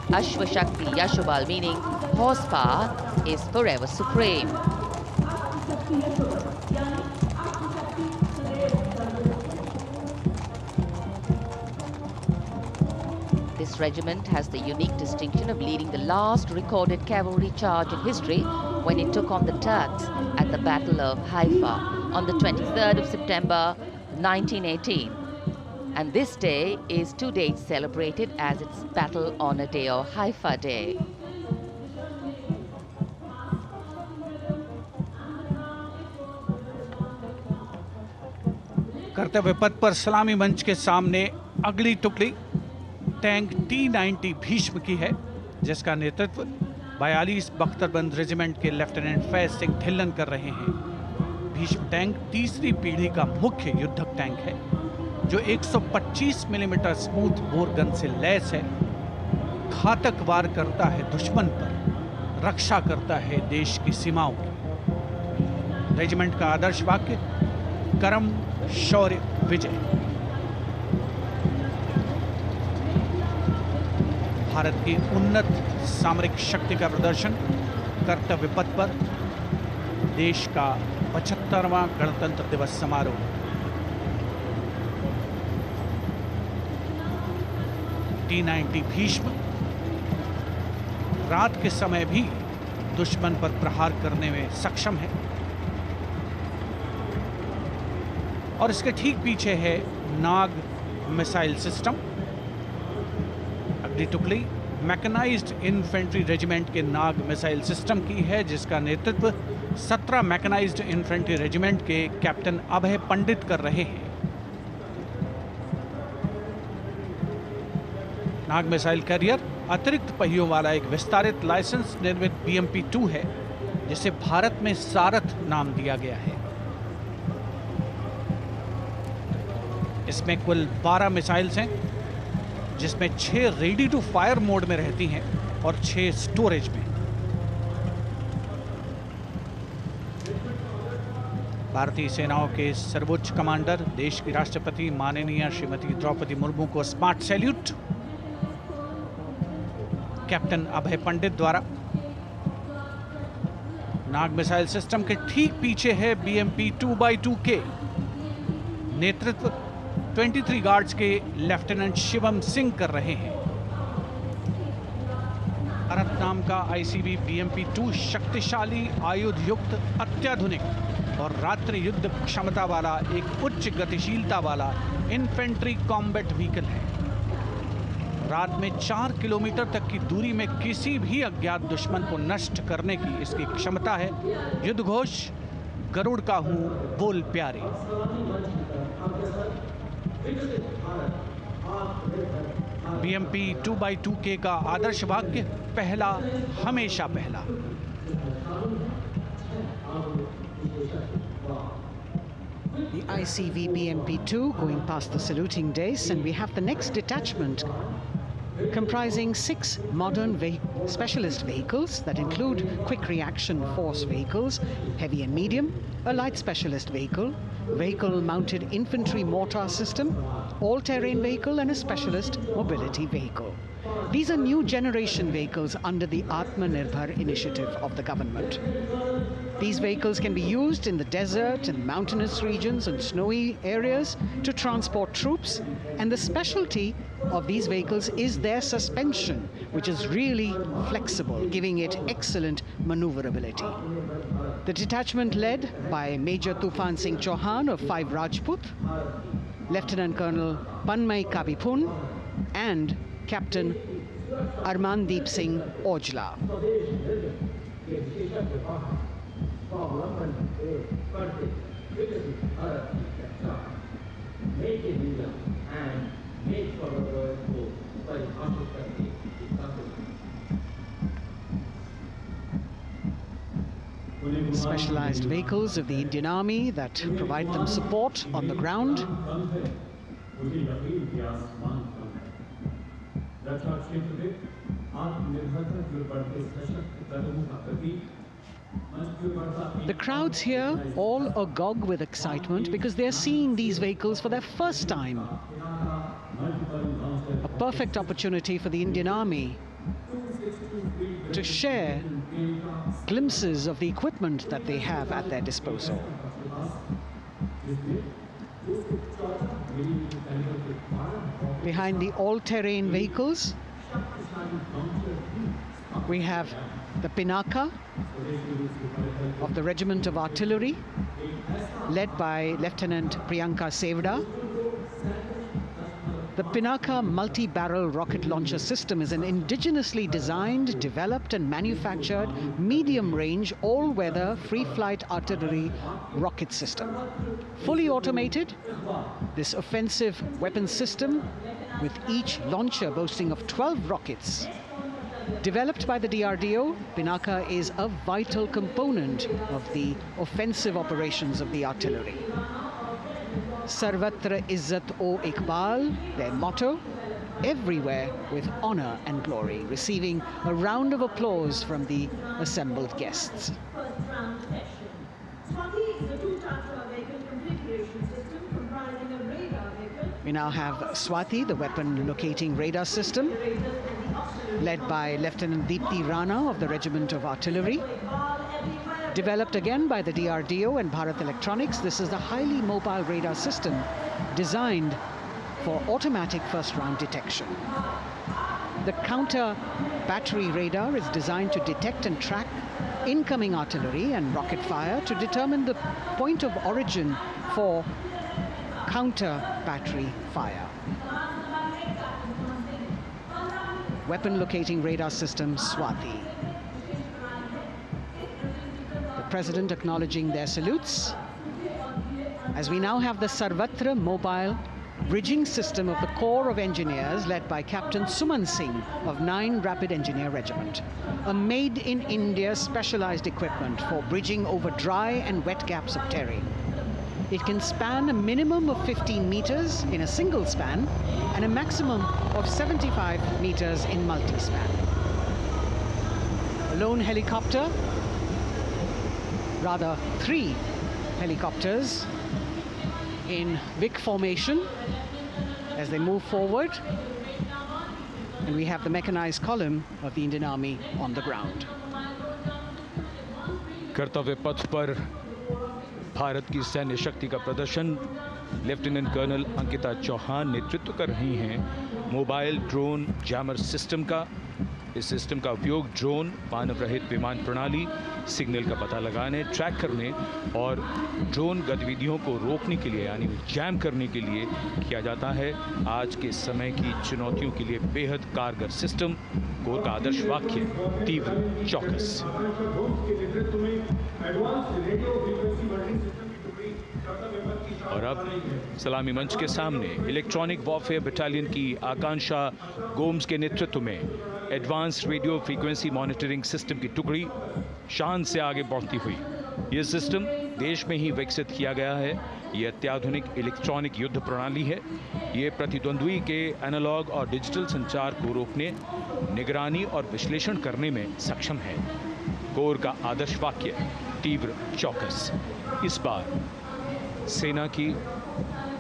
Speaker 2: Ashwa Shakti Yashobal, meaning horsepower is forever supreme. This regiment has the unique distinction of leading the last recorded cavalry charge in history when it took on the Turks at the Battle of Haifa on the 23rd of September 1918. And this day is to date celebrated as its Battle Honor Day or Haifa Day.
Speaker 3: कर्तव्य पथ पर सलामी मंच के सामने अगली टुकड़ी tank T-90 Bhishma की है, जिसका नेतृत्व 42 बख्तरबंद रेजिमेंट के लेफ्टिनेंट फैज सिंह ढिल्लन कर रहे हैं। भीष्म टैंक तीसरी पीढ़ी का मुख्य युद्धक टैंक है, जो 125 मिलीमीटर स्मूथ बोर गन से लैस है, घातक वार करता है दुश्मन पर, रक्षा करता है देश की सीमाओं की। रेजिमेंट का आदर्श वाक्य कर्म शौर्य विजय। भारत की उन्नत सामरिक शक्ति का प्रदर्शन कर्तव्य पथ पर देश का 75वां गणतंत्र दिवस समारोह। T-90 भीष्म रात के समय भी दुश्मन पर प्रहार करने में सक्षम है और इसके ठीक पीछे है नाग मिसाइल सिस्टम। अगली टुकड़ी मैकेनाइज्ड इन्फेंट्री रेजिमेंट के नाग मिसाइल सिस्टम की है, जिसका नेतृत्व 17 मैकेनाइज्ड इन्फेंट्री रेजिमेंट के कैप्टन अभय पंडित कर रहे हैं। नाग मिसाइल कैरियर अतिरिक्त पहियों वाला एक विस्तारित लाइसेंस निर्मित BMP-2 है, जिसे भारत में सारथ नाम दिया गया है। इसमें कुल 12 मिसाइल्स हैं, जिसमें 6 रेडी टू फायर मोड में रहती हैं और 6 स्टोरेज में। भारतीय सेनाओं के सर्वोच्च कमांडर देश की राष्ट्रपति माननीय श्रीमती द्रौपदी मुर्मू को स्मार्ट सैल्यूट कैप्टन अभय पंडित द्वारा। नाग मिसाइल सिस्टम के ठीक पीछे है BMP-2x2K। नेतृत्व 23 गार्ड्स के लेफ्टिनेंट शिवम सिंह कर रहे हैं। भारत नाम का ICV BMP-2 शक्तिशाली आयुध युक्त अत्याधुनिक और रात्रि युद्ध क्षमता वाला एक उच्च गतिशीलता वाला इन्फेंट्री कॉम्बैट व्हीकल है। रात में 4 किलोमीटर तक की दूरी में किसी भी अज्ञात दुश्मन को नष्ट करने की इसकी क्षमता है। युद्ध घोष गरुड़ का हूं बोल प्यारे। BMP-2x2K का आदर्श वाक्य पहला हमेशा पहला।
Speaker 4: The ICV BMP-2 going past the saluting days, and we have the next detachment comprising 6 modern specialist vehicles that include quick reaction force vehicles, heavy and medium, a light specialist vehicle, vehicle-mounted infantry mortar system, all-terrain vehicle, and a specialist mobility vehicle. These are new generation vehicles under the Atmanirbhar initiative of the government. These vehicles can be used in the desert and mountainous regions and snowy areas to transport troops, and the specialty of these vehicles is their suspension, which is really flexible, giving it excellent maneuverability. The detachment led by Major Tufan Singh Chauhan of 5 Rajput, Lieutenant Colonel Panmay Kabipun, and Captain Armandeep Singh Ojla. Specialized vehicles of the Indian Army that provide them support on the ground. The crowds here all agog with excitement because they're seeing these vehicles for their first time. A perfect opportunity for the Indian Army to share glimpses of the equipment that they have at their disposal. Behind the all-terrain vehicles, we have the Pinaka of the Regiment of Artillery, led by Lieutenant Priyanka Sevda. The Pinaka multi-barrel rocket launcher system is an indigenously designed, developed and manufactured medium-range, all-weather, free-flight artillery rocket system. Fully automated, this offensive weapon system, with each launcher boasting of 12 rockets, developed by the DRDO, Pinaka is a vital component of the offensive operations of the artillery. Sarvatra Izzat o Iqbal, their motto, everywhere with honor and glory, receiving a round of applause from the assembled guests. We now have Swati, the weapon locating radar system, led by Lieutenant Deepti Rana of the Regiment of Artillery. Developed again by the DRDO and Bharat Electronics, this is a highly mobile radar system designed for automatic first-round detection. The counter battery radar is designed to detect and track incoming artillery and rocket fire to determine the point of origin for counter battery fire. Weapon locating radar system Swati. The President acknowledging their salutes, as we now have the Sarvatra mobile bridging system of the Corps of Engineers, led by Captain Suman Singh of 9 Rapid Engineer Regiment, a made-in-India specialized equipment for bridging over dry and wet gaps of terrain. It can span a minimum of 15 meters in a single span and a maximum of 75 meters in multi-span. A lone helicopter, rather 3 helicopters in Vic formation as they move forward, and we have the mechanized column of the Indian Army on the ground.
Speaker 1: कर्तव्य पथ पर भारत की सैन्य शक्ति का प्रदर्शन lieutenant colonel Ankita Chauhan नेतृत्व कर रही हैं मोबाइल ड्रोन जैमर सिस्टम का। इस सिस्टम का उपयोग ड्रोन, मानव रहित विमान प्रणाली, सिग्नल का पता लगाने, ट्रैक करने और ड्रोन गतिविधियों को रोकने के लिए यानी जैम करने के लिए किया जाता है। आज के समय की चुनौतियों के लिए बेहद कारगर सिस्टम। कोर का आदर्श वाक्य तीव्र चौकस। और अब सलामी मंच के सामने इलेक्ट्रॉनिक वॉरफेयर बटालियन की आकांक्षा गोम्स के नेतृत्व में advance radio frequency monitoring system की टुकड़ी शान से आगे बढ़ती हुई। यह सिस्टम देश में ही विकसित किया गया है। यह अत्याधुनिक इलेक्ट्रॉनिक युद्ध प्रणाली है। ये प्रतिद्वंद्वी के एनालॉग और डिजिटल संचार को रोकने, निगरानी और विश्लेषण करने में सक्षम है। कोर का आदर्श वाक्य तीव्र चौकस। इस बार सेना की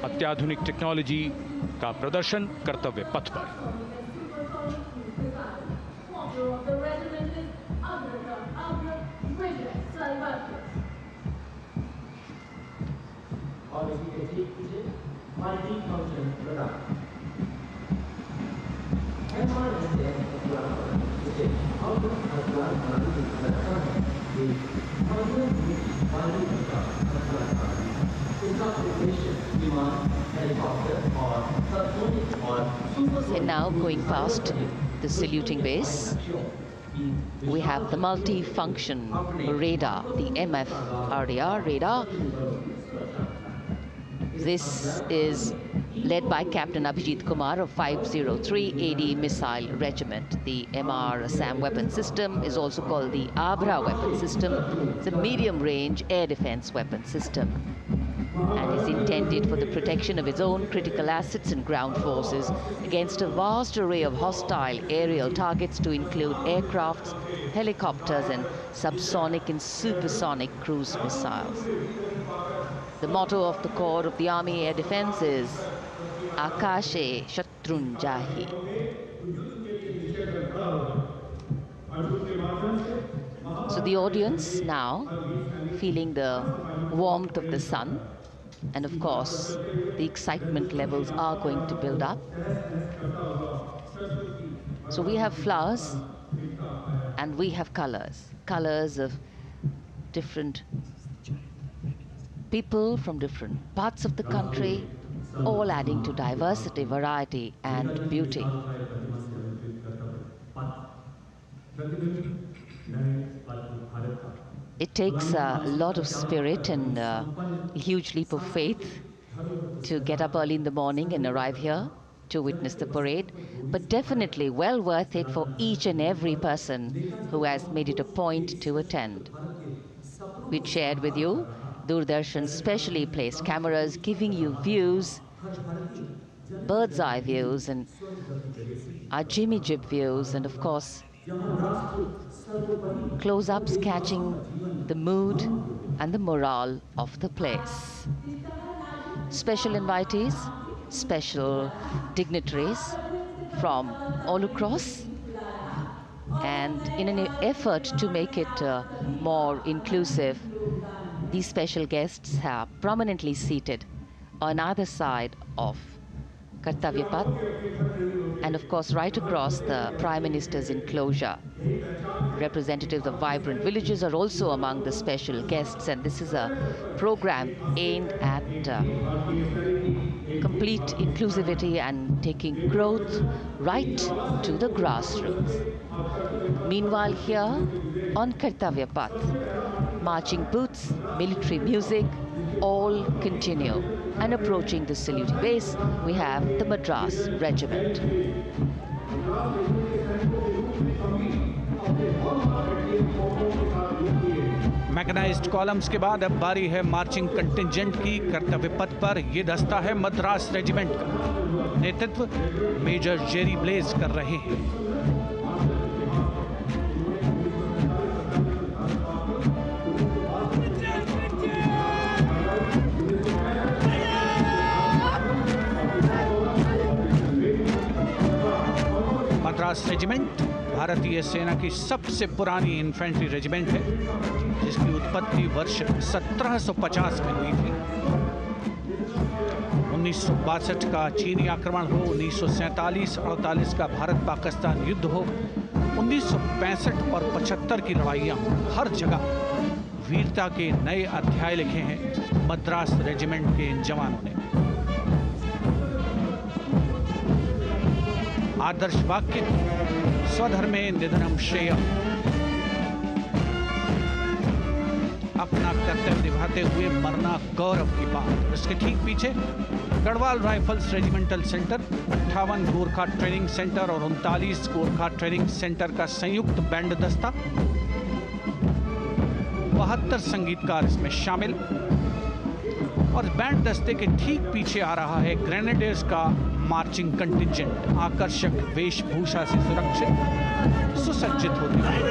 Speaker 1: अत्याधुनिक टेक्नोलॉजी का प्रदर्शन कर्तव्य पथ पर।
Speaker 17: इसका उद्देश्य
Speaker 2: And now going past the saluting base, we have the multi-function radar, the MFRDR radar. This is led by Captain Abhijit Kumar of 503 AD Missile Regiment. The MR SAM weapon system is also called the Abra weapon system. It's a medium-range air defense weapon system and is intended for the protection of its own critical assets and ground forces against a vast array of hostile aerial targets to include aircrafts, helicopters, and subsonic and supersonic cruise missiles. The motto of the Corps of the Army Air Defense is Akashe Shatrunjahi. So the audience now feeling the warmth of the sun, and of course the excitement levels are going to build up. So we have flowers and we have colors of different people from different parts of the country, all adding to diversity, variety, and beauty. It takes a lot of spirit and a huge leap of faith to get up early in the morning and arrive here to witness the parade, but definitely well worth it for each and every person who has made it a point to attend. We shared with you Doordarshan's specially placed cameras giving you views, bird's eye views, and our Jimmy Jib views, and of course close-ups catching the mood and the morale of the place. Special invitees, special dignitaries from all across, and in an effort to make it more inclusive, these special guests are prominently seated on either side of Kartavya Path, and of course right across the Prime Minister's enclosure. Representatives of vibrant villages are also among the special guests, and this is a program aimed at complete inclusivity and taking growth right to the grassroots. Meanwhile, here on Kartavya Path, marching boots, military music, all continue. And approaching the saluting base, we have the Madras Regiment.
Speaker 3: Mechanized columns के बाद अब बारी है marching contingent की। कर्तव्य पथ पर ये दस्ता है मद्रास रेजिमेंट का। नेतृत्व मेजर जेरी ब्लेज कर रहे हैं। मद्रास रेजिमेंट भारतीय सेना की सबसे पुरानी इन्फेंट्री रेजिमेंट है, जिसकी उत्पत्ति वर्ष 1750 में हुई थी। 1962 का चीनी आक्रमण हो, 1947-48 का भारत पाकिस्तान युद्ध हो, 1965 और 75 की लड़ाइयाँ हो, हर जगह वीरता के नए अध्याय लिखे हैं मद्रास रेजिमेंट के इन जवानों ने। आदर्श वाक्य स्वधर्मे निधनम श्रेय, अपना कर्तव्य निभाते हुए मरना गौरव की बात। इसके ठीक पीछे Garhwal rifles regimental centre, 58 Gorkha training centre और 39 गोरखा ट्रेनिंग सेंटर का संयुक्त बैंड दस्ता, 72 संगीतकार इसमें शामिल। और बैंड दस्ते के ठीक पीछे आ रहा है ग्रेनेडियर्स का मार्चिंग कंटिंजेंट, आकर्षक वेशभूषा से सुरक्षित सुसज्जित होते हुए।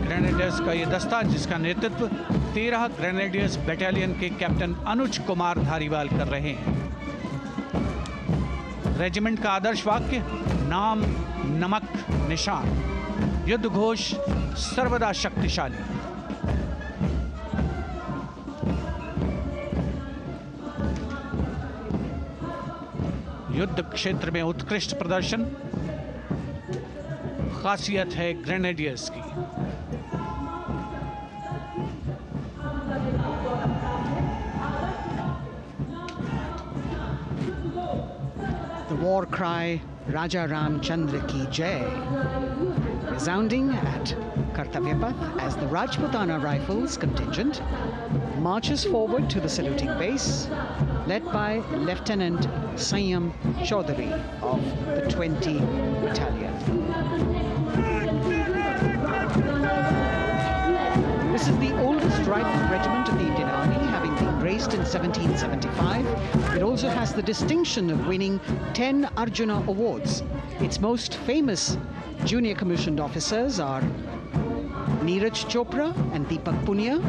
Speaker 3: ग्रेनेडियर्स का ये दस्ता, जिसका नेतृत्व 13 ग्रेनेडियर्स बटालियन के कैप्टन अनुज कुमार धारीवाल कर रहे हैं। रेजिमेंट का आदर्श वाक्य नाम नमक निशान, युद्ध घोष सर्वदा शक्तिशाली। युद्ध क्षेत्र में उत्कृष्ट प्रदर्शन खासियत है ग्रेनेडियर्स की।
Speaker 4: war cry Raja Ram Chandra Ki Jai, resounding at Kartavya Path as the Rajputana Rifles contingent marches forward to the saluting base, led by Lieutenant Sanyam Chaudhary of the 20 Battalion. This is the oldest rifle regiment of the Indian Army, having been raised in 1775. It also has the distinction of winning 10 Arjuna Awards. Its most famous junior commissioned officers are Neeraj Chopra and Deepak Punia,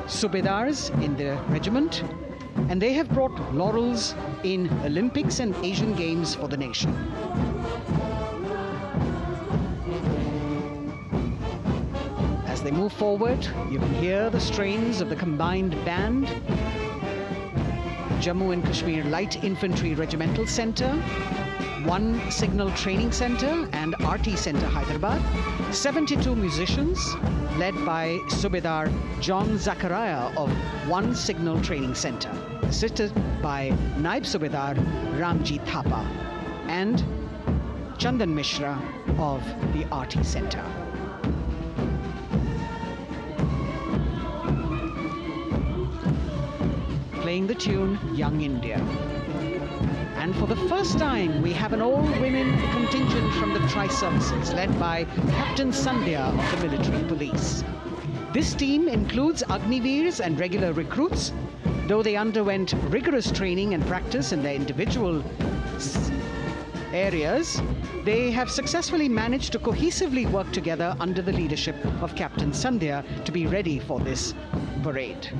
Speaker 4: Subedars in the regiment, and they have brought laurels in Olympics and Asian Games for the nation. As they move forward, you can hear the strains of the combined band, Jammu and Kashmir Light Infantry Regimental Centre, 1 Signal Training Centre and RT Centre Hyderabad, 72 musicians led by Subedar John Zachariah of 1 Signal Training Centre, assisted by Naib Subedar Ramji Thapa and Chandan Mishra of the RT Centre. Playing the tune Young India. And for the first time, we have an all-women contingent from the Tri-Services, led by Captain Sandhya of the Military Police. This team includes Agniveers and regular recruits. Though they underwent rigorous training and practice in their individual areas, they have successfully managed to cohesively work together under the leadership of Captain Sandhya to be ready for this parade.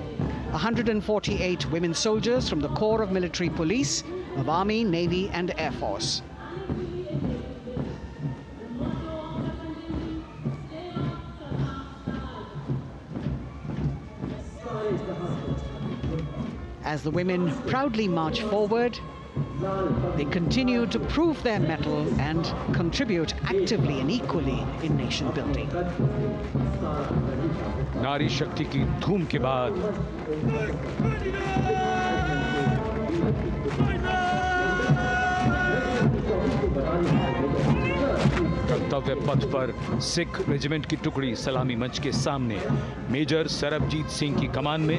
Speaker 4: 148 women soldiers from the Corps of Military Police of Army, Navy and Air Force. As the women proudly march forward, they continue to prove their mettle and contribute actively and equally in nation building.
Speaker 1: नारी शक्ति की धूम के बाद कर्तव्य पथ पर Sikh regiment की टुकड़ी सलामी मंच के सामने मेजर सरबजीत सिंह की कमान में।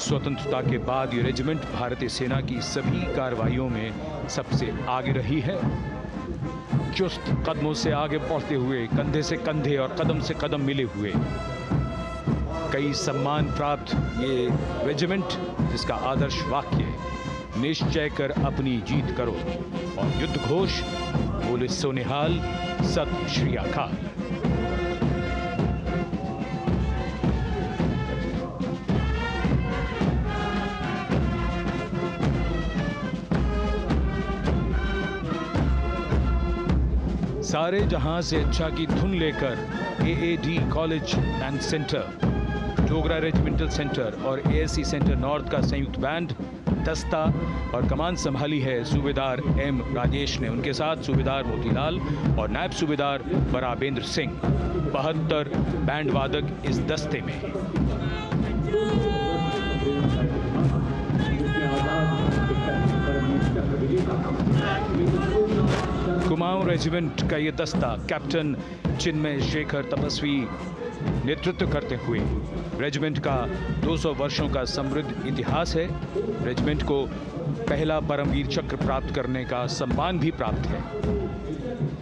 Speaker 1: स्वतंत्रता के बाद ये रेजिमेंट भारतीय सेना की सभी कार्रवाइयों में सबसे आगे रही है। चुस्त कदमों से आगे बढ़ते हुए, कंधे से कंधे और कदम से कदम मिले हुए, कई सम्मान प्राप्त ये रेजिमेंट, जिसका आदर्श वाक्य निश्चय कर अपनी जीत करो और युद्ध घोष बोले सोनिहाल सत श्री अकाल। सारे जहां से अच्छा की धुन लेकर AAD college and centre, Dogra regimental centre और एएससी सेंटर नॉर्थ का संयुक्त बैंड, दस्ता और कमान संभाली है सूबेदार एम राजेश ने। उनके साथ सूबेदार मोतीलाल और नायब सूबेदार बराबेंद्र सिंह। 72 बैंड वादक इस दस्ते में। कुमाऊं रेजिमेंट का ये दस्ता कैप्टन चिन्मय शेखर तपस्वी नेतृत्व करते हुए, रेजिमेंट का 200 वर्षों का समृद्ध इतिहास है। रेजिमेंट को पहला परमवीर चक्र प्राप्त करने का सम्मान भी प्राप्त है।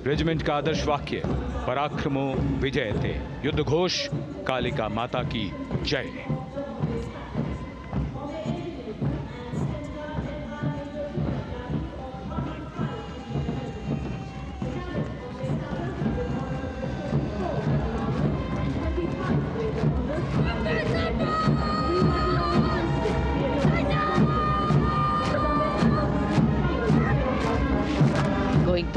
Speaker 1: रेजिमेंट का आदर्श वाक्य पराक्रमो विजयते, युद्ध घोष कालिका माता की जय।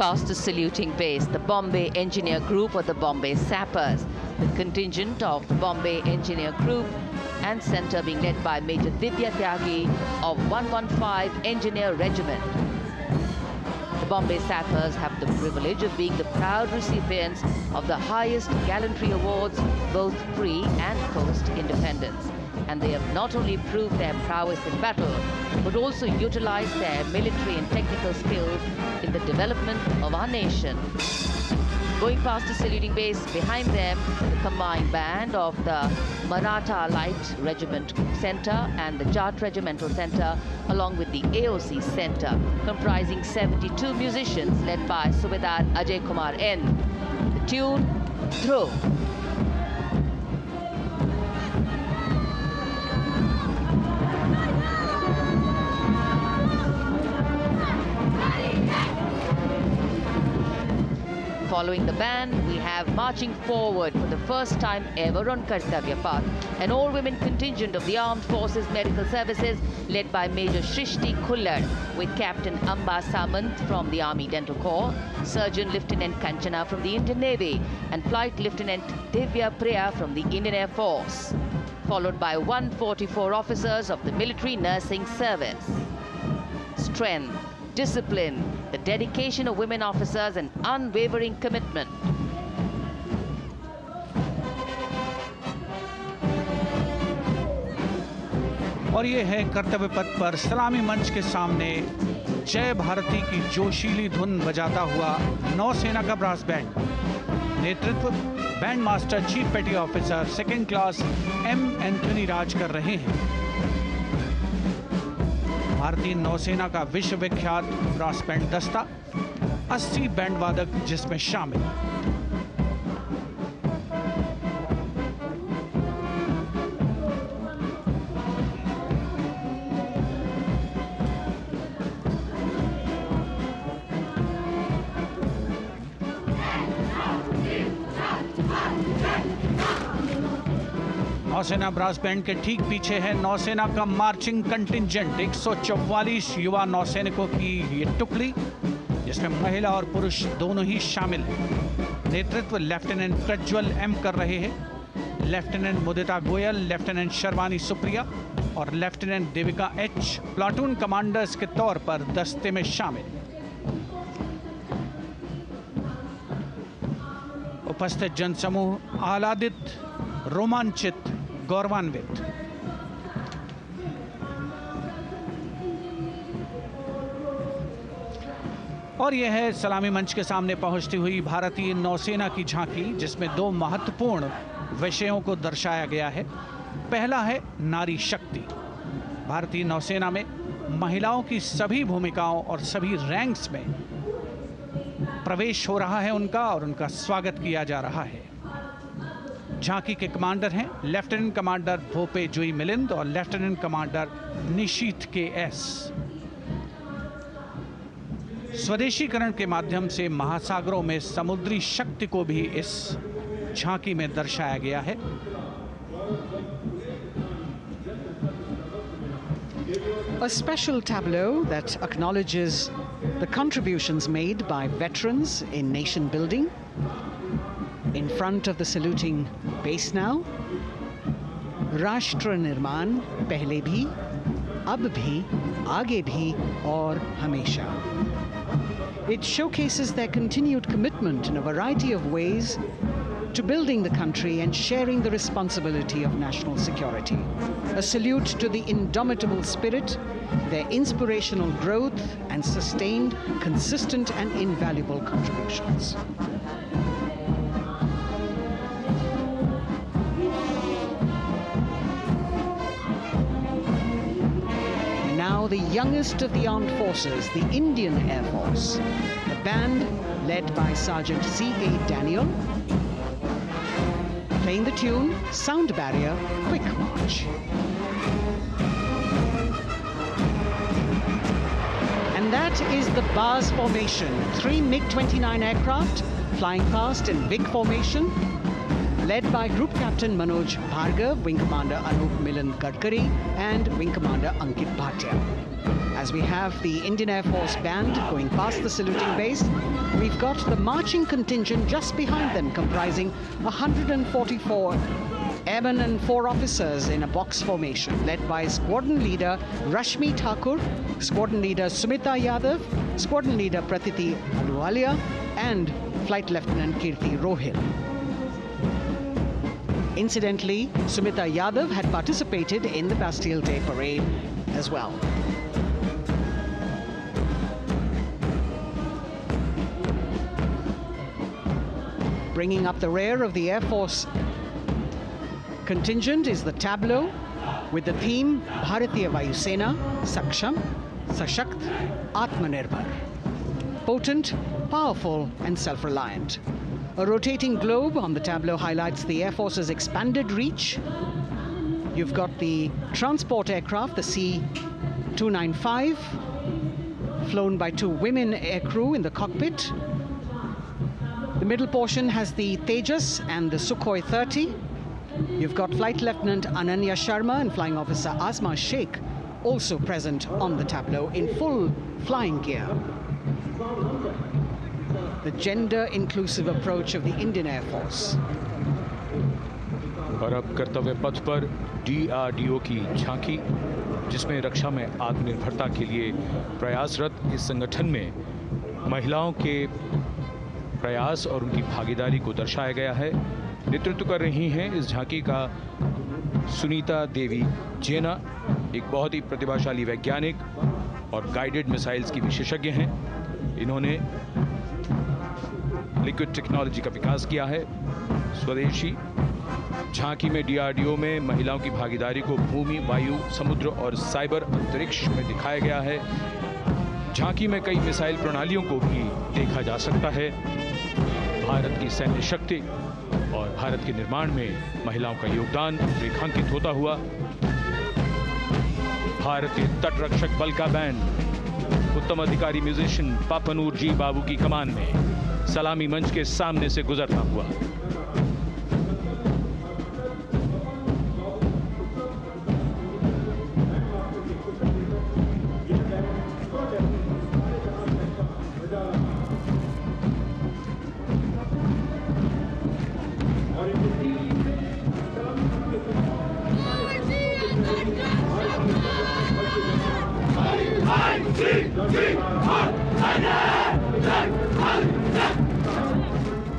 Speaker 2: Past the saluting base, the Bombay Engineer Group or the Bombay Sappers, the contingent of the Bombay Engineer Group and Centre being led by Major Divya Tyagi of 115 Engineer Regiment. The Bombay Sappers have the privilege of being the proud recipients of the highest gallantry awards, both pre and post independence. and they have not only proved their prowess in battle, but also utilized their military and technical skills in the development of our nation. Going past the saluting base, behind them, the combined band of the Maratha Light Regiment Center and the Jat Regimental Center, along with the AOC Center, comprising 72 musicians led by Subedar Ajay Kumar N. The tune, Throw. Following the band, we have marching forward for the first time ever on Kartavya Path, an all-women contingent of the Armed Forces Medical Services led by Major Shrishti Khullar, with Captain Amba Samant from the Army Dental Corps, Surgeon Lieutenant Kanchana from the Indian Navy, and Flight Lieutenant Divya Priya from the Indian Air Force, followed by 144 officers of the Military Nursing Service. Strength, discipline, the dedication of women officers, and unwavering commitment.
Speaker 3: और ये है कर्तव्य पथ पर सलामी मंच के सामने जय भारती की जोशीली धुन बजाता हुआ नौसेना का ब्रास बैंड। नेतृत्व band master chief petty officer second class M Anthony Raj कर रहे हैं। भारतीय नौसेना का विश्व विख्यात ब्रास बैंड दस्ता, 80 बैंड वादक जिसमें शामिल। नौसेना ब्रास बैंड के ठीक पीछे है नौसेना का मार्चिंग कंटिंजेंट, 144 युवा नौसैनिकों की ये टुकड़ी, जिसमें महिला और पुरुष दोनों ही शामिल हैं। नेतृत्व लेफ्टिनेंट प्रज्वल एम कर रहे हैं। लेफ्टिनेंट मुदिता गोयल, लेफ्टिनेंट शर्वानी सुप्रिया और lieutenant Devika H platoon commanders के तौर पर दस्ते में शामिल। उपस्थित जनसमूह आह्लादित, रोमांचित, गौरवान्वित। और यह है सलामी मंच के सामने पहुंचती हुई भारतीय नौसेना की झांकी, जिसमें दो महत्वपूर्ण विषयों को दर्शाया गया है। पहला है नारी शक्ति। भारतीय नौसेना में महिलाओं की सभी भूमिकाओं और सभी रैंक्स में प्रवेश हो रहा है उनका, और उनका स्वागत किया जा रहा है। झांकी के कमांडर हैं लेफ्टिनेंट कमांडर भोपे जुई मिलिंद और लेफ्टिनेंट कमांडर निशीथ के एस। स्वदेशीकरण के माध्यम से महासागरों में समुद्री शक्ति को भी इस झांकी में दर्शाया गया है।
Speaker 4: A special tableau that acknowledges the contributions made by veterans in nation building. In front of the saluting base now, Rashtra Nirman pehle bhi, ab bhi, aage bhi aur hamesha. It showcases their continued commitment in a variety of ways to building the country and sharing the responsibility of national security. A salute to the indomitable spirit, their inspirational growth and sustained, consistent and invaluable contributions. Now the youngest of the armed forces, the Indian Air Force, the band led by Sergeant C.A. Daniel, playing the tune Sound Barrier Quick March. And that is the bars formation, 3 MiG-29 aircraft flying past in big formation, led by Group Captain Manoj Bhargav, Wing Commander Anup Milan Gadkari, and Wing Commander Ankit Bhatia. As we have the Indian Air Force band going past the saluting base, we've got the marching contingent just behind them, comprising 144 airmen and 4 officers in a box formation, led by Squadron Leader Rashmi Thakur, Squadron Leader Sumita Yadav, Squadron Leader Pratiti Aluwalia, and Flight Lieutenant Kirti Rohil. Incidentally, Sumita Yadav had participated in the Bastille Day parade as well. Bringing up the rear of the Air Force contingent is the tableau with the theme Bharatiya Vayu Sena, Saksham, Sashakt, Atmanirbhar. Potent, powerful and self-reliant. A rotating globe on the tableau highlights the Air Force's expanded reach. You've got the transport aircraft, the C-295, flown by 2 women aircrew in the cockpit. The middle portion has the Tejas and the Sukhoi 30. You've got Flight Lieutenant Ananya Sharma and Flying Officer Asma Sheikh also present on the tableau in full flying gear. The gender-inclusive approach of the Indian Air Force.
Speaker 1: और अब कर्तव्य पथ पर DRDO की झांकी, जिसमें रक्षा में आत्मनिर्भरता के लिए प्रयासरत इस संगठन में महिलाओं के प्रयास और उनकी भागीदारी को दर्शाया गया है। नेतृत्व कर रही हैं इस झांकी का सुनीता देवी जेना, एक बहुत ही प्रतिभाशाली वैज्ञानिक और गाइडेड मिसाइल्स की विशेषज्ञ हैं। इन्होंने लिक्विड टेक्नोलॉजी का विकास किया है, स्वदेशी। झांकी में DRDO में महिलाओं की भागीदारी को भूमि, वायु, समुद्र और साइबर अंतरिक्ष में दिखाया गया है। झांकी में कई मिसाइल प्रणालियों को भी देखा जा सकता है। भारत की सैन्य शक्ति और भारत के निर्माण में महिलाओं का योगदान रेखांकित होता हुआ। भारतीय तटरक्षक बल का बैंड उत्तम अधिकारी म्यूजिशियन पापनूर जी बाबू की कमान में सलामी मंच के सामने से गुजरता हुआ।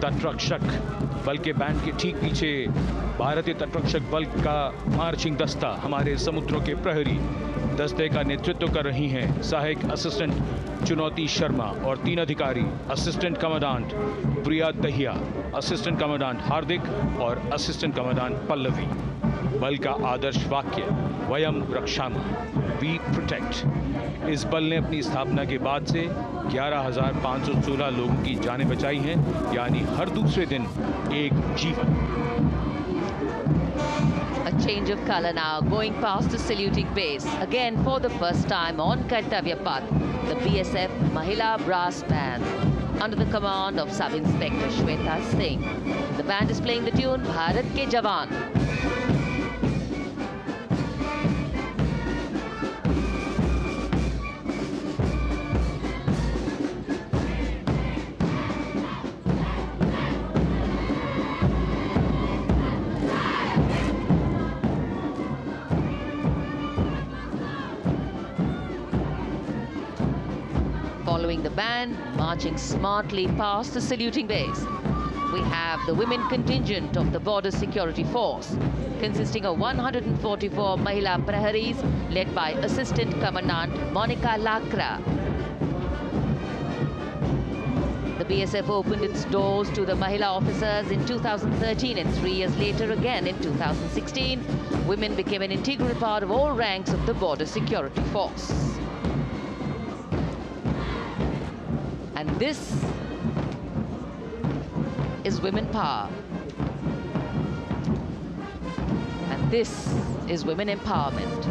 Speaker 1: तटरक्षक बल के बैंड के ठीक पीछे भारतीय तटरक्षक बल का मार्चिंग दस्ता हमारे समुद्रों के प्रहरी दस्ते का नेतृत्व कर रही हैं सहायक असिस्टेंट चुनौती शर्मा और 3 अधिकारी, असिस्टेंट कमांडेंट प्रिया दहिया, असिस्टेंट कमांडेंट हार्दिक और असिस्टेंट कमांडेंट पल्लवी। बल का आदर्श वाक्य वयम रक्षामः, वी प्रोटेक्ट। इस बल ने अपनी स्थापना के बाद से 11,516 लोगों की जानें बचाई हैं, यानी हर दूसरे दिन एक जीवन।
Speaker 2: A change of color now, going past the saluting base. Again, for the first time on Kartavya Path, the BSF Mahila Brass Band, under the command of Sub-Inspector Shweta Singh. The band is playing the tune Bharat Ke Jawan. Following the band, marching smartly past the saluting base, we have the women contingent of the Border Security Force, consisting of 144 Mahila Praharis, led by Assistant Commandant Monica Lakra. The BSF opened its doors to the Mahila officers in 2013, and 3 years later again in 2016, women became an integral part of all ranks of the Border Security Force. And this is women power. And this is women empowerment.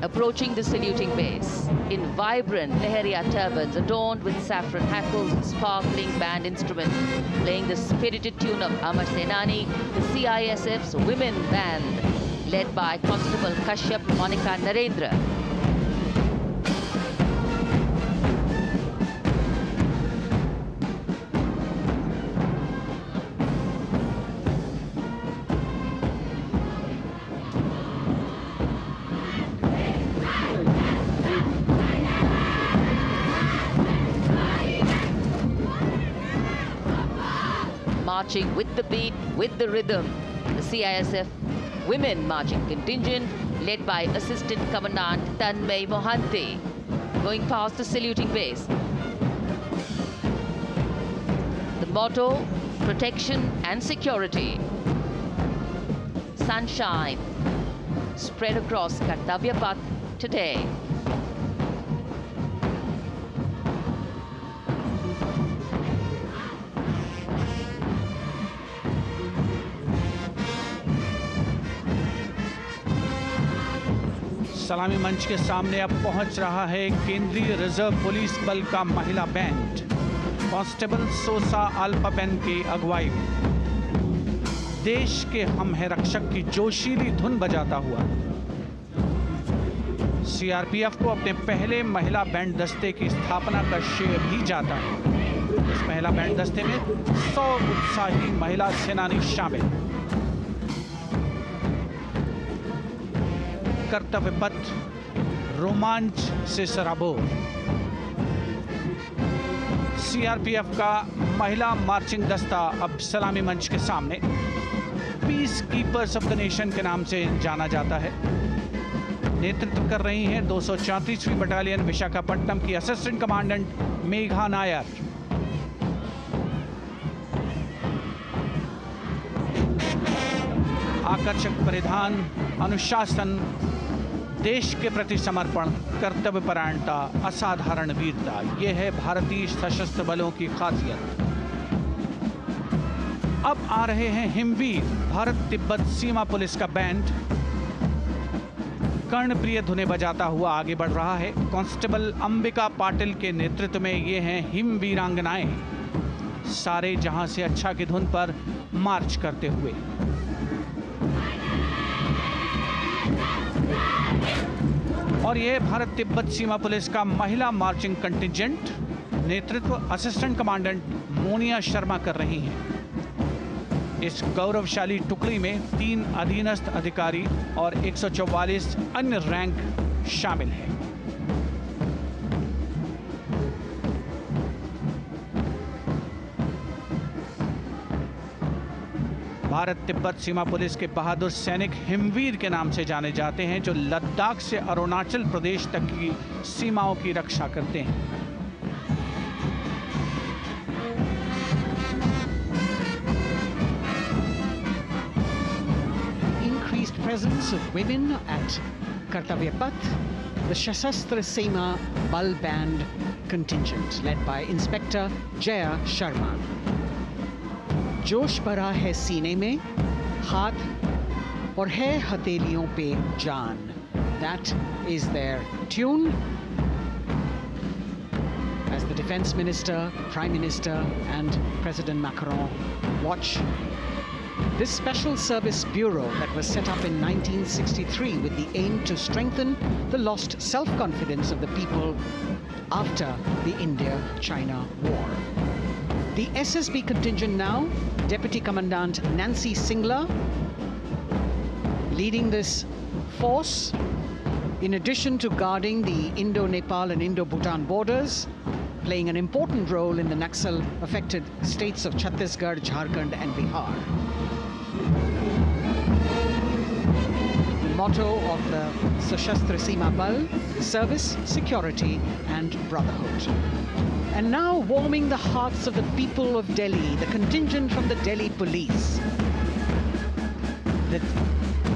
Speaker 2: Approaching the saluting base in vibrant Leheria turbans adorned with saffron hackles and sparkling band instruments, playing the spirited tune of Amar Senani, the CISF's women band, led by Constable Kashyap Monica Narendra. marching with the beat, with the rhythm. The CISF Women Marching Contingent, led by Assistant Commandant Tanmay Mohanty, going past the saluting base. The motto, protection and security. Sunshine spread across Kartavya Path today.
Speaker 3: सलामी मंच के सामने अब पहुंच रहा है केंद्रीय reserve police बल का महिला बैंड कांस्टेबल सोसा अल्पापेन की अगुवाई में देश के हम है रक्षक की जोशीली धुन बजाता हुआ सीआरपीएफ को अपने पहले महिला बैंड दस्ते की स्थापना का श्रेय भी जाता है। इस महिला बैंड दस्ते में 100 उत्साही महिला सेनानी शामिल। कर्तव्य पथ रोमांच से सराबोर। सीआरपीएफ का महिला मार्चिंग दस्ता अब सलामी मंच के सामने peace keepers of the nation के नाम से जाना जाता है। नेतृत्व कर रही हैं 234वीं बटालियन विशाखापट्टनम की असिस्टेंट कमांडेंट मेघा नायर। आकर्षक परिधान, अनुशासन, देश के प्रति समर्पण, कर्तव्यपरायणता, असाधारण वीरता, ये है भारतीय सशस्त्र बलों की खासियत। अब आ रहे हैं हिमवीर भारत तिब्बत सीमा पुलिस का बैंड कर्णप्रिय धुनें बजाता हुआ आगे बढ़ रहा है। कांस्टेबल अंबिका पाटिल के नेतृत्व में ये हैं हिमवीरांगनाएं, सारे जहां से अच्छा की धुन पर मार्च करते हुए। और यह भारत तिब्बत सीमा पुलिस का महिला मार्चिंग कंटिजेंट, नेतृत्व असिस्टेंट कमांडेंट मोनिया शर्मा कर रही हैं। इस गौरवशाली टुकड़ी में 3 अधीनस्थ अधिकारी और 144 अन्य रैंक शामिल हैं। भारत तिब्बत सीमा पुलिस के बहादुर सैनिक हिमवीर के नाम से जाने जाते हैं, जो लद्दाख से अरुणाचल प्रदेश तक की सीमाओं की रक्षा करते हैं।
Speaker 4: Increased presence of women at Kartavya Path, the Shasastra Seema Bal Band contingent led by Inspector Jaya Sharma. जोश भरा है सीने में, हाथ और है हथेलियों पे जान. That is their tune. As the Defense Minister, Prime Minister and President Macron watch this Special Service Bureau that was set up in 1963 with the aim to strengthen the lost self-confidence of the people after the India-China war. The SSB contingent now, Deputy Commandant Nancy Singla, leading this force, in addition to guarding the Indo-Nepal and Indo-Bhutan borders, playing an important role in the Naxal-affected states of Chhattisgarh, Jharkhand and Bihar. The motto of the Sashastra Seema Bal, service, security and brotherhood. And now warming the hearts of the people of Delhi, the contingent from the Delhi Police. The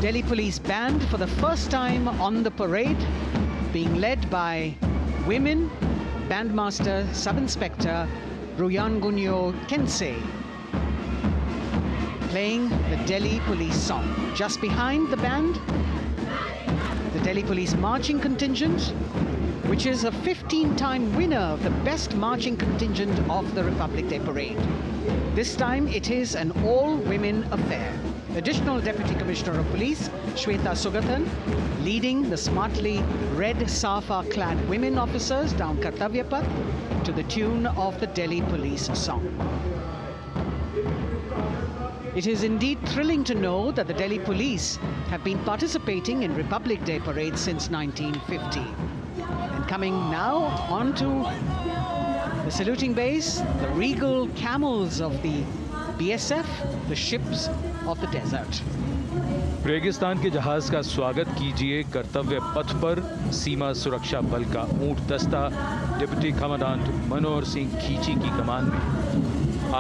Speaker 4: Delhi Police Band for the first time on the parade, being led by women, Bandmaster Sub-Inspector Ruyangunyo Kensei, playing the Delhi Police song. Just behind the band, the Delhi Police Marching Contingent, which is a 15-time winner of the best marching contingent of the Republic Day Parade. This time it is an all-women affair. Additional Deputy Commissioner of Police, Shweta Sugathan, leading the smartly red safa-clad women officers down Kartavya Path to the tune of the Delhi Police song. It is indeed thrilling to know that the Delhi Police have been participating in Republic Day parades since 1950. Coming now onto the saluting base, the regal camels of the
Speaker 3: BSF, the ships of the desert.
Speaker 1: रेगिस्तान के जहाज का स्वागत कीजिए कर्तव्य पथ पर सीमा सुरक्षा बल का ऊंट दस्ता डिप्टी कमांडेंट मनोहर सिंह खींची की कमान में।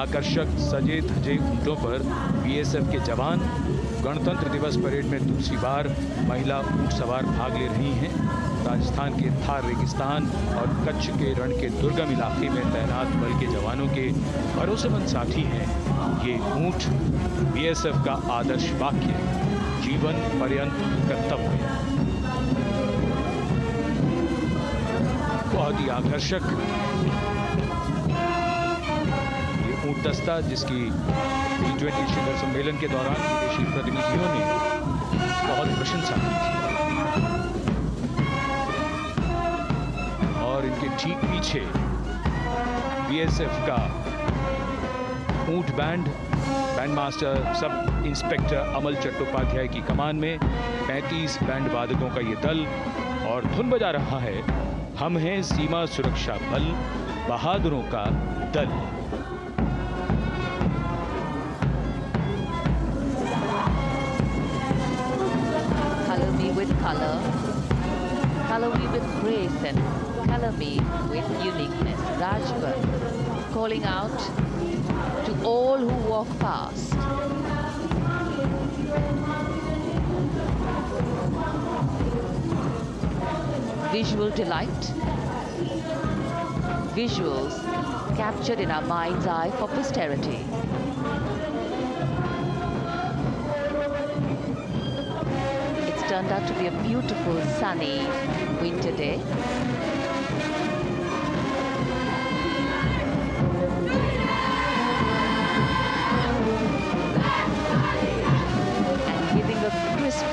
Speaker 1: आकर्षक सजे धजे ऊंटों पर BSF के जवान। गणतंत्र दिवस परेड में दूसरी बार महिला ऊंट सवार भाग ले रही हैं। राजस्थान के थार रेगिस्तान और कच्छ के रण के दुर्गम इलाके में तैनात बल के जवानों के भरोसेमंद साथी हैं ये ऊंट। BSF का आदर्श वाक्य, जीवन पर्यंत कर्तव्य। बहुत ही आकर्षक ये ऊंट दस्ता जिसकी G20 शिखर सम्मेलन के दौरान विदेशी प्रतिनिधियों ने बहुत प्रशंसा की थी। और इनके ठीक पीछे BSF का ऊंट बैंड मास्टर सब इंस्पेक्टर अमल चट्टोपाध्याय की कमान में 35 बैंड वादकों का ये दल और धुन बजा रहा है, हम हैं सीमा सुरक्षा बल, बहादुरों का दल।
Speaker 2: Color me with color, color me with grace, and color me with uniqueness. Rajput calling out to all who walk past. Visual delight. Visuals captured in our mind's eye for posterity. It's turned out to be a beautiful, sunny winter day.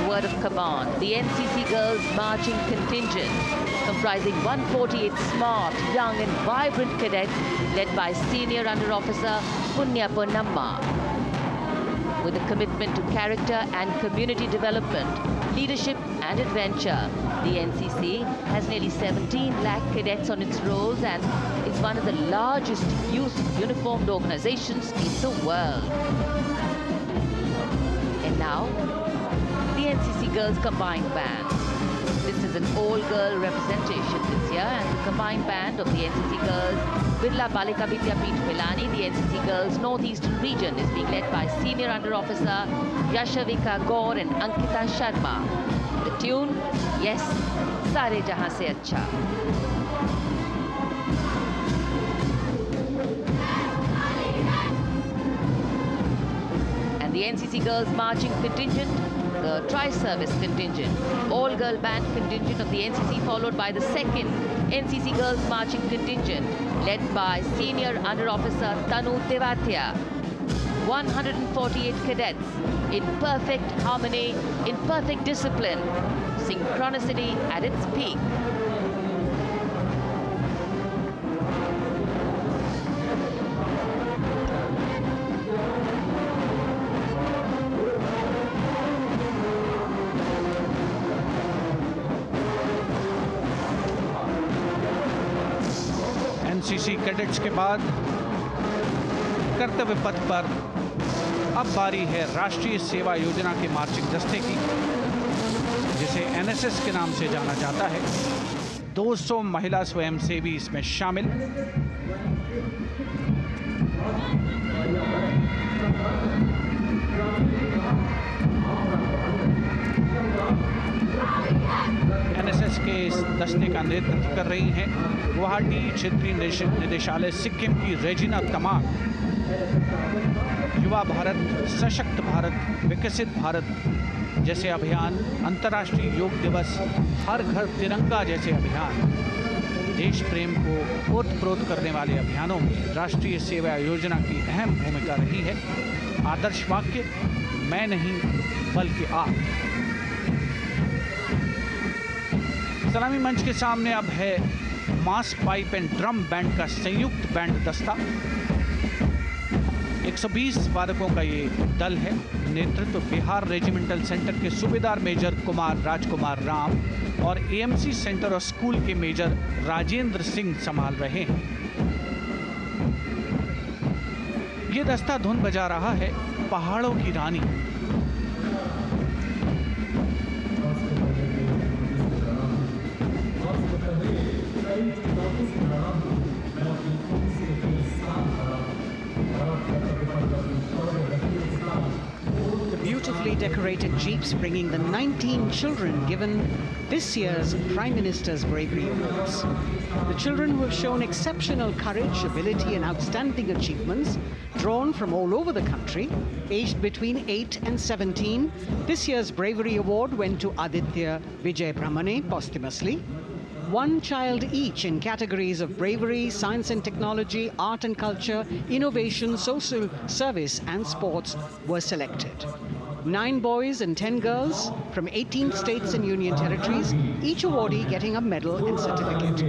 Speaker 2: Word of command, the NCC Girls Marching Contingent, comprising 148 smart, young and vibrant cadets led by Senior Under Officer Punya Ponnamma. With a commitment to character and community development, leadership and adventure, the NCC has nearly 17 lakh cadets on its rolls and is one of the largest youth uniformed organizations in the world. And now, the NCC Girls Combined Band. This is an all-girl representation this year, and the combined band of the NCC Girls Birla Balika Vidyapeeth Pilani, the NCC Girls Northeastern region, is being led by Senior Under Officer Yashavika Gaur and Ankita Sharma. The tune, yes, Sare Jahan Se Acha. And the NCC Girls Marching Contingent, the Tri-Service Contingent, all-girl band contingent of the NCC, followed by the second NCC Girls Marching Contingent, led by Senior Under Officer Tanu Tevatia. 148 cadets in perfect harmony, in perfect discipline, synchronicity at its peak.
Speaker 3: NCC cadets के बाद कर्तव्य पथ पर अब बारी है राष्ट्रीय सेवा योजना के मार्चिंग दस्ते की, जिसे एनएसएस के नाम से जाना जाता है। 200 महिला स्वयंसेवी इसमें शामिल। एनएसएस के इस दस्ते का नेतृत्व कर रही हैं गुवाहाटी क्षेत्रीय निदेशालय सिक्किम की रेजिना तमांग। युवा भारत, सशक्त भारत, विकसित भारत जैसे अभियान, अंतर्राष्ट्रीय योग दिवस, हर घर तिरंगा जैसे अभियान, देश प्रेम को ओतप्रोत करने वाले अभियानों में राष्ट्रीय सेवा योजना की अहम भूमिका रही है। आदर्श वाक्य, मैं नहीं बल्कि आप। सलामी मंच के सामने अब है मास पाइप एंड ड्रम बैंड का संयुक्त बैंड दस्ता। 120 वादकों का ये दल है। नेतृत्व बिहार रेजिमेंटल सेंटर के सूबेदार मेजर कुमार राजकुमार राम और एएमसी सेंटर और स्कूल के मेजर राजेंद्र सिंह संभाल रहे हैं। ये दस्ता धुन बजा रहा है पहाड़ों की रानी।
Speaker 4: The beautifully decorated jeeps bringing the 19 children given this year's Prime Minister's Bravery Awards. The children who have shown exceptional courage, ability and outstanding achievements, drawn from all over the country, aged between 8 and 17. This year's Bravery Award went to Aditya Vijay Brahmane posthumously. One child each in categories of bravery, science and technology, art and culture, innovation, social service and sports were selected. 9 boys and 10 girls from 18 states and union territories, each awardee getting a medal and certificate.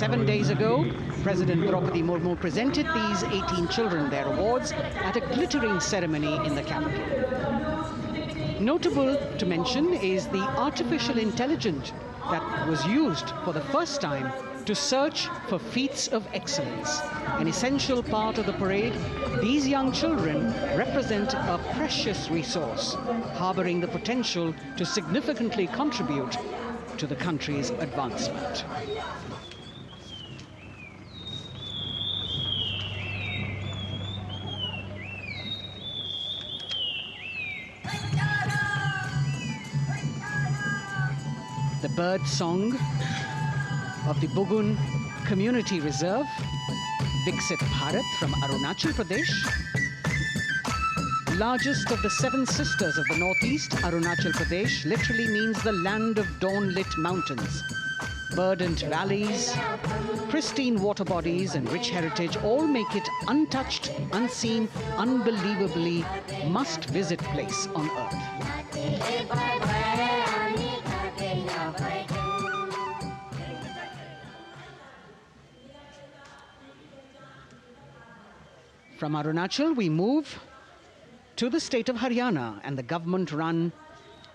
Speaker 4: 7 days ago, President Draupadi Murmu presented these 18 children their awards at a glittering ceremony in the capital. Notable to mention is the artificial intelligence that was used for the first time to search for feats of excellence. An essential part of the parade, these young children represent a precious resource, harboring the potential to significantly contribute to the country's advancement. The bird song of the Bugun Community Reserve, Viksit Bharat from Arunachal Pradesh. Largest of the 7 sisters of the Northeast, Arunachal Pradesh literally means the land of dawn-lit mountains. Verdant valleys, pristine water bodies and rich heritage all make it untouched, unseen, unbelievably must-visit place on earth. From Arunachal, we move to the state of Haryana and the government-run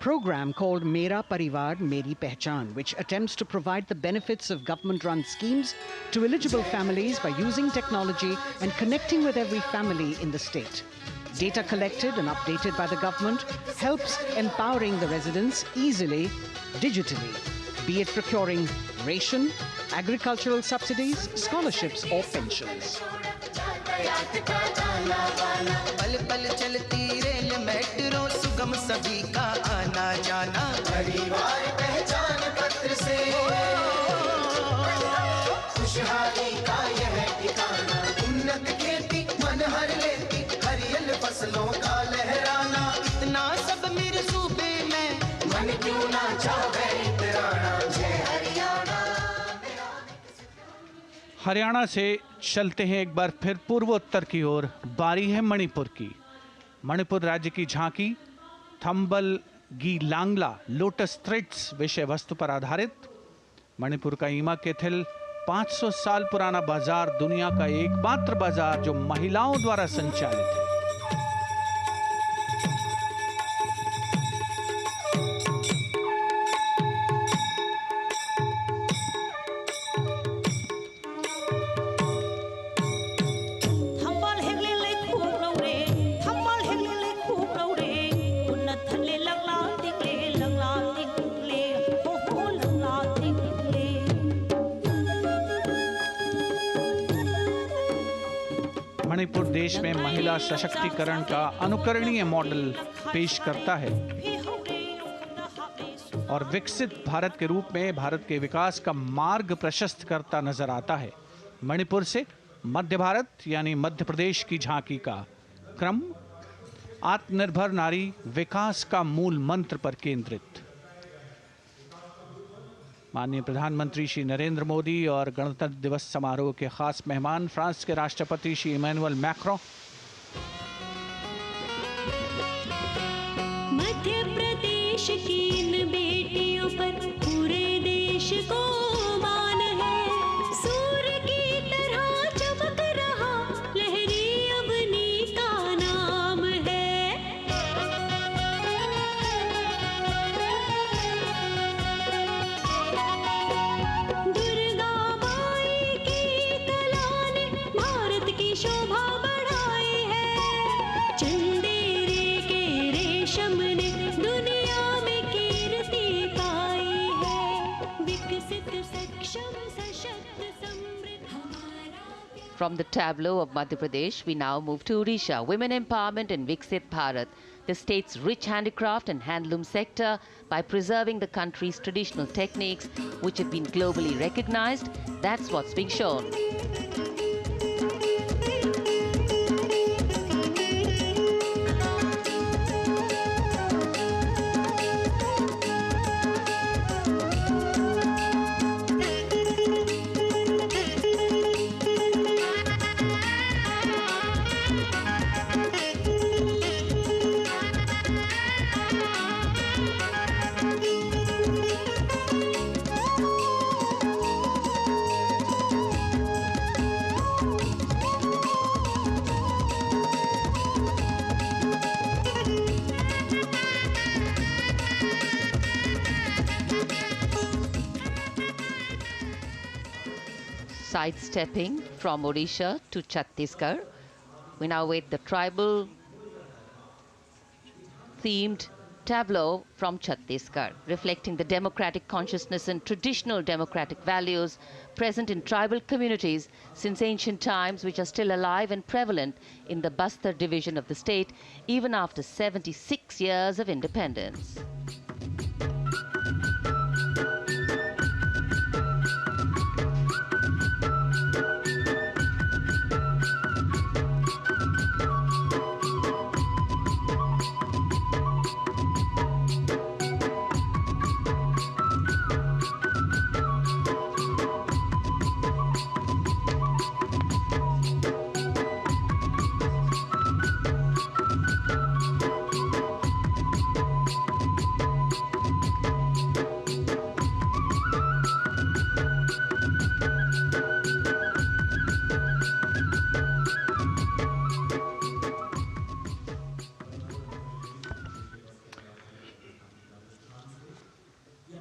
Speaker 4: program called Mera Parivar Meri Pehchan, which attempts to provide the benefits of government-run schemes to eligible families by using technology and connecting with every family in the state. Data collected and updated by the government helps empowering the residents easily, digitally, be it procuring ration, agricultural subsidies, scholarships or pensions.
Speaker 18: पल पल चलती rail metro सुगम सभी का आना जाना परिवार पहचान पत्र से खुशहाली का यह ठिकाना उन्नत खेती मन हर लेती हरियल फसलों का लहराना इतना सब मेरे सूबे में मन क्यों ना चाहे इतराना जय हरियाणा।
Speaker 3: हरियाणा से चलते हैं एक बार फिर पूर्वोत्तर की ओर। बारी है मणिपुर की। मणिपुर राज्य की झांकी थंबल गी लांगला लोटस थ्रेड्स विषय वस्तु पर आधारित। मणिपुर का ईमा केथिल 500 साल पुराना बाजार, दुनिया का एकमात्र बाजार जो महिलाओं द्वारा संचालित है। मणिपुर देश में महिला सशक्तिकरण का अनुकरणीय मॉडल पेश करता है और विकसित भारत के रूप में भारत के विकास का मार्ग प्रशस्त करता नजर आता है। मणिपुर से मध्य भारत यानी मध्य प्रदेश की झांकी का क्रम आत्मनिर्भर नारी विकास का मूल मंत्र पर केंद्रित। माननीय प्रधानमंत्री श्री नरेंद्र मोदी और गणतंत्र दिवस समारोह के खास मेहमान फ्रांस के राष्ट्रपति श्री इमैनुअल मैक्रों।
Speaker 25: मध्य प्रदेश की इन बेटियों पर पूरे देश को मान है। सूर्य की तरह चमक रहा लहरी अवनी का नाम है। दुर्गा माई की कला ने भारत की शोभा बढ़ाई
Speaker 2: From the tableau of Madhya Pradesh, we now move to Odisha. Women empowerment in Viksit Bharat, the state's rich handicraft and handloom sector, by preserving the country's traditional techniques, which have been globally recognized. That's what's being shown. Sidestepping from Odisha to Chhattisgarh, we now wait the tribal themed tableau from Chhattisgarh, reflecting the democratic consciousness and traditional democratic values present in tribal communities since ancient times, which are still alive and prevalent in the Bastar division of the state even after 76 years of independence.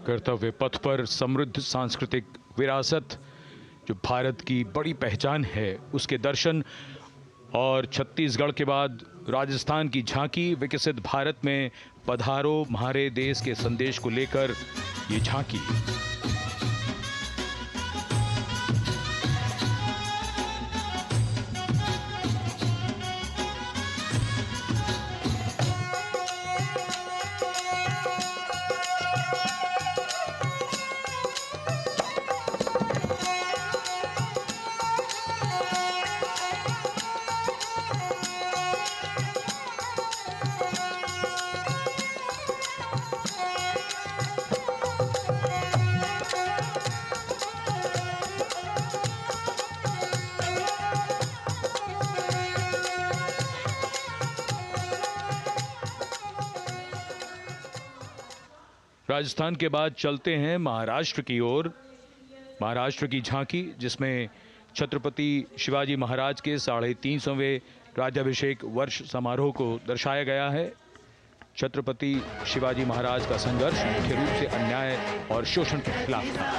Speaker 1: कर्तव्य पथ पर समृद्ध सांस्कृतिक विरासत जो भारत की बड़ी पहचान है, उसके दर्शन, और छत्तीसगढ़ के बाद राजस्थान की झांकी विकसित भारत में पधारो म्हारे देश के संदेश को लेकर ये झांकी। राजस्थान के बाद चलते हैं महाराष्ट्र की ओर। महाराष्ट्र की झांकी, जिसमें छत्रपति शिवाजी महाराज के 350वें राज्याभिषेक वर्ष समारोह को दर्शाया गया है। छत्रपति शिवाजी महाराज का संघर्ष मुख्य रूप से अन्याय और शोषण के खिलाफ था।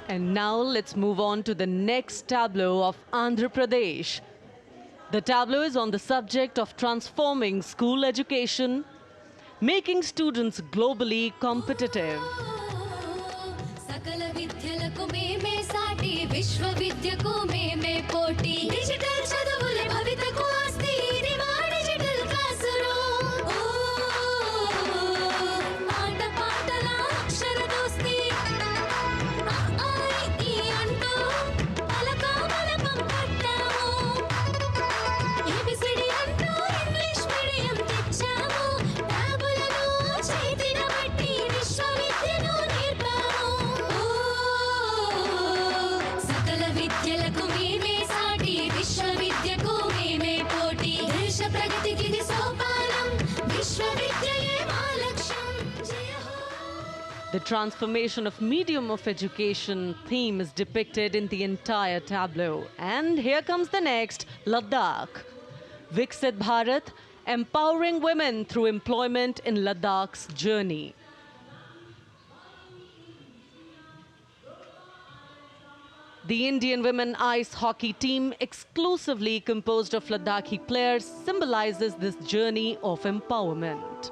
Speaker 6: And now let's move on to the next tableau of Andhra Pradesh. The tableau is on the subject of transforming school education, making students globally competitive.
Speaker 25: सकल विद्यలకు మేమే సాటి విశ్వవిద్యకు మేమే
Speaker 6: The transformation of medium of education theme is depicted in the entire tableau. And here comes the next, Ladakh. Viksit Bharat, empowering women through employment in Ladakh's journey. The Indian women ice hockey team, exclusively composed of Ladakhi players, symbolizes this journey of empowerment.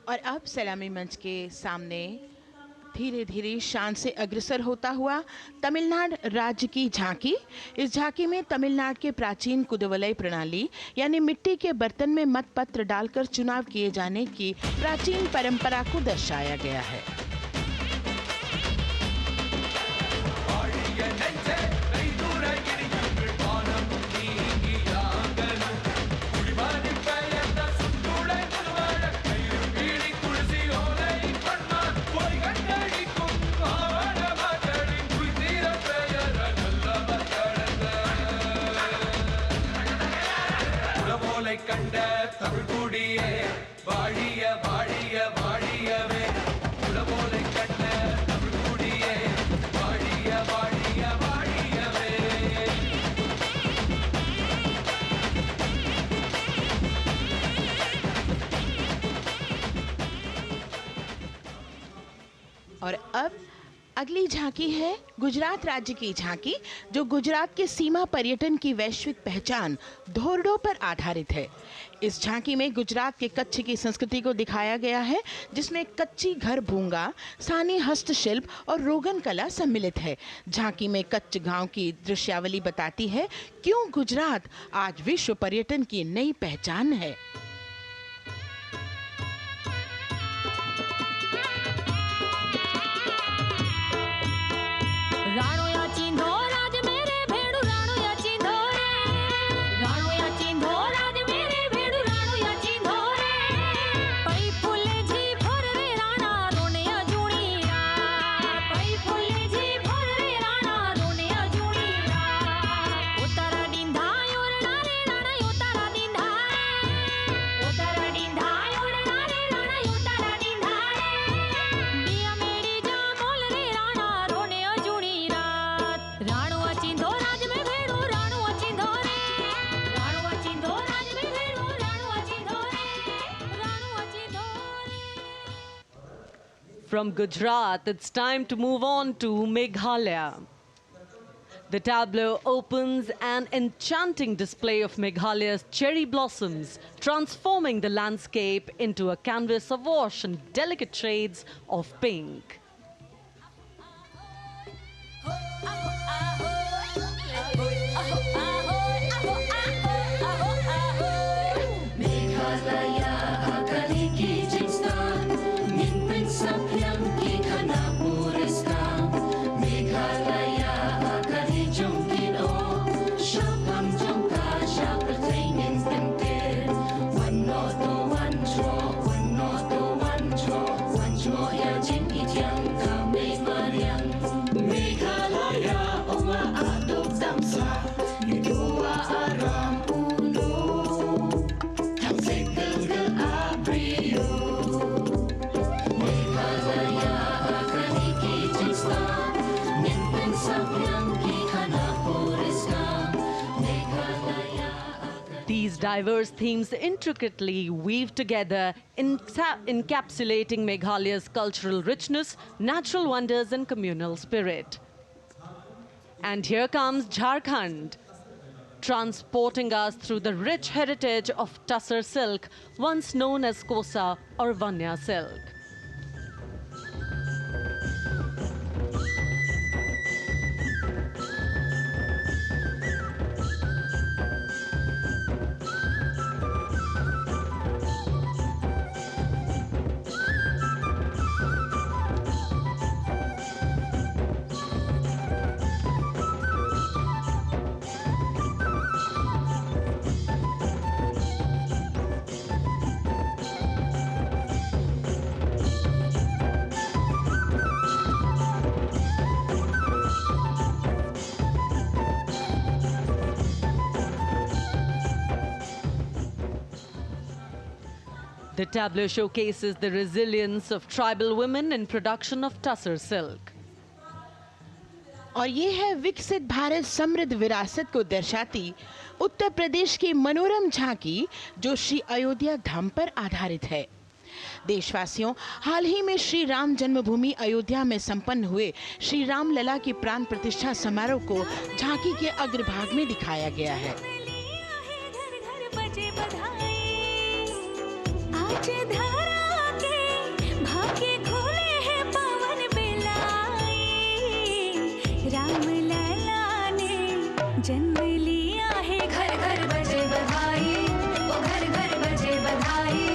Speaker 13: और अब सलामी मंच के सामने धीरे धीरे शान से अग्रसर होता हुआ तमिलनाडु राज्य की झांकी। इस झांकी में तमिलनाडु के प्राचीन कुदवलई प्रणाली यानी मिट्टी के बर्तन में मतपत्र डालकर चुनाव किए जाने की प्राचीन परंपरा को दर्शाया गया है। और अब अगली झांकी है गुजरात राज्य की झांकी, जो गुजरात के सीमा पर्यटन की वैश्विक पहचान धोरडो पर आधारित है। इस झांकी में गुजरात के कच्छ की संस्कृति को दिखाया गया है, जिसमें कच्ची घर भूंगा, स्थानीय हस्तशिल्प और रोगन कला सम्मिलित है। झांकी में कच्छ गांव की दृश्यावली बताती है क्यों गुजरात आज विश्व पर्यटन की नई पहचान है।
Speaker 6: From Gujarat, it's time to move on to Meghalaya. The tableau opens an enchanting display of Meghalaya's cherry blossoms, transforming the landscape into a canvas awash in delicate shades of pink. These diverse themes intricately weave together, encapsulating Meghalaya's cultural richness, natural wonders and communal spirit. And here comes Jharkhand. transporting us through the rich heritage of Tussar silk, once known as Kosa or Vanya silk. The tableau showcases the resilience of tribal women in production of Tussar silk.
Speaker 13: और ये है विकसित भारत समृद्ध विरासत को दर्शाती उत्तर प्रदेश की मनोरम झांकी, जो श्री अयोध्या धाम पर आधारित है। देशवासियों, हाल ही में श्री राम जन्मभूमि अयोध्या में संपन्न हुए श्री राम लला की प्राण प्रतिष्ठा समारोह को झांकी के अग्रभाग में दिखाया गया है।
Speaker 25: आज धरा के भाग्य खोले हैं पवन बिलाई, राम लला ने जन्म लिया है, घर घर बजे बधाई, ओ घर घर बजे बधाई।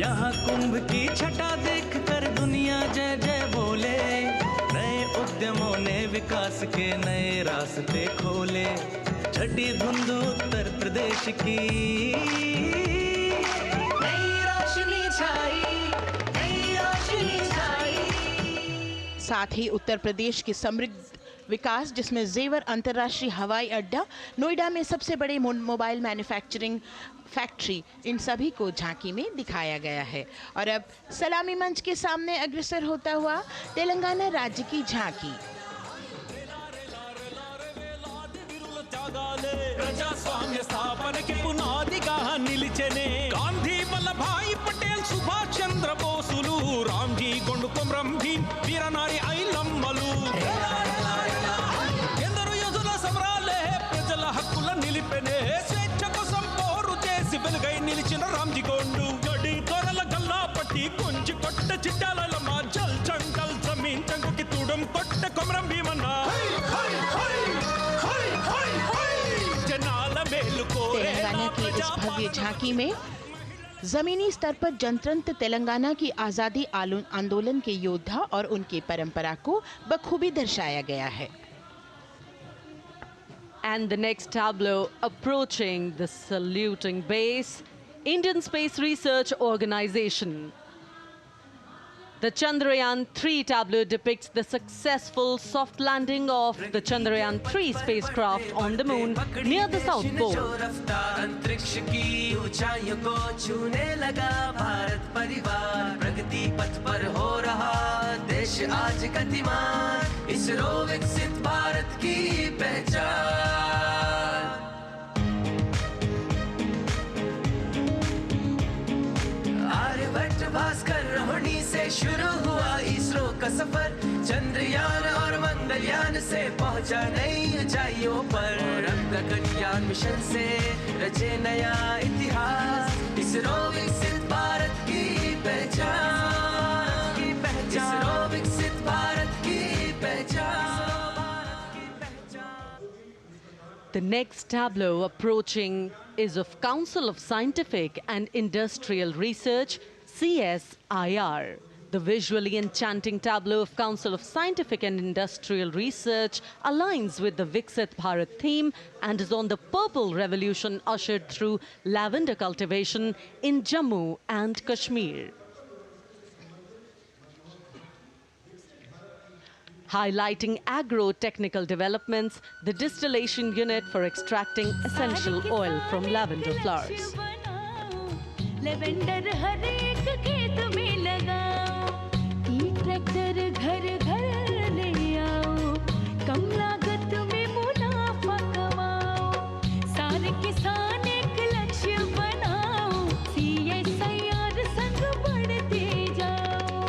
Speaker 20: यहाँ कुंभ की छटा देख कर दुनिया जय जय बोले, नए उद्यमों ने विकास के नए रास्ते खोले। छठी धुंध उत्तर प्रदेश की
Speaker 13: साथ ही उत्तर प्रदेश की समृद्ध विकास, जिसमें जेवर अंतर्राष्ट्रीय हवाई अड्डा, नोएडा में सबसे बड़े मोबाइल मैन्युफैक्चरिंग फैक्ट्री, इन सभी को झांकी में दिखाया गया है। और अब सलामी मंच के सामने अग्रसर होता हुआ तेलंगाना राज्य की झांकी।
Speaker 21: ప్రజాస్వామ్య స్థాపనకి పునాదిగా నిలిచెనే గాంధీ వల్లభాయ్ పటేల్ సుభాష్ చంద్ర బోసులు రామ్జీ గొండు కొమరం భీం వీరనారి ఐలమ్మలు ఎందరో యోధుల సమరాలే ప్రజల హక్కుల నిలిపెనే స్వేచ్ఛ కోసం పోరు చేసి వెలుగై నిలిచిన రామ్జీ గొండు గడి తొరల గల్లా పట్టి కొంచి కొట్ట చిట్టాలమ్మ జల్ జంగల్ జమీన్ చంగుకి తూడం కొట్ట కొమరం భీమన్న
Speaker 13: तेलंगाना की इस भव्य झांकी में जमीनी स्तर पर जनतंत्र तेलंगाना की आजादी आंदोलन के योद्धा और उनकी परंपरा को बखूबी दर्शाया गया है।
Speaker 6: And the next tableau approaching the saluting base, Indian Space Research Organization. The Chandrayaan-3 tableau depicts the successful soft landing of the Chandrayaan-3 spacecraft on the moon near the South Pole.
Speaker 20: अंतरिक्ष की ऊंचाइयों को छूने लगा भारत परिवार, प्रगति पथ पर हो रहा देश आज गतिमान, इसरो विकसित भारत की पहचान। आर्यभट्ट भास्कर रोहिणी से शुरू हुआ इसरो का सफर, चंद्रयान और मंगलयान से पहुंचा नई ऊंचाइयों पर, अब गगनयान मिशन से रचे नया इतिहास, इसरो विकसित भारत की पहचान, इसरो विकसित भारत की पहचान।
Speaker 6: The next tableau approaching is of Council of Scientific and Industrial Research, CSIR. The visually enchanting tableau of Council of Scientific and Industrial Research aligns with the Viksit Bharat theme and is on the Purple Revolution ushered through lavender cultivation in Jammu and Kashmir. Highlighting agro-technical developments, the distillation unit for extracting essential oil from lavender flowers.
Speaker 25: Lavender हर एक खेत में लगाओ, ई tractor घर घर ले आओ, कम लागत में मुनाफा कमाओ, सारे किसान एक लक्ष्य बनाओ, CSIR संग बढ़ते जाओ।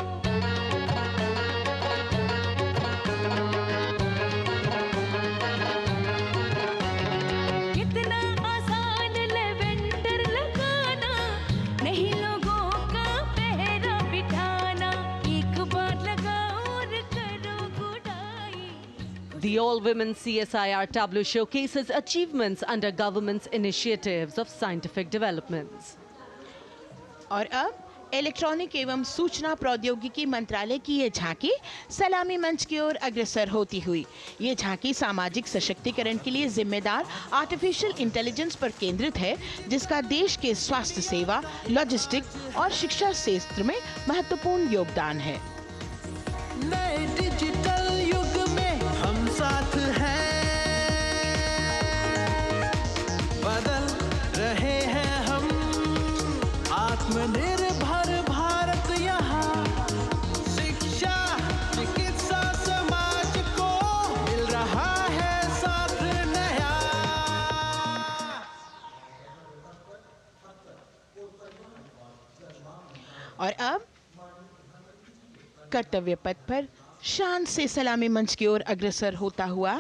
Speaker 6: The all-women CSIR tableau showcases achievements under government's initiatives of scientific developments.
Speaker 13: और अब इलेक्ट्रॉनिक एवं सूचना प्रौद्योगिकी मंत्रालय की ये झांकी सलामी मंच की ओर अग्रसर होती हुई। ये झांकी सामाजिक सशक्तिकरण के लिए जिम्मेदार आर्टिफिशियल इंटेलिजेंस पर केंद्रित है, जिसका देश के स्वास्थ्य सेवा, लॉजिस्टिक्स और शिक्षा क्षेत्र में महत्वपूर्ण योगदान है।
Speaker 20: नए डिजिटल युग में हम साथ हैं, बदल रहे हैं हम, आत्मनिर्भर भारत यहाँ, शिक्षा चिकित्सा समाज को मिल रहा है साथ नया।
Speaker 13: और अब कर्तव्य पथ पर शान से सलामी मंच की ओर अग्रसर होता हुआ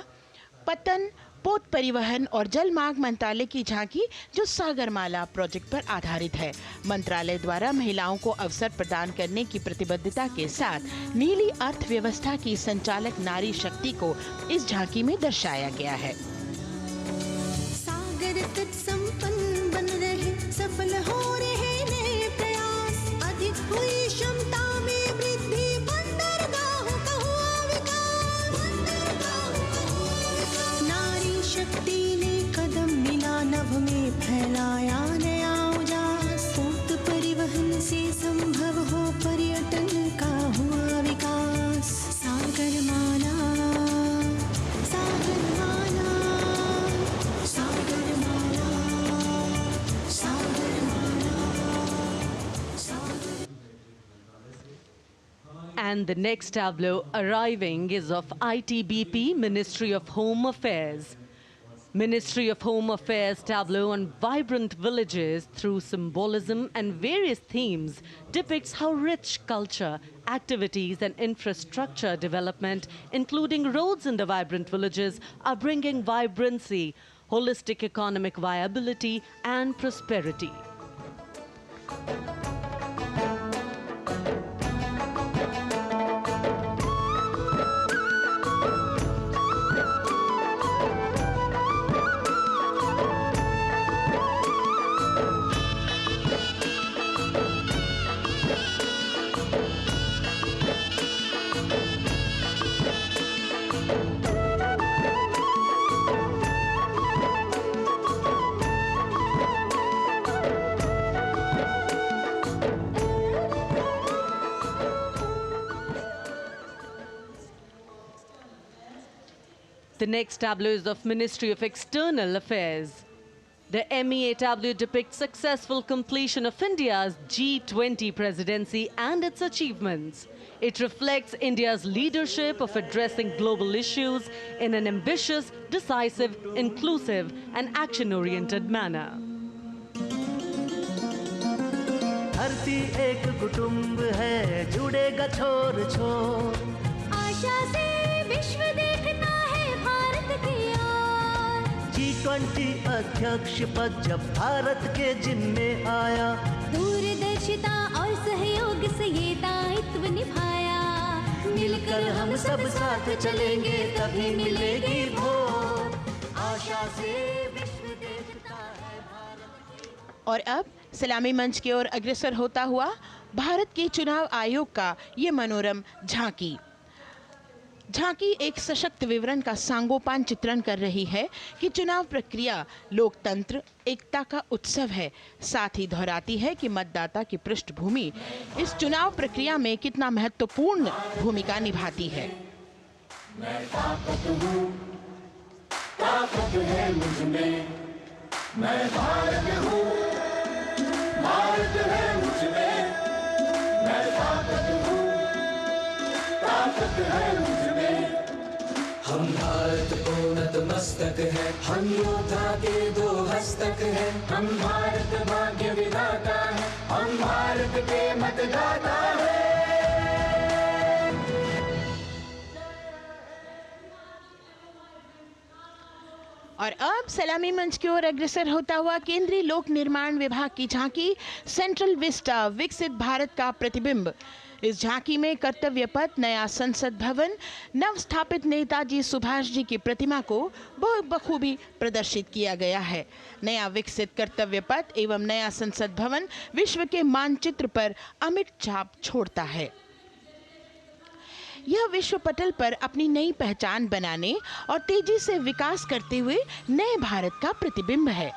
Speaker 13: पतन, पोत परिवहन और जल मार्ग मंत्रालय की झांकी, जो सागरमाला प्रोजेक्ट पर आधारित है। मंत्रालय द्वारा महिलाओं को अवसर प्रदान करने की प्रतिबद्धता के साथ नीली अर्थव्यवस्था की संचालक नारी शक्ति को इस झांकी में दर्शाया गया है।
Speaker 8: सागर तट संपन्न बन रहे, सफल हो रहे नए प्रयास, अधिक हुई क्षमता में वृद्धि, बंदरगाहों का हुआ विकास, नारी शक्ति ने कदम मिला नभ में फैलाया नया उजास, पोत परिवहन से संभव हो पर्यटन का हुआ विकास, Sagarmala Sagarmala Sagarmala
Speaker 6: And the next tableau arriving is of ITBP, Ministry of Home Affairs. Ministry of Home Affairs tableau on vibrant villages through symbolism and various themes depicts how rich culture, activities and infrastructure development, including roads in the vibrant villages, are bringing vibrancy, holistic economic viability and prosperity. The next tableau is of Ministry of External Affairs. The MEA tableau depicts successful completion of India's G20 presidency and its achievements. It reflects India's leadership of addressing global issues in an ambitious, decisive, inclusive and action-oriented manner.
Speaker 20: धरती एक कुटुंब है, जुड़ेगा छोर छोर,
Speaker 8: आशा से विश्व देखता है भारत की ओर,
Speaker 20: G20 अध्यक्ष पद जब भारत के जिम्मे आया,
Speaker 8: दूरदर्शिता और सहयोग से ये दायित्व निभाया,
Speaker 20: मिलकर हम सब साथ चलेंगे तभी मिलेगी भोर, आशा से विश्व देखता है भारत।
Speaker 13: और अब सलामी मंच की ओर अग्रसर होता हुआ भारत के चुनाव आयोग का ये मनोरम झांकी एक सशक्त विवरण का सांगोपान चित्रण कर रही है कि चुनाव प्रक्रिया लोकतंत्र एकता का उत्सव है। साथ ही दोहराती है कि मतदाता की पृष्ठभूमि इस चुनाव प्रक्रिया में कितना महत्वपूर्ण भूमिका निभाती है।
Speaker 16: मैं ताकत हूँ, ताकत है मुझ में, मैं भारत हूँ, भारत है मुझ में, मैं ताकत हूँ, ताकत है मुझ में। हम भारत को नतमस्तक है, हम योद्धा के दो हस्तक है, हम भारत भाग्य विधाता है, हम भारत के मतदाता है।
Speaker 13: और अब अब सलामी मंच की ओर अग्रसर होता हुआ केंद्रीय लोक निर्माण विभाग की झांकी सेंट्रल विस्टा विकसित भारत का प्रतिबिंब। इस झांकी में कर्तव्य पथ, नया संसद भवन, नव स्थापित नेताजी सुभाष जी की प्रतिमा को बहुत बखूबी प्रदर्शित किया गया है। नया विकसित कर्तव्य पथ एवं नया संसद भवन विश्व के मानचित्र पर अमिट छाप छोड़ता है। यह विश्व पटल पर अपनी नई पहचान बनाने और तेजी से विकास करते हुए नए भारत का प्रतिबिंब है।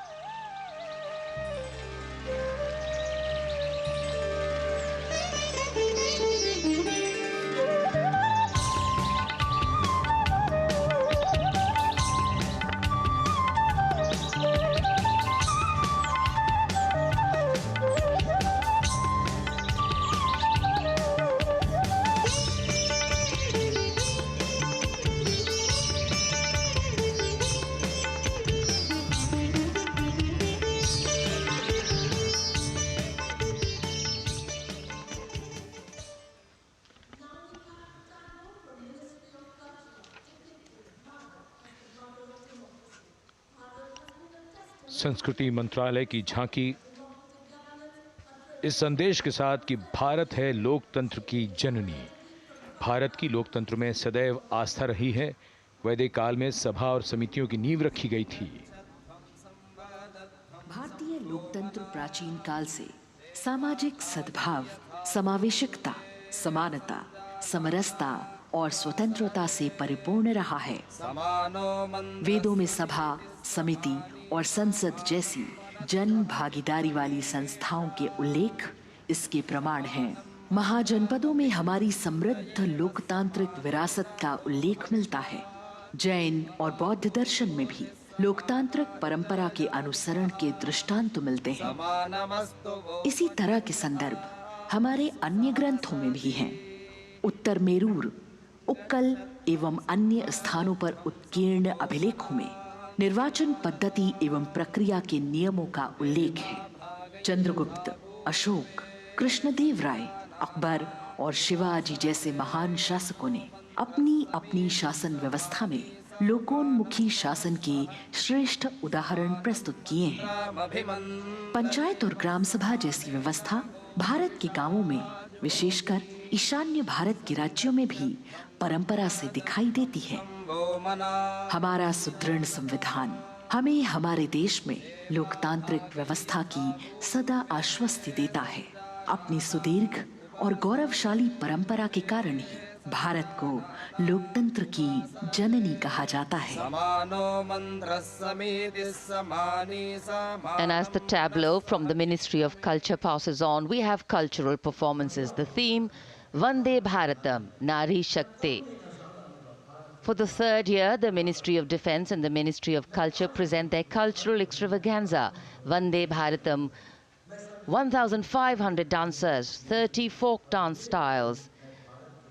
Speaker 1: संस्कृति मंत्रालय की झांकी इस संदेश के साथ कि भारत है लोकतंत्र की जननी। भारत की लोकतंत्र में सदैव आस्था रही है। वैदिक काल में सभा और समितियों की नींव रखी गई थी।
Speaker 2: भारतीय लोकतंत्र प्राचीन काल से सामाजिक सद्भाव, समावेशिकता, समानता, समरसता और स्वतंत्रता से परिपूर्ण रहा है। वेदों में सभा, समिति और संसद जैसी जन भागीदारी वाली संस्थाओं के उल्लेख इसके प्रमाण हैं। महाजनपदों में हमारी समृद्ध लोकतांत्रिक विरासत का उल्लेख मिलता है। जैन और बौद्ध दर्शन में भी लोकतांत्रिक परंपरा के अनुसरण के दृष्टांत मिलते हैं। इसी तरह के संदर्भ हमारे अन्य ग्रंथों में भी हैं। उत्तर मेरूर, उक्कल एवं अन्य स्थानों पर उत्कीर्ण अभिलेखों में निर्वाचन पद्धति एवं प्रक्रिया के नियमों का उल्लेख है। चंद्रगुप्त, अशोक, कृष्णदेव राय, अकबर और शिवाजी जैसे महान शासकों ने अपनी अपनी शासन व्यवस्था में लोकोन्मुखी शासन के श्रेष्ठ उदाहरण प्रस्तुत किए हैं। पंचायत और ग्राम सभा जैसी व्यवस्था भारत के गांवों में, विशेषकर ईशान्य भारत के राज्यों में भी परंपरा से दिखाई देती है। हमारा सुदृढ़ संविधान हमें हमारे देश में लोकतांत्रिक व्यवस्था की सदा आश्वस्ति देता है। अपनी सुदीर्घ और गौरवशाली परंपरा के कारण ही भारत को लोकतंत्र की जननी कहा जाता है। And as the tableau from the Ministry of Culture passes on, we have cultural performances. The theme, Vande Bharatam, Nari Shakti. For the third year, the Ministry of Defence and the Ministry of Culture present their cultural extravaganza, Vande Bharatam. 1,500 dancers, 30 folk dance styles,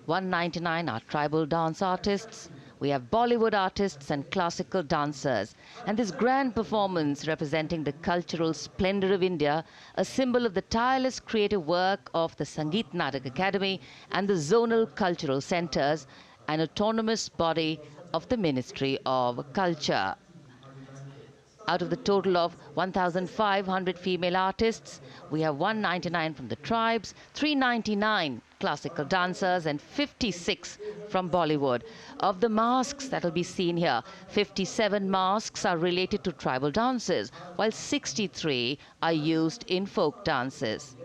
Speaker 2: 199 are tribal dance artists. We have Bollywood artists and classical dancers. And this grand performance representing the cultural splendor of India, a symbol of the tireless creative work of the Sangeet Natak Academy and the zonal cultural centers, an autonomous body of the Ministry of Culture. Out of the total of 1,500 female artists, we have 199 from the tribes, 399 classical dancers and 56 from Bollywood. Of the masks that will be seen here, 57 masks are related to tribal dances, while 63 are used in folk dances.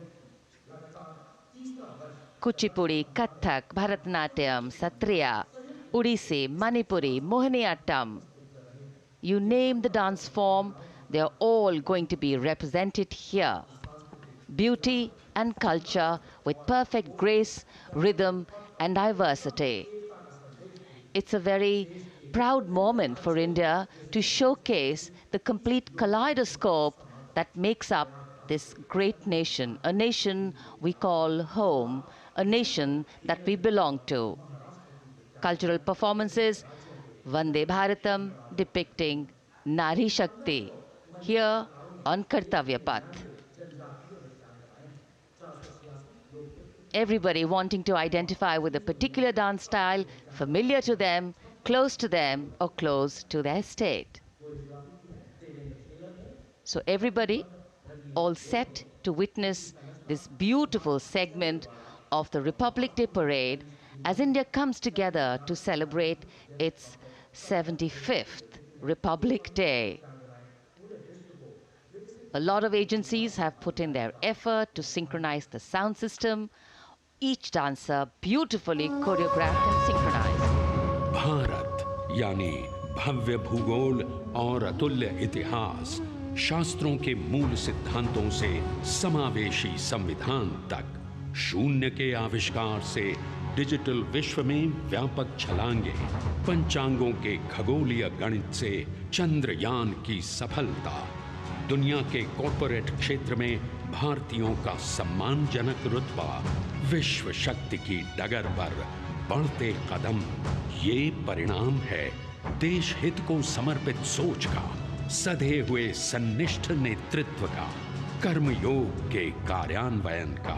Speaker 2: Kuchipudi, Kathak, Bharatanatyam, Satriya, Odissi, Manipuri, Mohiniyattam. You name the dance form, they are all going to be represented here. Beauty and culture with perfect grace, rhythm and diversity. It's a very proud moment for India to showcase the complete kaleidoscope that makes up this great nation, a nation we call home, a nation that we belong to. Cultural performances, Vande Bharatam depicting Nari Shakti here on Kartavya Path. Everybody wanting to identify with a particular dance style, familiar to them, close to them or close to their state. So everybody, all set to witness this beautiful segment of the Republic Day Parade as India comes together to celebrate its 75th Republic Day. A lot of agencies have put in their effort to synchronize the sound system. Each dancer beautifully choreographed and synchronized.
Speaker 5: Bharat यानी भव्य भूगोल और अतुल्य इतिहास, शास्त्रों के मूल सिद्धांतों से समावेशी संविधान तक, शून्य के आविष्कार से डिजिटल विश्व में व्यापक छलांगे, पंचांगों के खगोलीय गणित से चंद्रयान की सफलता, दुनिया के कॉर्पोरेट क्षेत्र में भारतीयों का सम्मानजनक रुतबा, विश्व शक्ति की डगर पर बढ़ते कदम, ये परिणाम है देश हित को समर्पित सोच का, सधे हुए सन्निष्ठ नेतृत्व का, कर्मयोग के कार्यान्वयन का।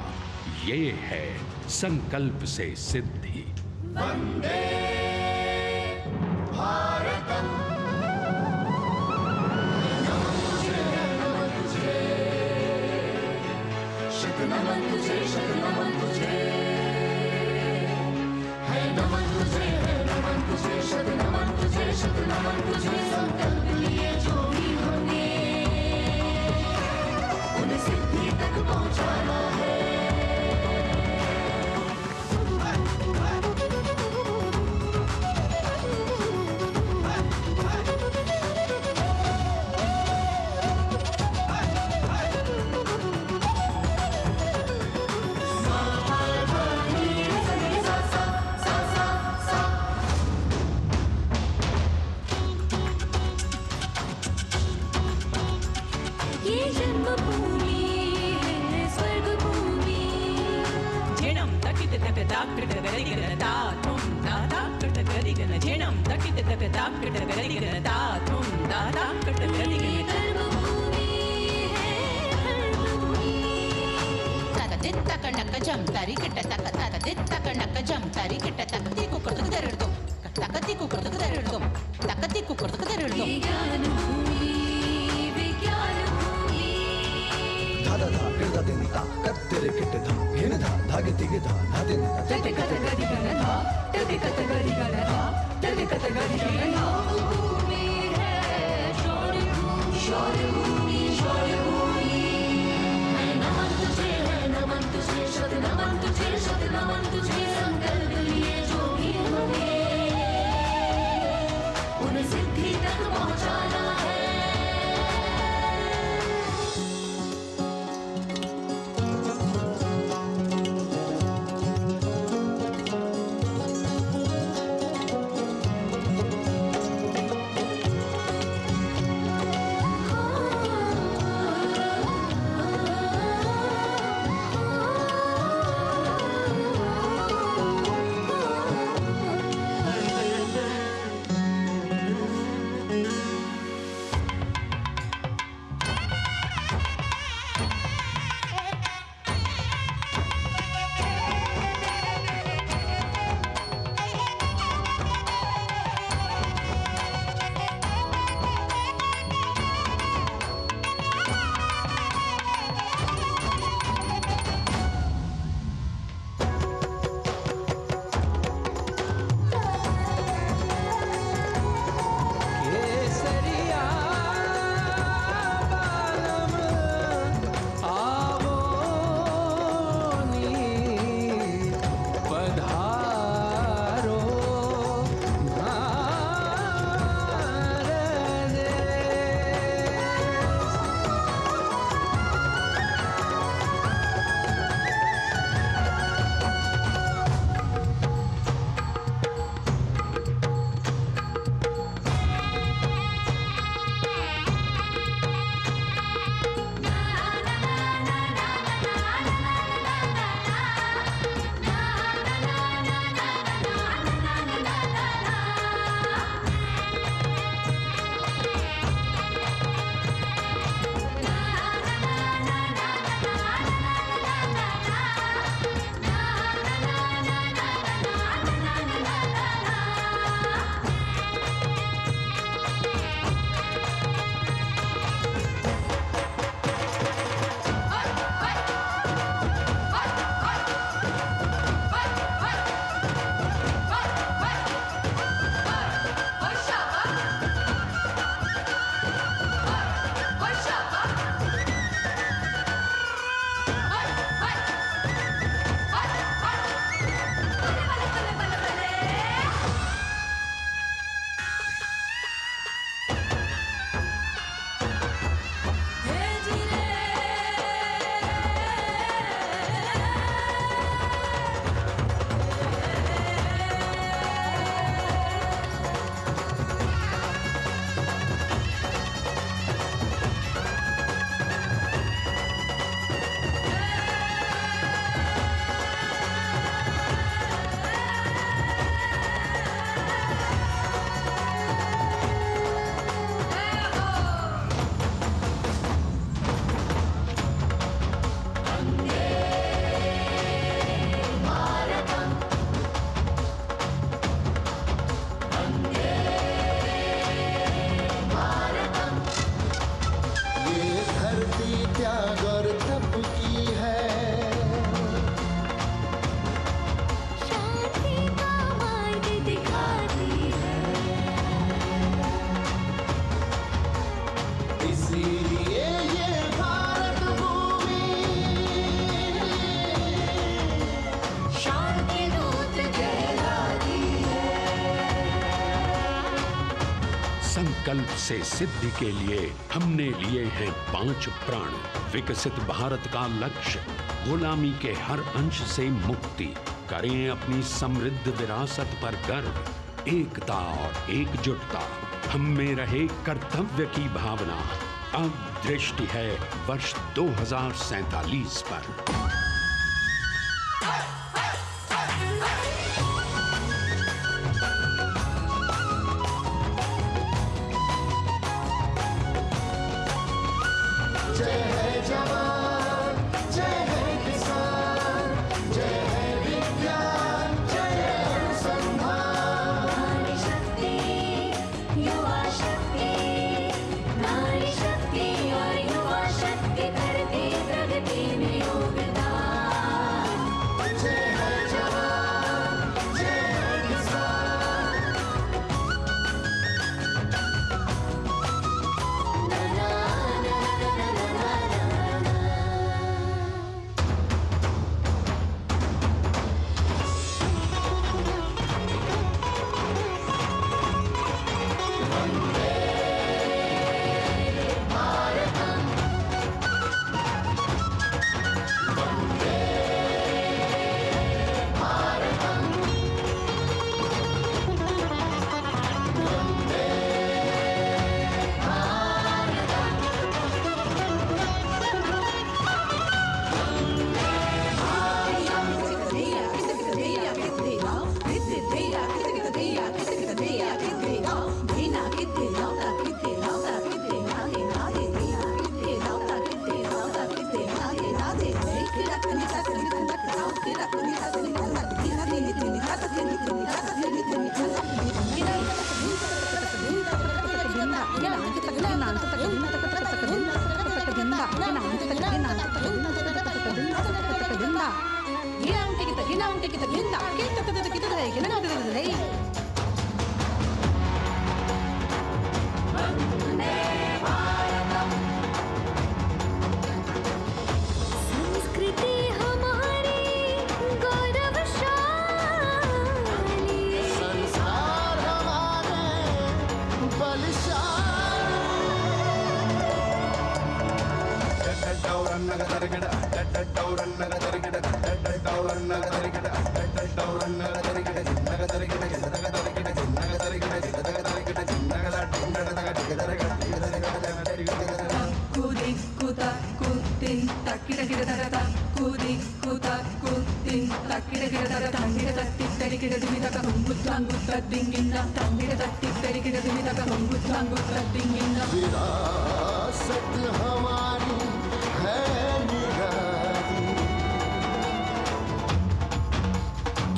Speaker 5: ये है संकल्प से सिद्धि।
Speaker 16: वंदे भारतम, नमन तुझे, नमन तुझे, शत नमन तुझे, शत नमन तुझे, है नमन तुझे, है नमन तुझे, शत नमन तुझे, शत नमन तुझे। संकल्प लिए जो भी हमने उन्हें सिद्धि तक पहुंचाना है।
Speaker 5: संकल्प से सिद्धि के लिए हमने लिए हैं 5 प्रण। विकसित भारत का लक्ष्य, गुलामी के हर अंश से मुक्ति। करें अपनी समृद्ध विरासत पर गर्व। एकता और एकजुटता, हम में रहे कर्तव्य की भावना। अब दृष्टि है वर्ष 2047 पर।
Speaker 16: विरासत हमारी है निराली,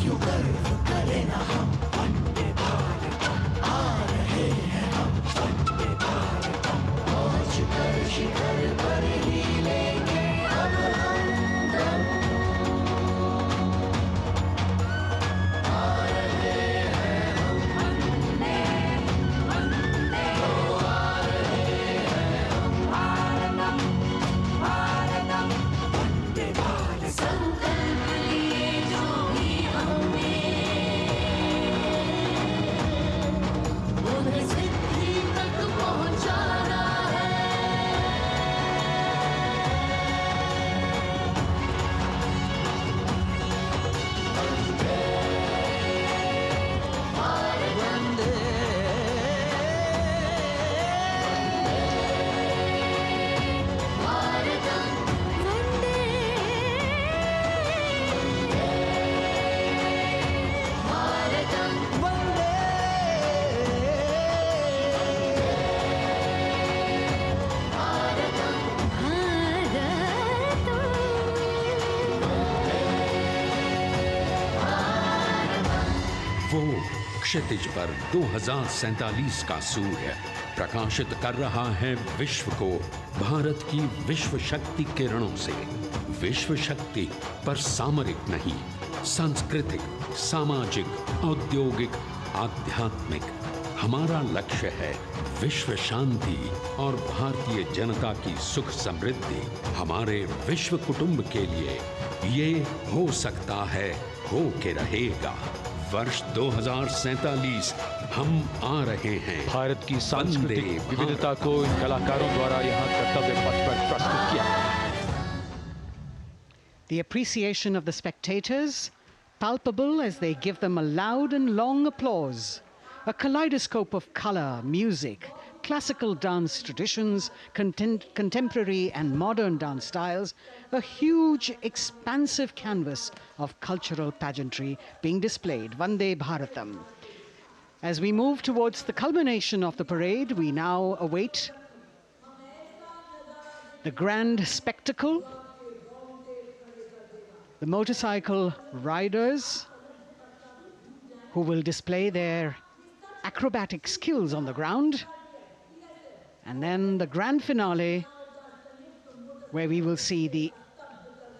Speaker 16: क्यों गर्व करें ना हम वंदे भारतम, आ रहे हैं हम वंदे भारतम, पहुंच कर शिखर पर ही लेंगे अब हम दम, आ रहे हैं हम वंदे वंदे, आ रहे हैं हम भारतम भारतम वंदे भारतम। संकल्प लिए जो भी हमने उन्हें सिद्धि तक पहुंचाना है। वंदे भारत वंदे भारतम वंदे भारतम वंदे भारतम
Speaker 5: वो क्षितिज पर 2047 का सूर्य प्रकाशित कर रहा है विश्व को भारत की विश्व शक्ति किरणों से। विश्व शक्ति पर सामरिक नहीं, सांस्कृतिक, सामाजिक, औद्योगिक, आध्यात्मिक। हमारा लक्ष्य है विश्व शांति और भारतीय जनता की सुख समृद्धि। हमारे विश्व कुटुंब के लिए ये हो सकता है, हो के रहेगा। वर्ष 2047 हम आ रहे हैं।
Speaker 1: भारत की सांस्कृतिक विविधता को इन कलाकारों द्वारा यहाँ कर्तव्य पथ पर प्रस्तुत किया।
Speaker 4: The appreciation of the spectators palpable as they give them a loud and long applause. A kaleidoscope of color, music, classical dance traditions, contemporary and modern dance styles, a huge, expansive canvas of cultural pageantry being displayed, Vande Bharatam. As we move towards the culmination of the parade, we now await the grand spectacle. The motorcycle riders who will display their acrobatic skills on the ground. And then the grand finale, where we will see the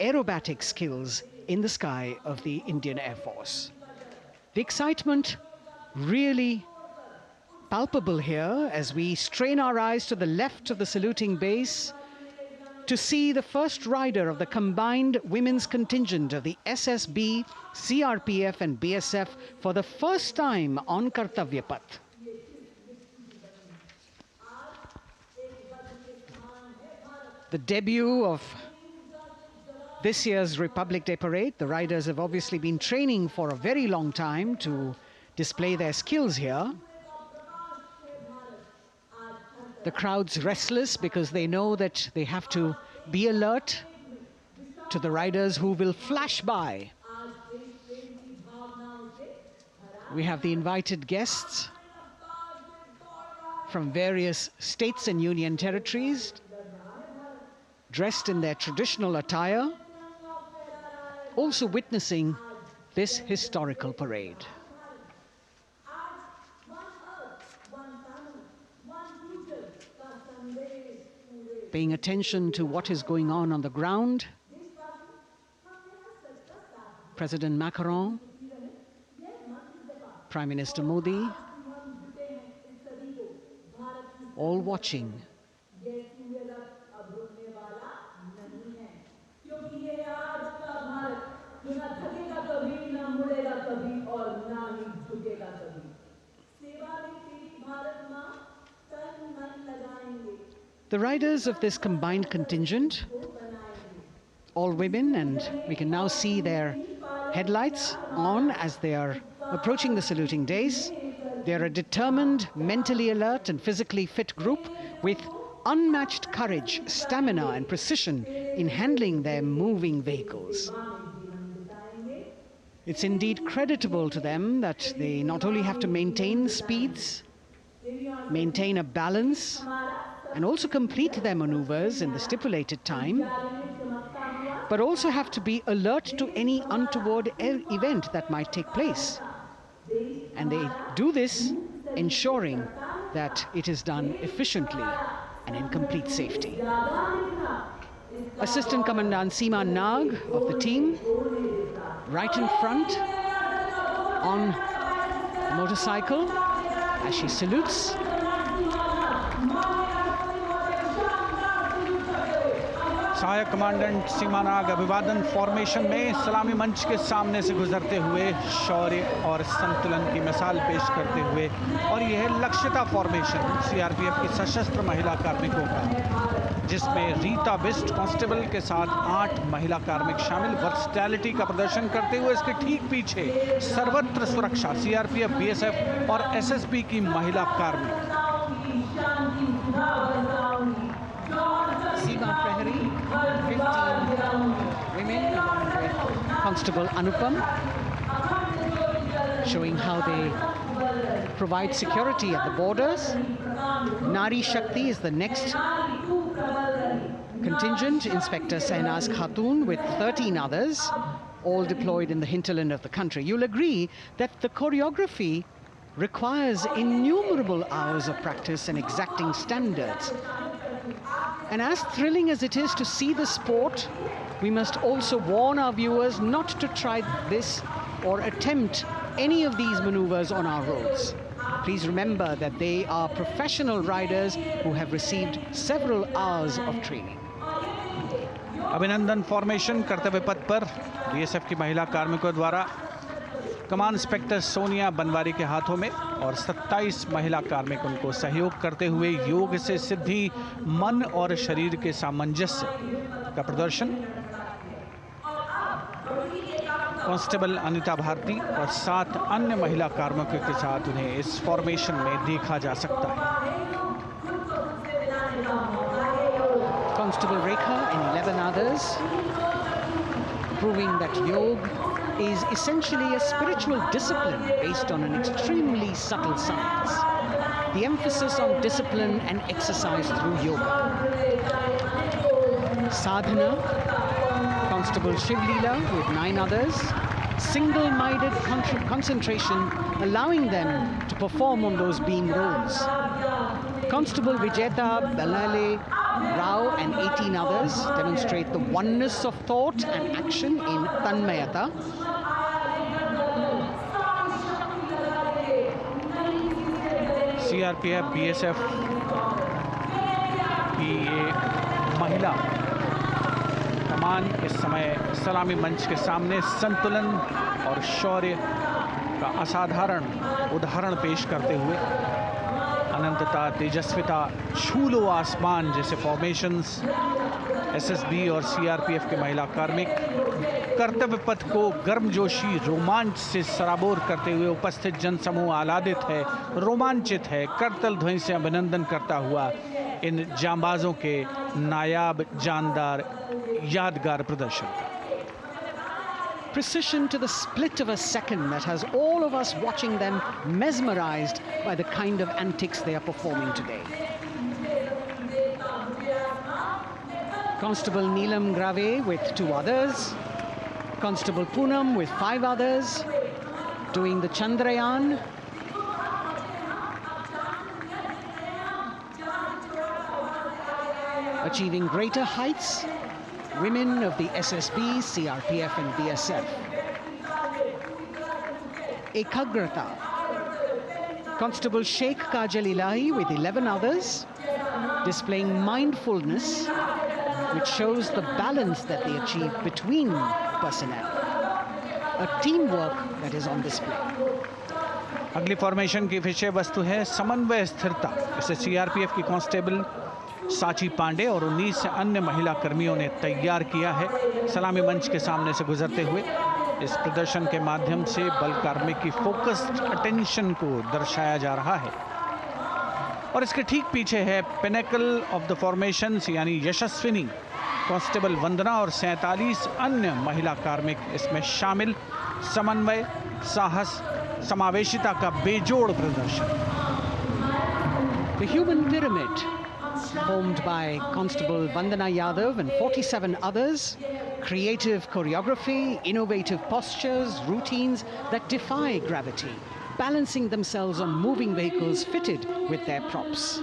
Speaker 4: aerobatic skills in the sky of the Indian Air Force. The excitement really palpable here as we strain our eyes to the left of the saluting base to see the first rider of the combined women's contingent of the SSB, CRPF and BSF for the first time on Kartavya Path. The debut of this year's Republic Day Parade. The riders have obviously been training for a very long time to display their skills here. The crowd's restless because they know that they have to be alert to the riders who will flash by. We have the invited guests from various states and union territories, dressed in their traditional attire, also witnessing this historical parade. Paying attention to what is going on the ground, President Macron, Prime Minister Modi, all watching. The riders of this combined contingent, all women, and we can now see their headlights on as they are approaching the saluting days. They are a determined, mentally alert and physically fit group with unmatched courage, stamina and precision in handling their moving vehicles. It's indeed creditable to them that they not only have to maintain speeds, maintain a balance, and also complete their maneuvers in the stipulated time, but also have to be alert to any untoward event that might take place. And they do this ensuring that it is done efficiently and in complete safety. Assistant Commandant Seema Nag of the team, right in front on the motorcycle as she salutes.
Speaker 3: सहायक commandant सीमा नाग अभिवादन formation में सलामी मंच के सामने से गुजरते हुए शौर्य और संतुलन की मिसाल पेश करते हुए, और यह लक्ष्यता फॉर्मेशन सीआरपीएफ की सशस्त्र महिला कार्मिकों का, जिसमें रीता बिस्ट कांस्टेबल के साथ 8 महिला कार्मिक शामिल, वर्सटैलिटी का प्रदर्शन करते हुए इसके ठीक पीछे सर्वत्र सुरक्षा सीआरपीएफ, बीएसएफ और एसएसबी की महिला कार्मिक।
Speaker 4: Seema Prahari, 15 women along with Constable Anupam, showing how they provide security at the borders. Nari Shakti is the next contingent, Inspector Sainaz Khatun with 13 others, all deployed in the hinterland of the country. You'll agree that the choreography requires innumerable hours of practice and exacting standards. And as thrilling as it is to see the sport, we must also warn our viewers not to try this or attempt any of these maneuvers on our roads. Please remember that they are professional riders who have received several hours of training.
Speaker 3: अभिनंदन formation कर्तव्य पथ पर BSF की महिला कार्मिकों द्वारा कमान inspector Sonia Banwari के हाथों में और 27 महिला कार्मिक उनको सहयोग करते हुए योग से सिद्धि मन और शरीर के सामंजस्य का प्रदर्शन। कांस्टेबल अनिता भारती और 7 अन्य महिला कार्मिकों के साथ उन्हें इस फॉर्मेशन में देखा जा सकता है।
Speaker 4: Constable Rekha and 11 others, proving that yoga is essentially a spiritual discipline based on an extremely subtle science. The emphasis on discipline and exercise through yoga. Sadhana, Constable Shivleela with 9 others, single-minded concentration, allowing them to perform on those beam roles. Constable Vijeta Balale Rao and 18 others demonstrate the oneness of thought and action in Tanmayata.
Speaker 3: CRPF, BSF की ये महिला कमान इस समय सलामी मंच के सामने संतुलन और शौर्य का असाधारण उदाहरण पेश करते हुए अनंतता, तेजस्विता, छू लो आसमान जैसे फॉर्मेशंस एसएसबी और सीआरपीएफ के महिला कार्मिक कर्तव्य पथ को गर्मजोशी रोमांच से सराबोर करते हुए उपस्थित जनसमूह आह्लादित है, रोमांचित है, करतल ध्वनि से अभिनंदन करता हुआ इन जांबाजों के नायाब, जानदार, यादगार प्रदर्शन का।
Speaker 4: Precision to the split of a second that has all of us watching them mesmerized by the kind of antics they are performing today. Constable Neelam Grave with 2 others, Constable Poonam with 5 others, doing the Chandrayaan. Achieving greater heights, women of the SSB, CRPF and BSF. Ekagrata. Constable Sheikh Kajal Ilahi with 11 others, displaying mindfulness, which shows the balance that they achieve between personnel. A teamwork that is on display.
Speaker 3: अगली formation की विषय वस्तु है समन्वय स्थिरता। इसे CRPF की constable साची पांडे और 19 अन्य महिला कर्मियों ने तैयार किया है। सलामी मंच के सामने से गुजरते हुए इस प्रदर्शन के माध्यम से बल कार्मिक की फोकस्ड अटेंशन को दर्शाया जा रहा है और इसके ठीक पीछे है पिनेकल ऑफ द फॉर्मेशंस यानी यशस्विनी कांस्टेबल वंदना और 47 अन्य महिला कार्मिक इसमें शामिल। समन्वय, साहस, समावेशिता का बेजोड़ प्रदर्शन।
Speaker 4: The human pyramid, formed by Constable Vandana Yadav and 47 others, creative choreography, innovative postures, routines that defy gravity, balancing themselves on moving vehicles fitted with their props.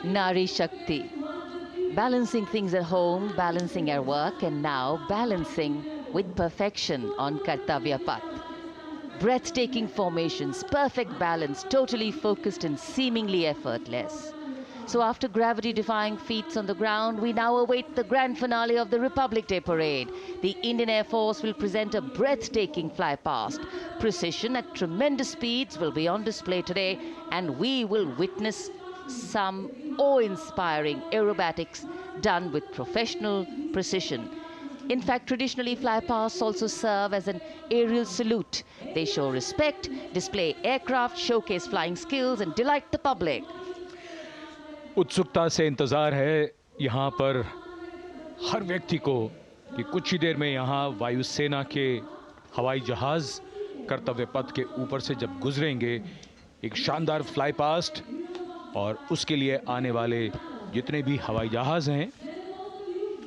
Speaker 2: Nari Shakti, balancing things at home, balancing our work, and now balancing with perfection on Kartavya Path. Breathtaking formations, perfect balance, totally focused and seemingly effortless. So after gravity-defying feats on the ground, we now await the grand finale of the Republic Day Parade. The Indian Air Force will present a breathtaking fly past. Precision at tremendous speeds will be on display today, and we will witness some awe-inspiring aerobatics done with professional precision. In fact, traditionally, flypasts also serve as an aerial salute. They show respect, display aircraft, showcase flying skills, and delight the public.
Speaker 1: उत्सुकता से इंतजार है यहाँ पर हर व्यक्ति को कि कुछ ही देर में यहाँ वायुसेना के हवाई जहाज कर्तव्य पथ के ऊपर से जब गुजरेंगे, एक शानदार फ्लाई पास्ट और उसके लिए आने वाले जितने भी हवाई जहाज हैं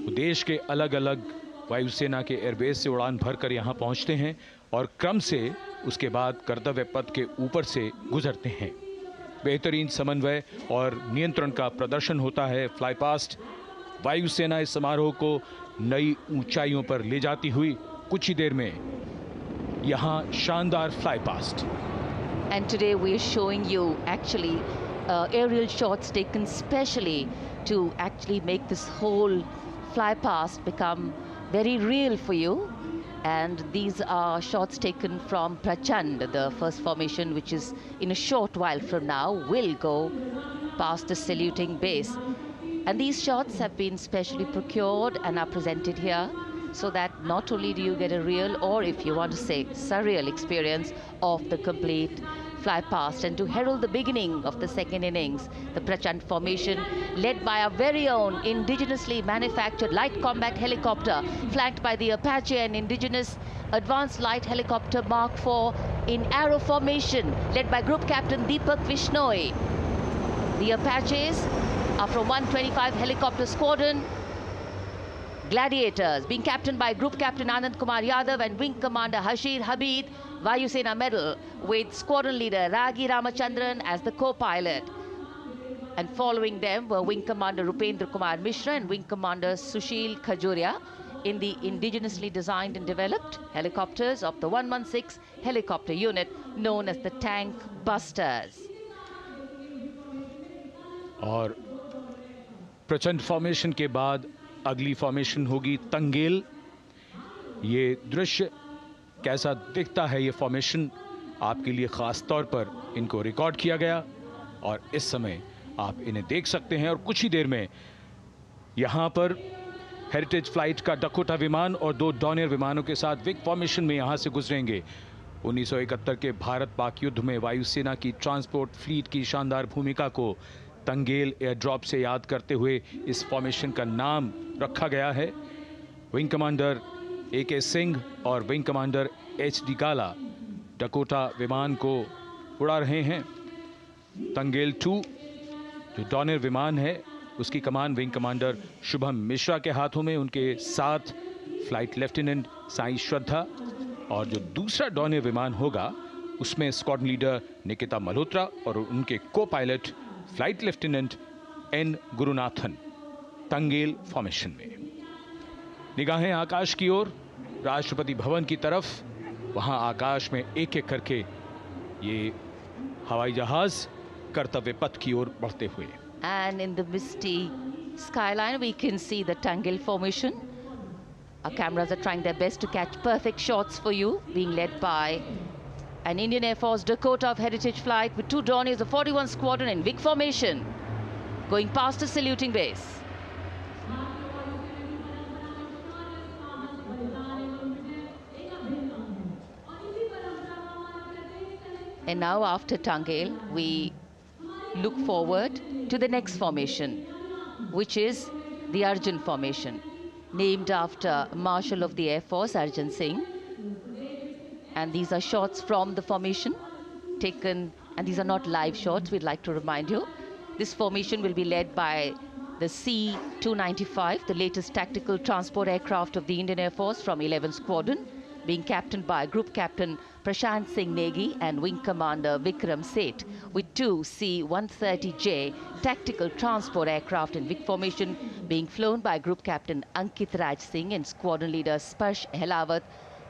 Speaker 1: वो देश के अलग अलग वायुसेना के एयरबेस से उड़ान भरकर यहाँ पहुँचते हैं और क्रम से उसके बाद कर्तव्य पथ के ऊपर से गुजरते हैं। बेहतरीन समन्वय और नियंत्रण का प्रदर्शन होता है। फ्लाई पास्ट वायुसेना इस समारोह को नई ऊंचाइयों पर ले जाती हुई कुछ ही देर में यहाँ शानदार fly past.
Speaker 2: And today we are showing you actually aerial shots taken specially to actually make this whole fly past become very real for you. And these are shots taken from Prachand, the first formation, which is in a short while from now will go past the saluting base. And these shots have been specially procured and are presented here so that not only do you get a real, or if you want to say surreal, experience of the complete fly past, and to herald the beginning of the second innings, the Prachand formation led by our very own indigenously manufactured light combat helicopter, flanked by the Apache and indigenous advanced light helicopter Mark IV in arrow formation, led by Group Captain Deepak Vishnoi. The Apaches are from 125 Helicopter Squadron. Gladiators, being captained by Group Captain Anand Kumar Yadav and Wing Commander Hashir Habib, Vayu Sena Medal, with Squadron Leader Ragi Ramachandran as the co-pilot. And following them were Wing Commander Rupendra Kumar Mishra and Wing Commander Sushil Khajuria in the indigenously designed and developed helicopters of the 116 helicopter unit known as the Tank Busters.
Speaker 1: और प्रचंड formation के बाद अगली formation होगी तंगेल। ये दृश्य कैसा दिखता है, ये फॉर्मेशन आपके लिए खास तौर पर इनको रिकॉर्ड किया गया और इस समय आप इन्हें देख सकते हैं। और कुछ ही देर में यहां पर हेरिटेज फ्लाइट का डकोटा विमान और 2 डॉनियर विमानों के साथ विग फॉर्मेशन में यहां से गुजरेंगे। 1971 के भारत पाक युद्ध में वायुसेना की ट्रांसपोर्ट फ्लीट की शानदार भूमिका को तंगेल एयर ड्रॉप से याद करते हुए इस फॉर्मेशन का नाम रखा गया है। विंग कमांडर AK सिंह और विंग कमांडर HD काला डकोटा विमान को उड़ा रहे हैं। तंगेल 2 जो डॉनियर विमान है उसकी कमान विंग कमांडर शुभम मिश्रा के हाथों में, उनके साथ फ्लाइट लेफ्टिनेंट साई श्रद्धा, और जो दूसरा डॉनियर विमान होगा उसमें स्क्वाड्रन लीडर निकिता मल्होत्रा और उनके को pilot flight lieutenant N Gurunathan. Tangail formation में निगाहें आकाश की ओर, राष्ट्रपति भवन की तरफ। वहां आकाश में एक एक करके ये हवाई जहाज कर्तव्य पथ की ओर बढ़ते हुए।
Speaker 2: And in the misty skyline we can see the Tangel formation. Our cameras are trying their best to catch perfect shots for you, being led by an Indian Air Force Dakota of Heritage Flight with 2 Dorniers of 41 Squadron in WIG formation, going past the saluting base. And now after Tangel, we look forward to the next formation, which is the Arjun formation, named after Marshal of the Air Force Arjun Singh. And these are shots from the formation taken, and these are not live shots, we'd like to remind you. This formation will be led by the C-295, the latest tactical transport aircraft of the Indian Air Force from 11 Squadron, being captained by Group Captain Prashant Singh Negi and Wing Commander Vikram Seth, with 2 C-130J tactical transport aircraft in WIG formation being flown by Group Captain Ankit Raj Singh and Squadron Leader Sparsh Helawat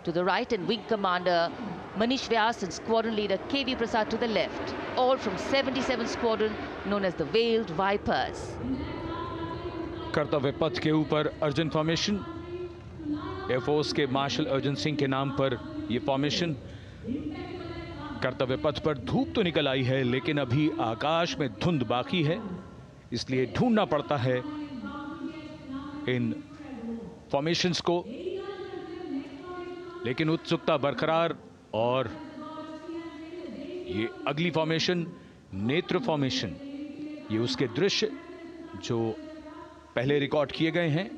Speaker 2: to the right, and Wing Commander Manish Vyas and Squadron Leader KV Prasad to the left, all from 77 Squadron known as the Veiled Vipers.
Speaker 1: कर्तव्य पथ के ऊपर Arjun formation, air force के martial Arjun Singh के नाम पर यह formation. कर्तव्य पथ पर धूप तो निकल आई है लेकिन अभी आकाश में धुंध बाकी है, इसलिए ढूंढना पड़ता है इन फॉर्मेशंस को, लेकिन उत्सुकता बरकरार। और ये अगली फॉर्मेशन नेत्र फॉर्मेशन, ये उसके दृश्य जो पहले रिकॉर्ड किए गए हैं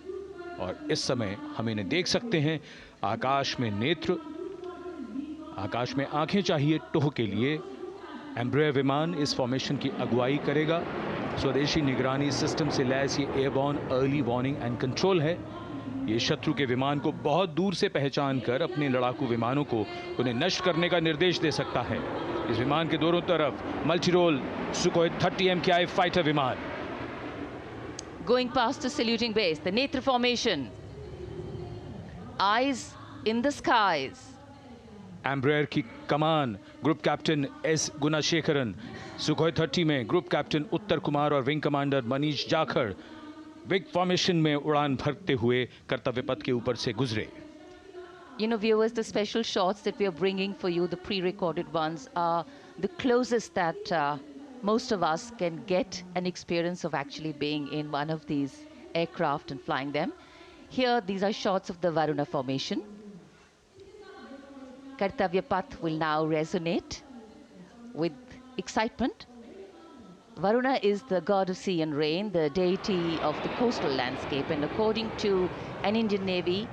Speaker 1: और इस समय हम इन्हें देख सकते हैं। आकाश में नेत्र, आकाश में आंखें चाहिए टोह के लिए। एम्ब्रेयर विमान इस फॉर्मेशन की अगुवाई करेगा। स्वदेशी निगरानी सिस्टम से लैस ये airborne early warning and control है। ये शत्रु के विमान को बहुत दूर से पहचान कर अपने लड़ाकू विमानों को उन्हें नष्ट करने का निर्देश दे सकता है। इस विमान के दोनों तरफ multi role Sukhoi 30 MKI fighter विमान।
Speaker 2: Going past the saluting base, the Netra formation, eyes in the skies.
Speaker 1: Embraer की कमान group captain S Gunasekaran, Sukhoi 30 में ग्रुप कैप्टन उत्तर कुमार और wing commander Manish Jakhar vic formation में उड़ान भरते हुए कर्तव्य पथ के ऊपर से गुजरे।
Speaker 2: You know, viewers, the special shots that we are bringing for you, the pre-recorded ones, are the closest that most of us can get an experience of actually being in one of these aircraft and flying them. Here, these are shots of the Varuna formation. Kartavya Path will now resonate with excitement. Varuna is the god of sea and rain, the deity of the coastal landscape, and according to an Indian Navy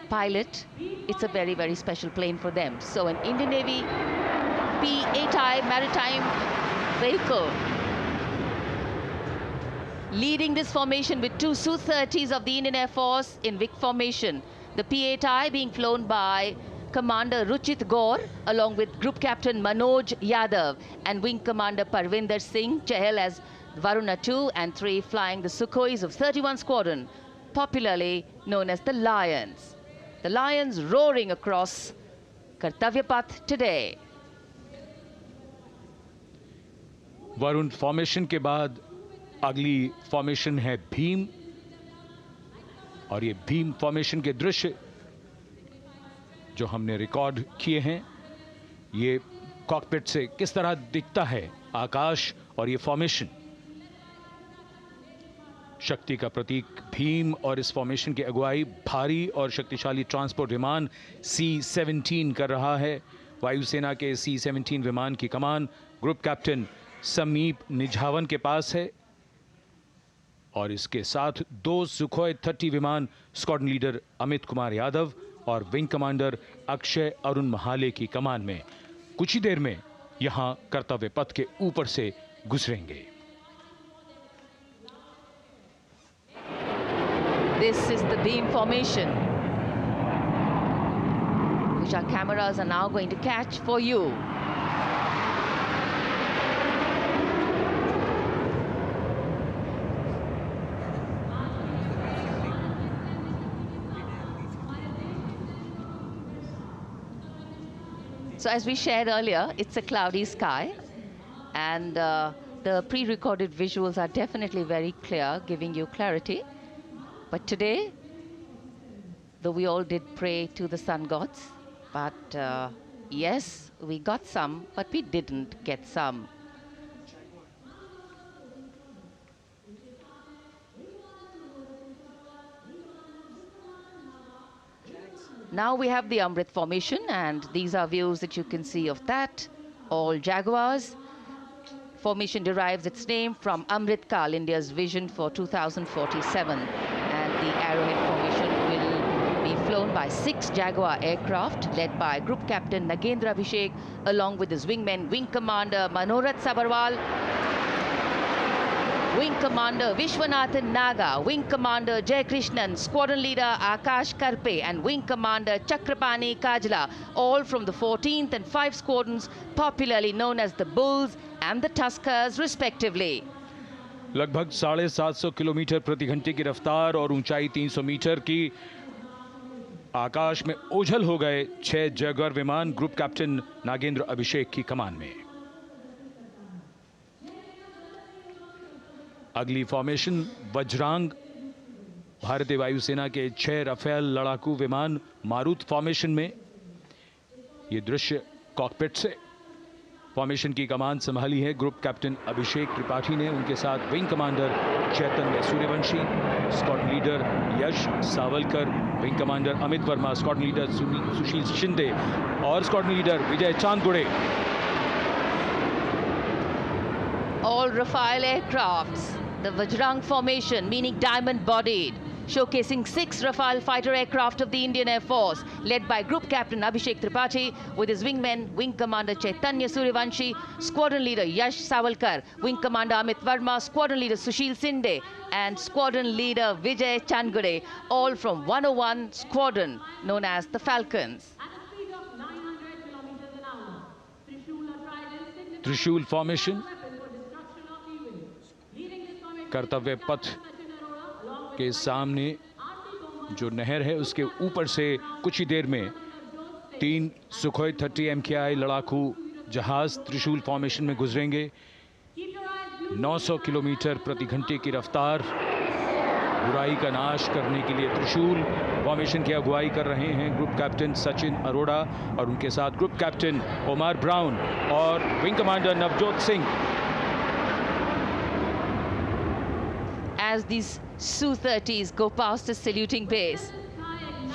Speaker 2: pilot, it's a very, very special plane for them. So an Indian Navy P-8I maritime vehicle leading this formation with two Su-30s of the Indian Air Force in Vic formation. The P-8I being flown by Commander Ruchit Gaur along with Group Captain Manoj Yadav and Wing Commander Parvinder Singh Chahal as Varuna 2 and 3 flying the Sukhois of 31 Squadron, popularly known as the Lions. The Lions roaring across Kartavya Path today.
Speaker 1: Varun formation के बाद अगली formation है भीम, और ये Bhim formation के दृश्य जो हमने रिकॉर्ड किए हैं, ये कॉकपिट से किस तरह दिखता है आकाश और ये फॉर्मेशन। शक्ति का प्रतीक भीम और इस फॉर्मेशन की अगुवाई भारी और शक्तिशाली ट्रांसपोर्ट विमान C-17 कर रहा है। वायुसेना के C-17 विमान की कमान ग्रुप कैप्टन समीप निझावन के पास है और इसके साथ दो सुखोई 30 विमान स्क्वाड्रन लीडर अमित कुमार यादव और विंग कमांडर अक्षय अरुण महाले की कमान में कुछ ही देर में यहां कर्तव्य पथ के ऊपर से गुजरेंगे।
Speaker 2: This is the beam formation, which our cameras are now going to catch for you. So as we shared earlier, it's a cloudy sky, and the pre-recorded visuals are definitely very clear, giving you clarity. But today, though we all did pray to the sun gods, but yes, we got some, but we didn't get some. Now we have the Amrit formation, and these are views that you can see of that. All Jaguars. Formation derives its name from Amrit Kal, India's vision for 2047. And the Arrowhead formation will be flown by 6 Jaguar aircraft, led by Group Captain Nagendra Abhishek, along with his wingmen, Wing Commander Manorat Sabarwal, Wing Commander Vishwanathan Naga, Wing Commander Jay Krishnan, Squadron Leader Akash Karpe, and Wing Commander Chakrapani Kajla, all from the 14th and 5 squadrons, popularly known as the Bulls and the Tuskers, respectively.
Speaker 1: लगभग 750 kilometre प्रति घंटे की रफ्तार और ऊंचाई 300 metre की आकाश में ओझल हो गए 6 जैगुआर विमान ग्रुप कैप्टन नागेंद्र अभिषेक की कमान में। अगली फॉर्मेशन वज्रांग, भारतीय वायुसेना के 6 राफेल लड़ाकू विमान मारुत फॉर्मेशन में। ये दृश्य कॉकपिट से। फॉर्मेशन की कमान संभाली है ग्रुप कैप्टन अभिषेक त्रिपाठी ने, उनके साथ wing commander Chaitanya Suryavanshi, squadron leader Yash Sawalkar, wing commander Amit Verma, squadron leader Sushil Shinde और squadron leader Vijay Chandgude.
Speaker 2: All Rafale aircrafts, the Vajrang formation, meaning diamond-bodied, showcasing 6 Rafale fighter aircraft of the Indian Air Force, led by Group Captain Abhishek Tripathi, with his wingmen, Wing Commander Chaitanya Suryavanshi, Squadron Leader Yash Savalkar, Wing Commander Amit Verma, Squadron Leader Sushil Sinde, and Squadron Leader Vijay Chandgade, all from 101 Squadron, known as the Falcons.
Speaker 1: त्रिशूल formation, कर्तव्य पथ के सामने जो नहर है उसके ऊपर से कुछ ही देर में 3 सुखोई 30 MKI लड़ाकू जहाज त्रिशूल फॉर्मेशन में गुजरेंगे। 900 किलोमीटर प्रति घंटे की रफ्तार बुराई का नाश करने के लिए त्रिशूल फॉर्मेशन की अगुवाई कर रहे हैं ग्रुप कैप्टन सचिन अरोड़ा और उनके साथ ग्रुप कैप्टन ओमार ब्राउन और wing commander Navjot Singh.
Speaker 2: As these Su-30s go past the saluting base,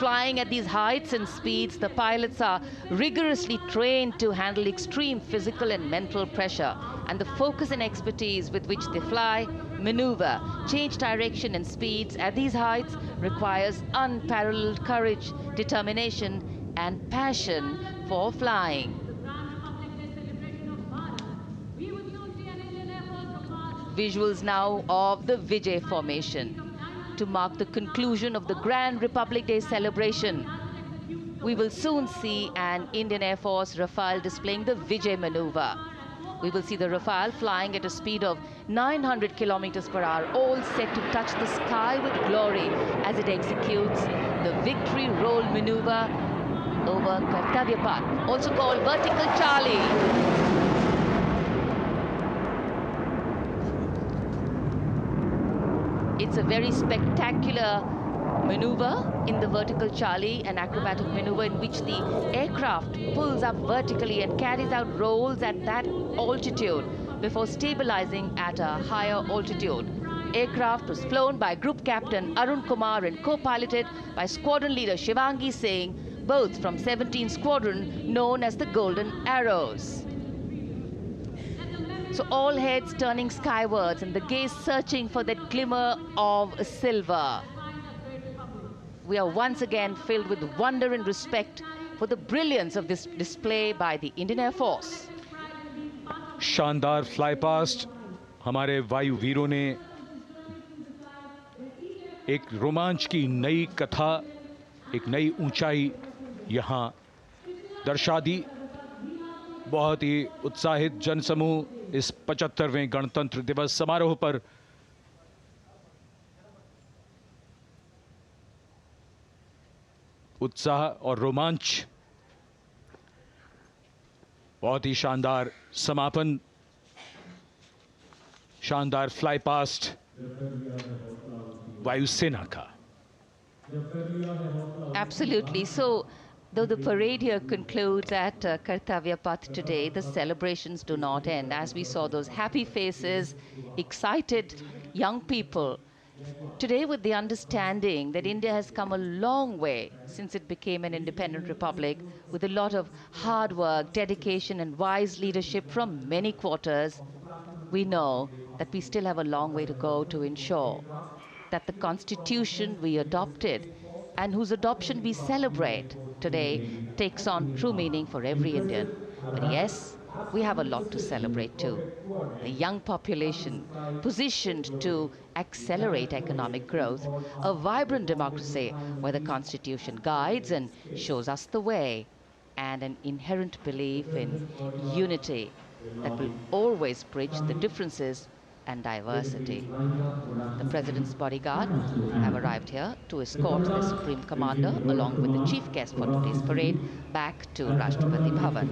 Speaker 2: flying at these heights and speeds, the pilots are rigorously trained to handle extreme physical and mental pressure. And the focus and expertise with which they fly, maneuver, change direction and speeds at these heights requires unparalleled courage, determination, and passion for flying. Visuals now of the Vijay formation to mark the conclusion of the Grand Republic Day celebration. We will soon see an Indian Air Force Rafale displaying the Vijay maneuver. We will see the Rafale flying at a speed of 900 kilometers per hour, all set to touch the sky with glory as it executes the victory roll maneuver over Kartavya Path, also called Vertical Charlie. It's a very spectacular maneuver in the Vertical Charlie, an acrobatic maneuver in which the aircraft pulls up vertically and carries out rolls at that altitude before stabilizing at a higher altitude. Aircraft was flown by Group Captain Arun Kumar and co-piloted by Squadron Leader Shivangi Singh, both from 17th Squadron known as the Golden Arrows. So all heads turning skywards and the gaze searching for that glimmer of silver. We are once again filled with wonder and respect for the brilliance of this display by the Indian Air Force.
Speaker 1: शानदार fly past हमारे वायु वीरों ने एक रोमांच की नई कथा, एक नई ऊंचाई यहां दर्शा दी। बहुत ही उत्साहित जनसमूह इस 75वें गणतंत्र दिवस समारोह पर उत्साह और रोमांच, बहुत ही शानदार समापन, शानदार फ्लाई पास्ट वायुसेना का।
Speaker 2: Absolutely. So, though the parade here concludes at Kartavya Path today, the celebrations do not end. As we saw those happy faces, excited young people, today with the understanding that India has come a long way since it became an independent republic, with a lot of hard work, dedication and wise leadership from many quarters, we know that we still have a long way to go to ensure that the constitution we adopted and whose adoption we celebrate today takes on true meaning for every Indian. But yes, we have a lot to celebrate too. A young population positioned to accelerate economic growth, a vibrant democracy where the constitution guides and shows us the way, and an inherent belief in unity that will always bridge the differences and diversity. The President's bodyguard have arrived here to escort the Supreme Commander along with the chief guest for today's parade back to Rashtrapati Bhavan.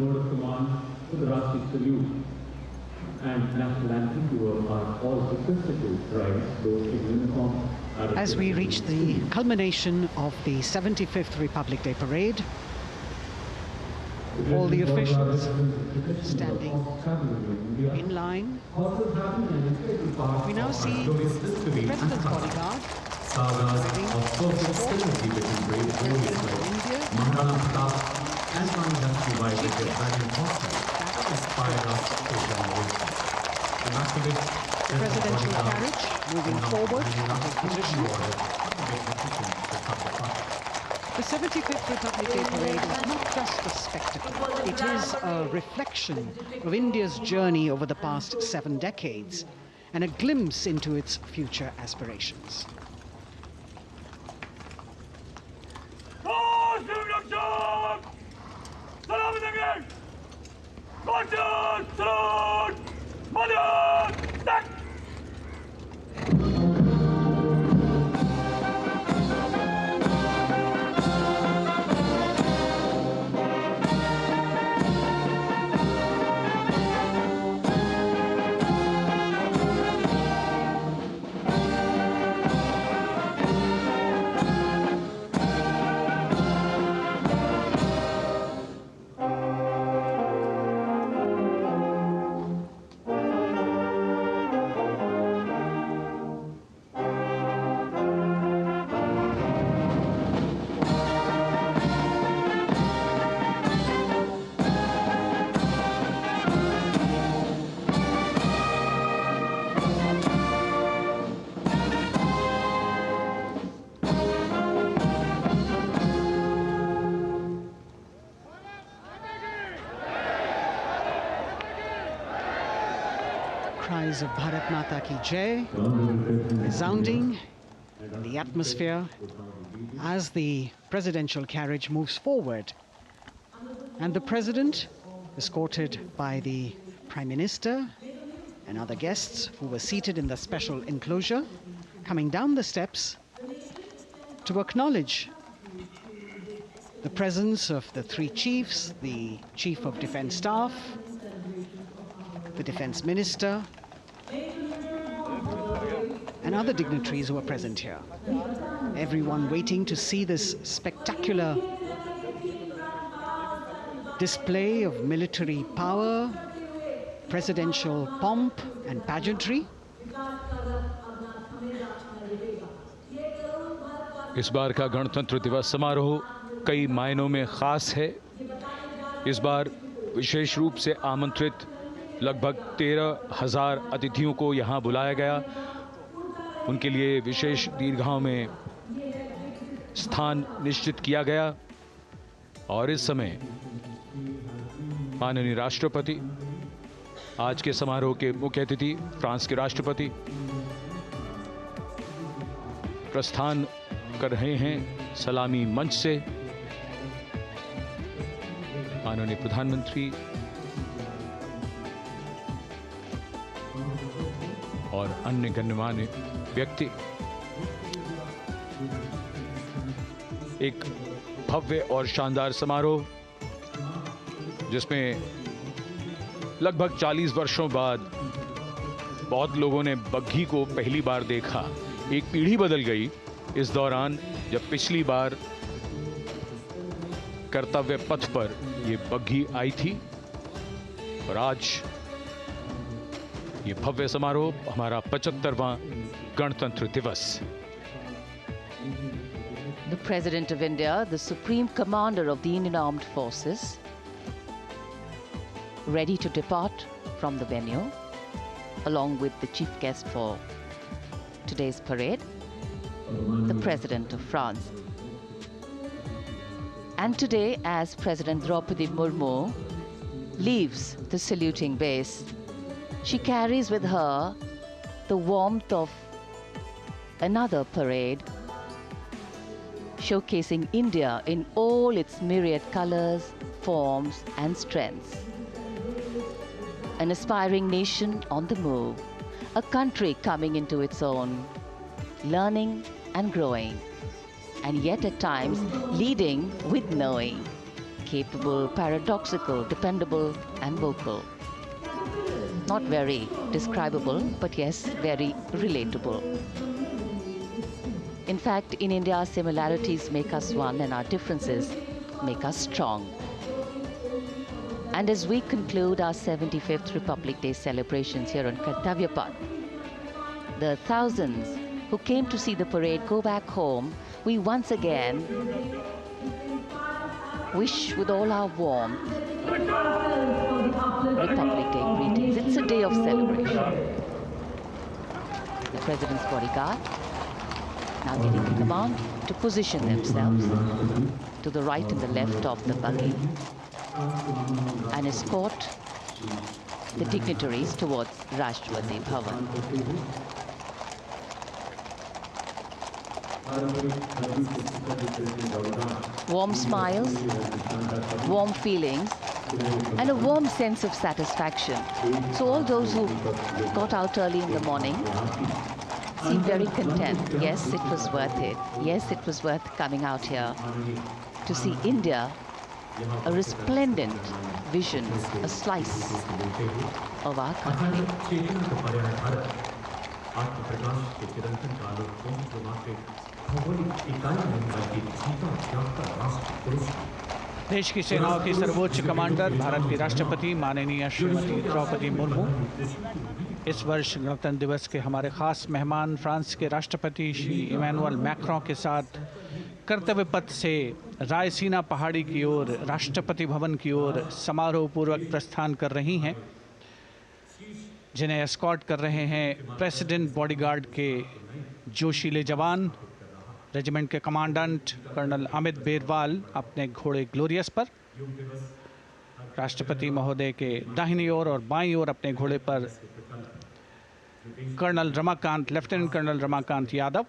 Speaker 4: As we reach the culmination of the 75th Republic Day Parade, all the officials standing in line. We now see the President's bodyguard the presidential carriage moving forward to position. The 75th Republic Day Parade is not just a spectacle. It is a reflection of India's journey over the past 7 decades and a glimpse into its future aspirations. cries of Bharat Mata Ki Jai resounding in the atmosphere as the presidential carriage moves forward. And the president, escorted by the Prime Minister and other guests who were seated in the special enclosure, coming down the steps to acknowledge the presence of the three chiefs, the Chief of Defence Staff, the Defence Minister, and other dignitaries who are present here. Everyone waiting to see this spectacular display of military power, presidential pomp and pageantry.
Speaker 1: इस बार का गणतंत्र दिवस समारोह कई मायनों में खास है। इस बार विशेष रूप से आमंत्रित लगभग 13,000 अतिथियों को यहां बुलाया गया। उनके लिए विशेष दीर्घाओं में स्थान निश्चित किया गया और इस समय माननीय राष्ट्रपति, आज के समारोह के मुख्य अतिथि फ्रांस के राष्ट्रपति, प्रस्थान कर रहे हैं सलामी मंच से। माननीय प्रधानमंत्री और अन्य गण्यमान्य व्यक्ति एक भव्य और शानदार समारोह जिसमें लगभग 40 वर्षों बाद बहुत लोगों ने बग्घी को पहली बार देखा। एक पीढ़ी बदल गई इस दौरान, जब पिछली बार कर्तव्य पथ पर ये बग्घी आई थी और आज ये भव्य समारोह हमारा 75वां गणतंत्र दिवस।
Speaker 2: The President of India, the Supreme Commander of the Indian Armed Forces, ready to depart from the venue, along with the chief guest for today's parade, the President of France. And today, as President Draupadi Murmu leaves the saluting base, she carries with her the warmth of another parade, showcasing India in all its myriad colors, forms, and strengths. An aspiring nation on the move, a country coming into its own, learning and growing, and yet at times leading with knowing, capable, paradoxical, dependable, and vocal. Not very describable, but yes, very relatable. In fact, in India, similarities make us one and our differences make us strong. And as we conclude our 75th Republic Day celebrations here on Kartavya Path, the thousands who came to see the parade go back home, we once again wish with all our warmth Republic Day greetings. It's a day of celebration. The President's bodyguard now getting the command to position themselves to the right and the left of the buggy and escort the dignitaries towards Rashtrapati Bhavan. Warm smiles, warm feelings, and a warm sense of satisfaction. So all those who got out early in the morning seem very content. Yes, it was worth it. Yes, it was worth coming out here to see India, a resplendent vision, a slice of our country.
Speaker 3: देश की सेनाओं की सर्वोच्च commander, Bharat की राष्ट्रपति माननीय श्रीमती द्रौपदी मुर्मू, इस वर्ष गणतंत्र दिवस के हमारे खास मेहमान फ्रांस के राष्ट्रपति श्री इमैनुअल मैक्रों के साथ कर्तव्य पथ से रायसीना पहाड़ी की ओर राष्ट्रपति भवन की ओर समारोह पूर्वक प्रस्थान कर रही हैं, जिन्हें एस्कॉर्ट कर रहे हैं प्रेसिडेंट बॉडीगार्ड के जोशीले जवान, रेजिमेंट के कमांडेंट कर्नल अमित बेरवाल अपने घोड़े ग्लोरियस पर, राष्ट्रपति महोदय के दाहिनी ओर और बाईं ओर अपने घोड़े पर colonel Ramakant, lieutenant colonel Ramakant Yadav.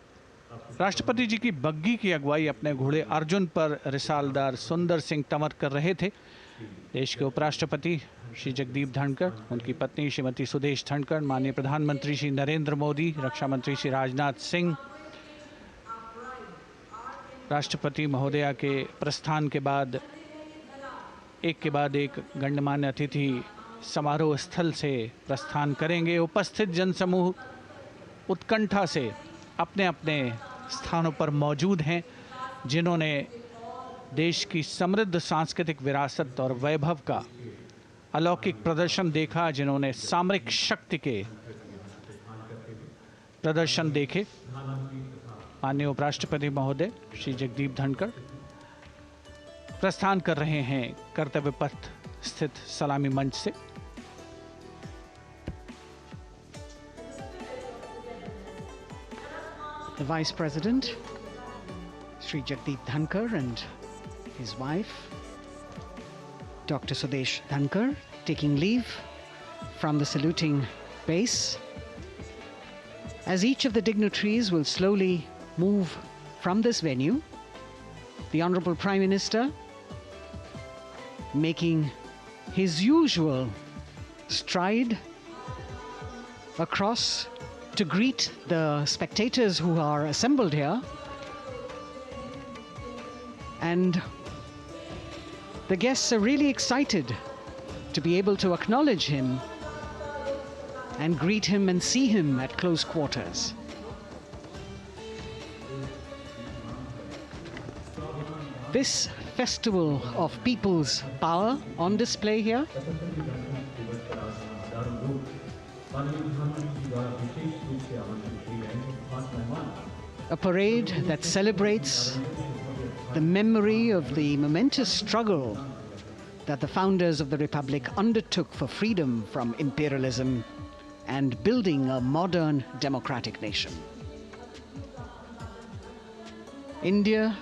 Speaker 3: राष्ट्रपति जी की बग्घी की अगुवाई अपने घोड़े अर्जुन पर रिसालदार सुंदर सिंह तंवर कर रहे थे। देश के उपराष्ट्रपति श्री जगदीप धनखड़, उनकी पत्नी श्रीमती सुदेश धनखड़, माननीय प्रधानमंत्री श्री नरेंद्र मोदी, रक्षा मंत्री श्री राजनाथ सिंह, राष्ट्रपति महोदया के प्रस्थान के बाद एक के बाद एक गण्यमान्य अतिथि समारोह स्थल से प्रस्थान करेंगे। उपस्थित जनसमूह उत्कंठा से अपने अपने स्थानों पर मौजूद हैं, जिन्होंने देश की समृद्ध सांस्कृतिक विरासत और वैभव का अलौकिक प्रदर्शन देखा, जिन्होंने सामरिक शक्ति के प्रदर्शन देखे। माननीय उपराष्ट्रपति महोदय श्री जगदीप धनखड़ प्रस्थान कर रहे हैं कर्तव्य पथ स्थित सलामी मंच से।
Speaker 4: The Vice President, Sri Jagdeep Dhankar, and his wife, Dr. Sudesh Dhankar, taking leave from the saluting base. As each of the dignitaries will slowly move from this venue, the Honorable Prime Minister making his usual stride across to greet the spectators who are assembled here. And the guests are really excited to be able to acknowledge him and greet him and see him at close quarters. This festival of people's power on display here, a parade that celebrates the memory of the momentous struggle that the founders of the Republic undertook for freedom from imperialism and building a modern democratic nation. India,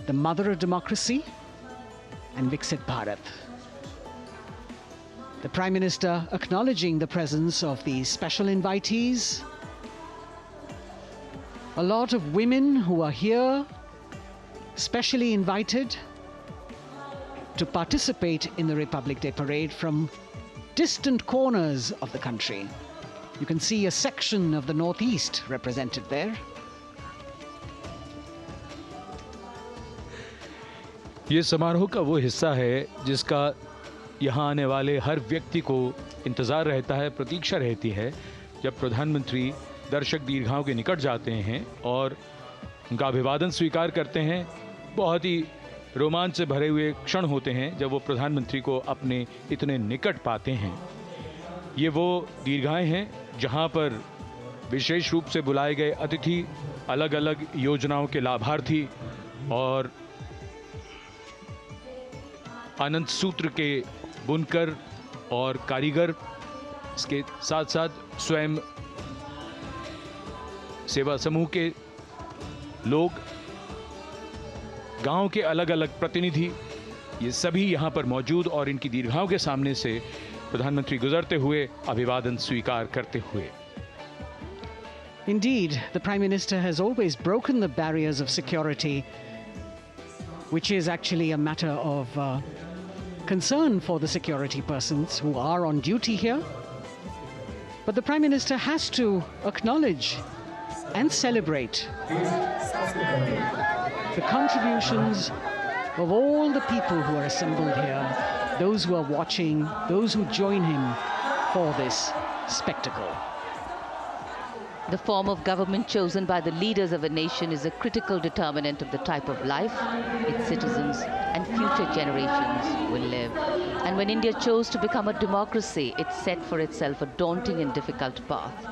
Speaker 4: the mother of democracy, and Viksit Bharat. The Prime Minister acknowledging the presence of these special invitees. A lot of women who are here, specially invited to participate in the Republic Day Parade from distant corners of the country. You can see a section of the Northeast represented there.
Speaker 1: ये समारोह का वो हिस्सा है जिसका यहाँ आने वाले हर व्यक्ति को इंतज़ार रहता है, प्रतीक्षा रहती है, जब प्रधानमंत्री दर्शक दीर्घाओं के निकट जाते हैं और उनका अभिवादन स्वीकार करते हैं। बहुत ही रोमांच से भरे हुए क्षण होते हैं जब वो प्रधानमंत्री को अपने इतने निकट पाते हैं। ये वो दीर्घाएं हैं जहाँ पर विशेष रूप से बुलाए गए अतिथि, अलग अलग योजनाओं के लाभार्थी और आनंद सूत्र के बुनकर और कारीगर, इसके साथ साथ स्वयं सेवा समूह के लोग, गांव के अलग अलग प्रतिनिधि, ये सभी यहाँ पर मौजूद और इनकी दीर्घाओं के सामने से प्रधानमंत्री गुजरते हुए अभिवादन स्वीकार करते हुए।
Speaker 4: Indeed, the Prime Minister has always broken the barriers of security, which is actually a matter of concern for the security persons who are on duty here. But the Prime Minister has to acknowledge and celebrate the contributions of all the people who are assembled here, those who are watching, those who join him for this spectacle.
Speaker 2: The form of government chosen by the leaders of a nation is a critical determinant of the type of life its citizens and future generations will live. And when India chose to become a democracy, it set for itself a daunting and difficult path.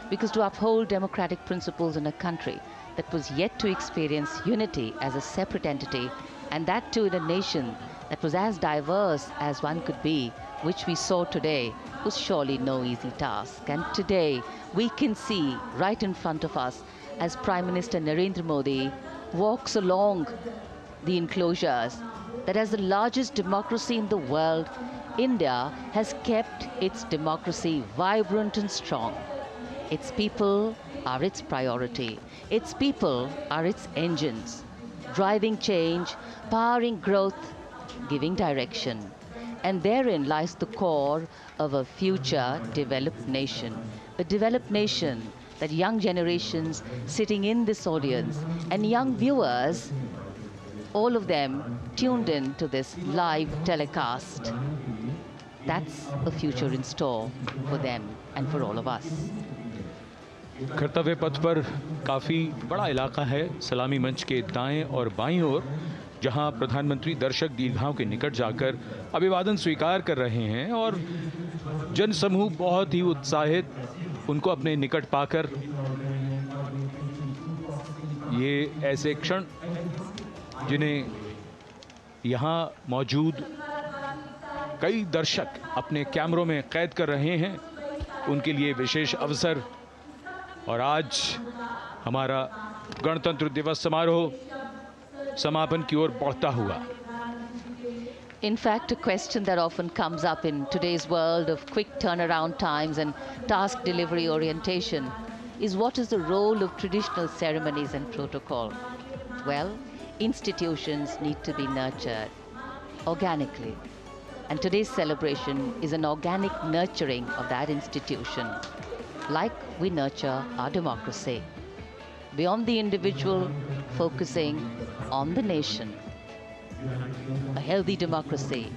Speaker 2: Because to uphold democratic principles in a country that was yet to experience unity as a separate entity, and that too in a nation that was as diverse as one could be, which we saw today, was surely no easy task. And today, we can see right in front of us as Prime Minister Narendra Modi walks along the enclosures that as the largest democracy in the world, India has kept its democracy vibrant and strong. Its people are its priority. Its people are its engines, driving change, powering growth, giving direction. And therein lies the core of a future developed nation. A developed nation that young generations sitting in this audience and young viewers, all of them tuned in to this live telecast. That's a future in store for them and for all of us.
Speaker 1: कर्तव्य पथ पर काफ़ी बड़ा इलाका है सलामी मंच के दाएं और बाईं ओर, जहां प्रधानमंत्री दर्शक दीर्घाओं के निकट जाकर अभिवादन स्वीकार कर रहे हैं और जनसमूह बहुत ही उत्साहित उनको अपने निकट पाकर ये ऐसे क्षण जिन्हें यहाँ मौजूद कई दर्शक अपने कैमरों में कैद कर रहे हैं, उनके लिए विशेष अवसर। और आज हमारा गणतंत्र दिवस समारोह समापन की ओर बढ़ता हुआ।
Speaker 2: In fact, a question that often comes up in today's world of quick turnaround times and task delivery orientation is what is the role of traditional ceremonies and protocol? Well, institutions need to be nurtured organically. And today's celebration is an organic nurturing of that institution, like we nurture our democracy. Beyond the individual, focusing on the nation. A healthy democracy,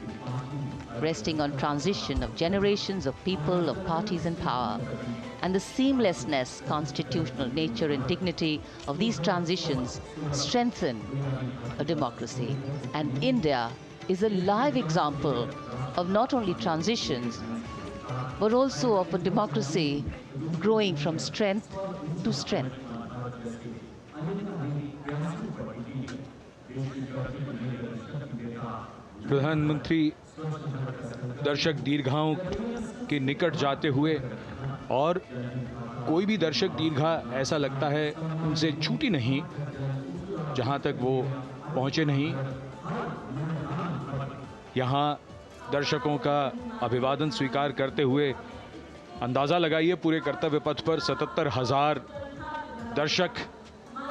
Speaker 2: resting on transition of generations of people, of parties in power, and the seamlessness, constitutional nature and dignity of these transitions strengthen a democracy. And India is a live example of not only transitions, but also of a democracy growing from strength to strength.
Speaker 1: प्रधानमंत्री दर्शक दीर्घाओं के निकट जाते हुए, और कोई भी दर्शक दीर्घा ऐसा लगता है उनसे छूटी नहीं जहां तक वो पहुंचे नहीं। यहाँ दर्शकों का अभिवादन स्वीकार करते हुए अंदाज़ा लगाइए, पूरे कर्तव्य पथ पर 77,000 दर्शक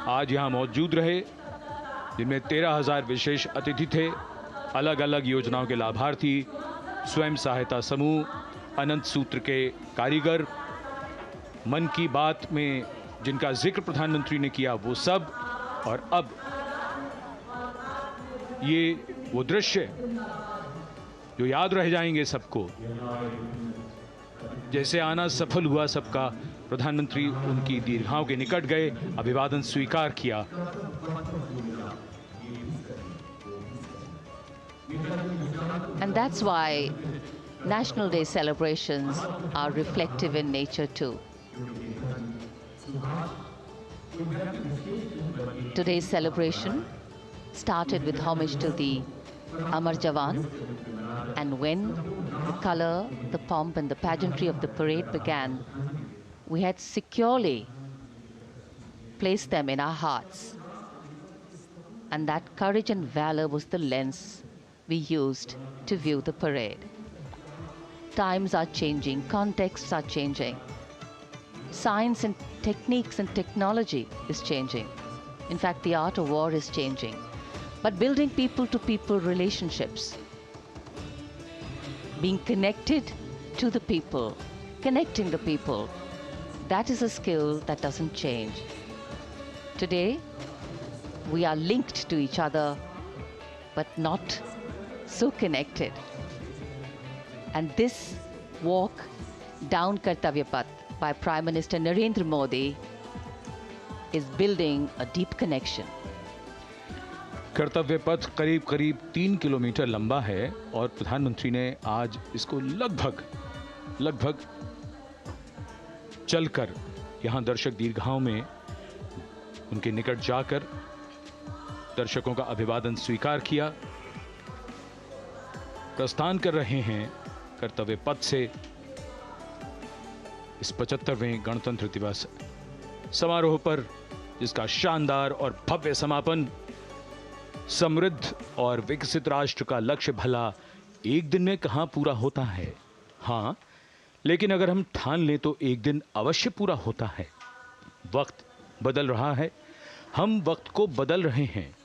Speaker 1: आज यहाँ मौजूद रहे, जिनमें 13,000 विशेष अतिथि थे, अलग अलग योजनाओं के लाभार्थी, स्वयं सहायता समूह, अनंत सूत्र के कारीगर, मन की बात में जिनका जिक्र प्रधानमंत्री ने किया वो सब। और अब ये वो दृश्य जो याद रह जाएंगे सबको, जैसे आना सफल हुआ सबका, प्रधानमंत्री उनकी दीर्घाओं के निकट गए, अभिवादन स्वीकार किया।
Speaker 2: And that's why National Day celebrations are reflective in nature too. Today's celebration started with homage to the Amar Jawan, and when the color, the pomp and the pageantry of the parade began, we had securely placed them in our hearts. And that courage and valor was the lens we used to view the parade. Times are changing, contexts are changing. Science and techniques and technology is changing. In fact, the art of war is changing. But building people-to-people relationships, being connected to the people, connecting the people, that is a skill that doesn't change. Today, we are linked to each other, but not so connected. And this walk down Kartavya Path by Prime Minister Narendra Modi is building a deep connection.
Speaker 1: कर्तव्य पथ करीब करीब 3 kilometre लंबा है और प्रधानमंत्री ने आज इसको लगभग चलकर यहाँ दर्शक दीर्घाओं में उनके निकट जाकर दर्शकों का अभिवादन स्वीकार किया। प्रस्थान कर रहे हैं कर्तव्य पथ से इस 75वें गणतंत्र दिवस समारोह पर, जिसका शानदार और भव्य समापन समृद्ध और विकसित राष्ट्र का लक्ष्य भला एक दिन में कहां पूरा होता है। हाँ, लेकिन अगर हम ठान लें तो एक दिन अवश्य पूरा होता है। वक्त बदल रहा है, हम वक्त को बदल रहे हैं।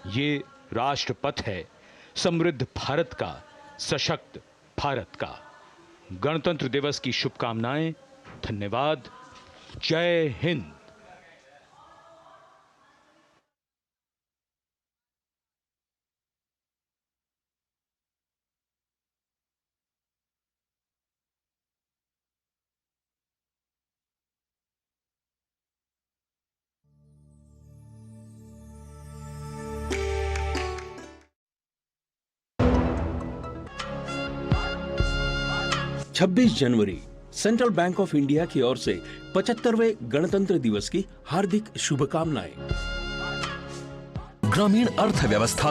Speaker 1: ये राष्ट्रपथ है समृद्ध भारत का, सशक्त भारत का। गणतंत्र दिवस की शुभकामनाएं। धन्यवाद। जय हिंद।
Speaker 9: छब्बीस जनवरी सेंट्रल बैंक ऑफ इंडिया की ओर से 75वें गणतंत्र दिवस की हार्दिक शुभकामनाएं।
Speaker 7: ग्रामीण अर्थव्यवस्था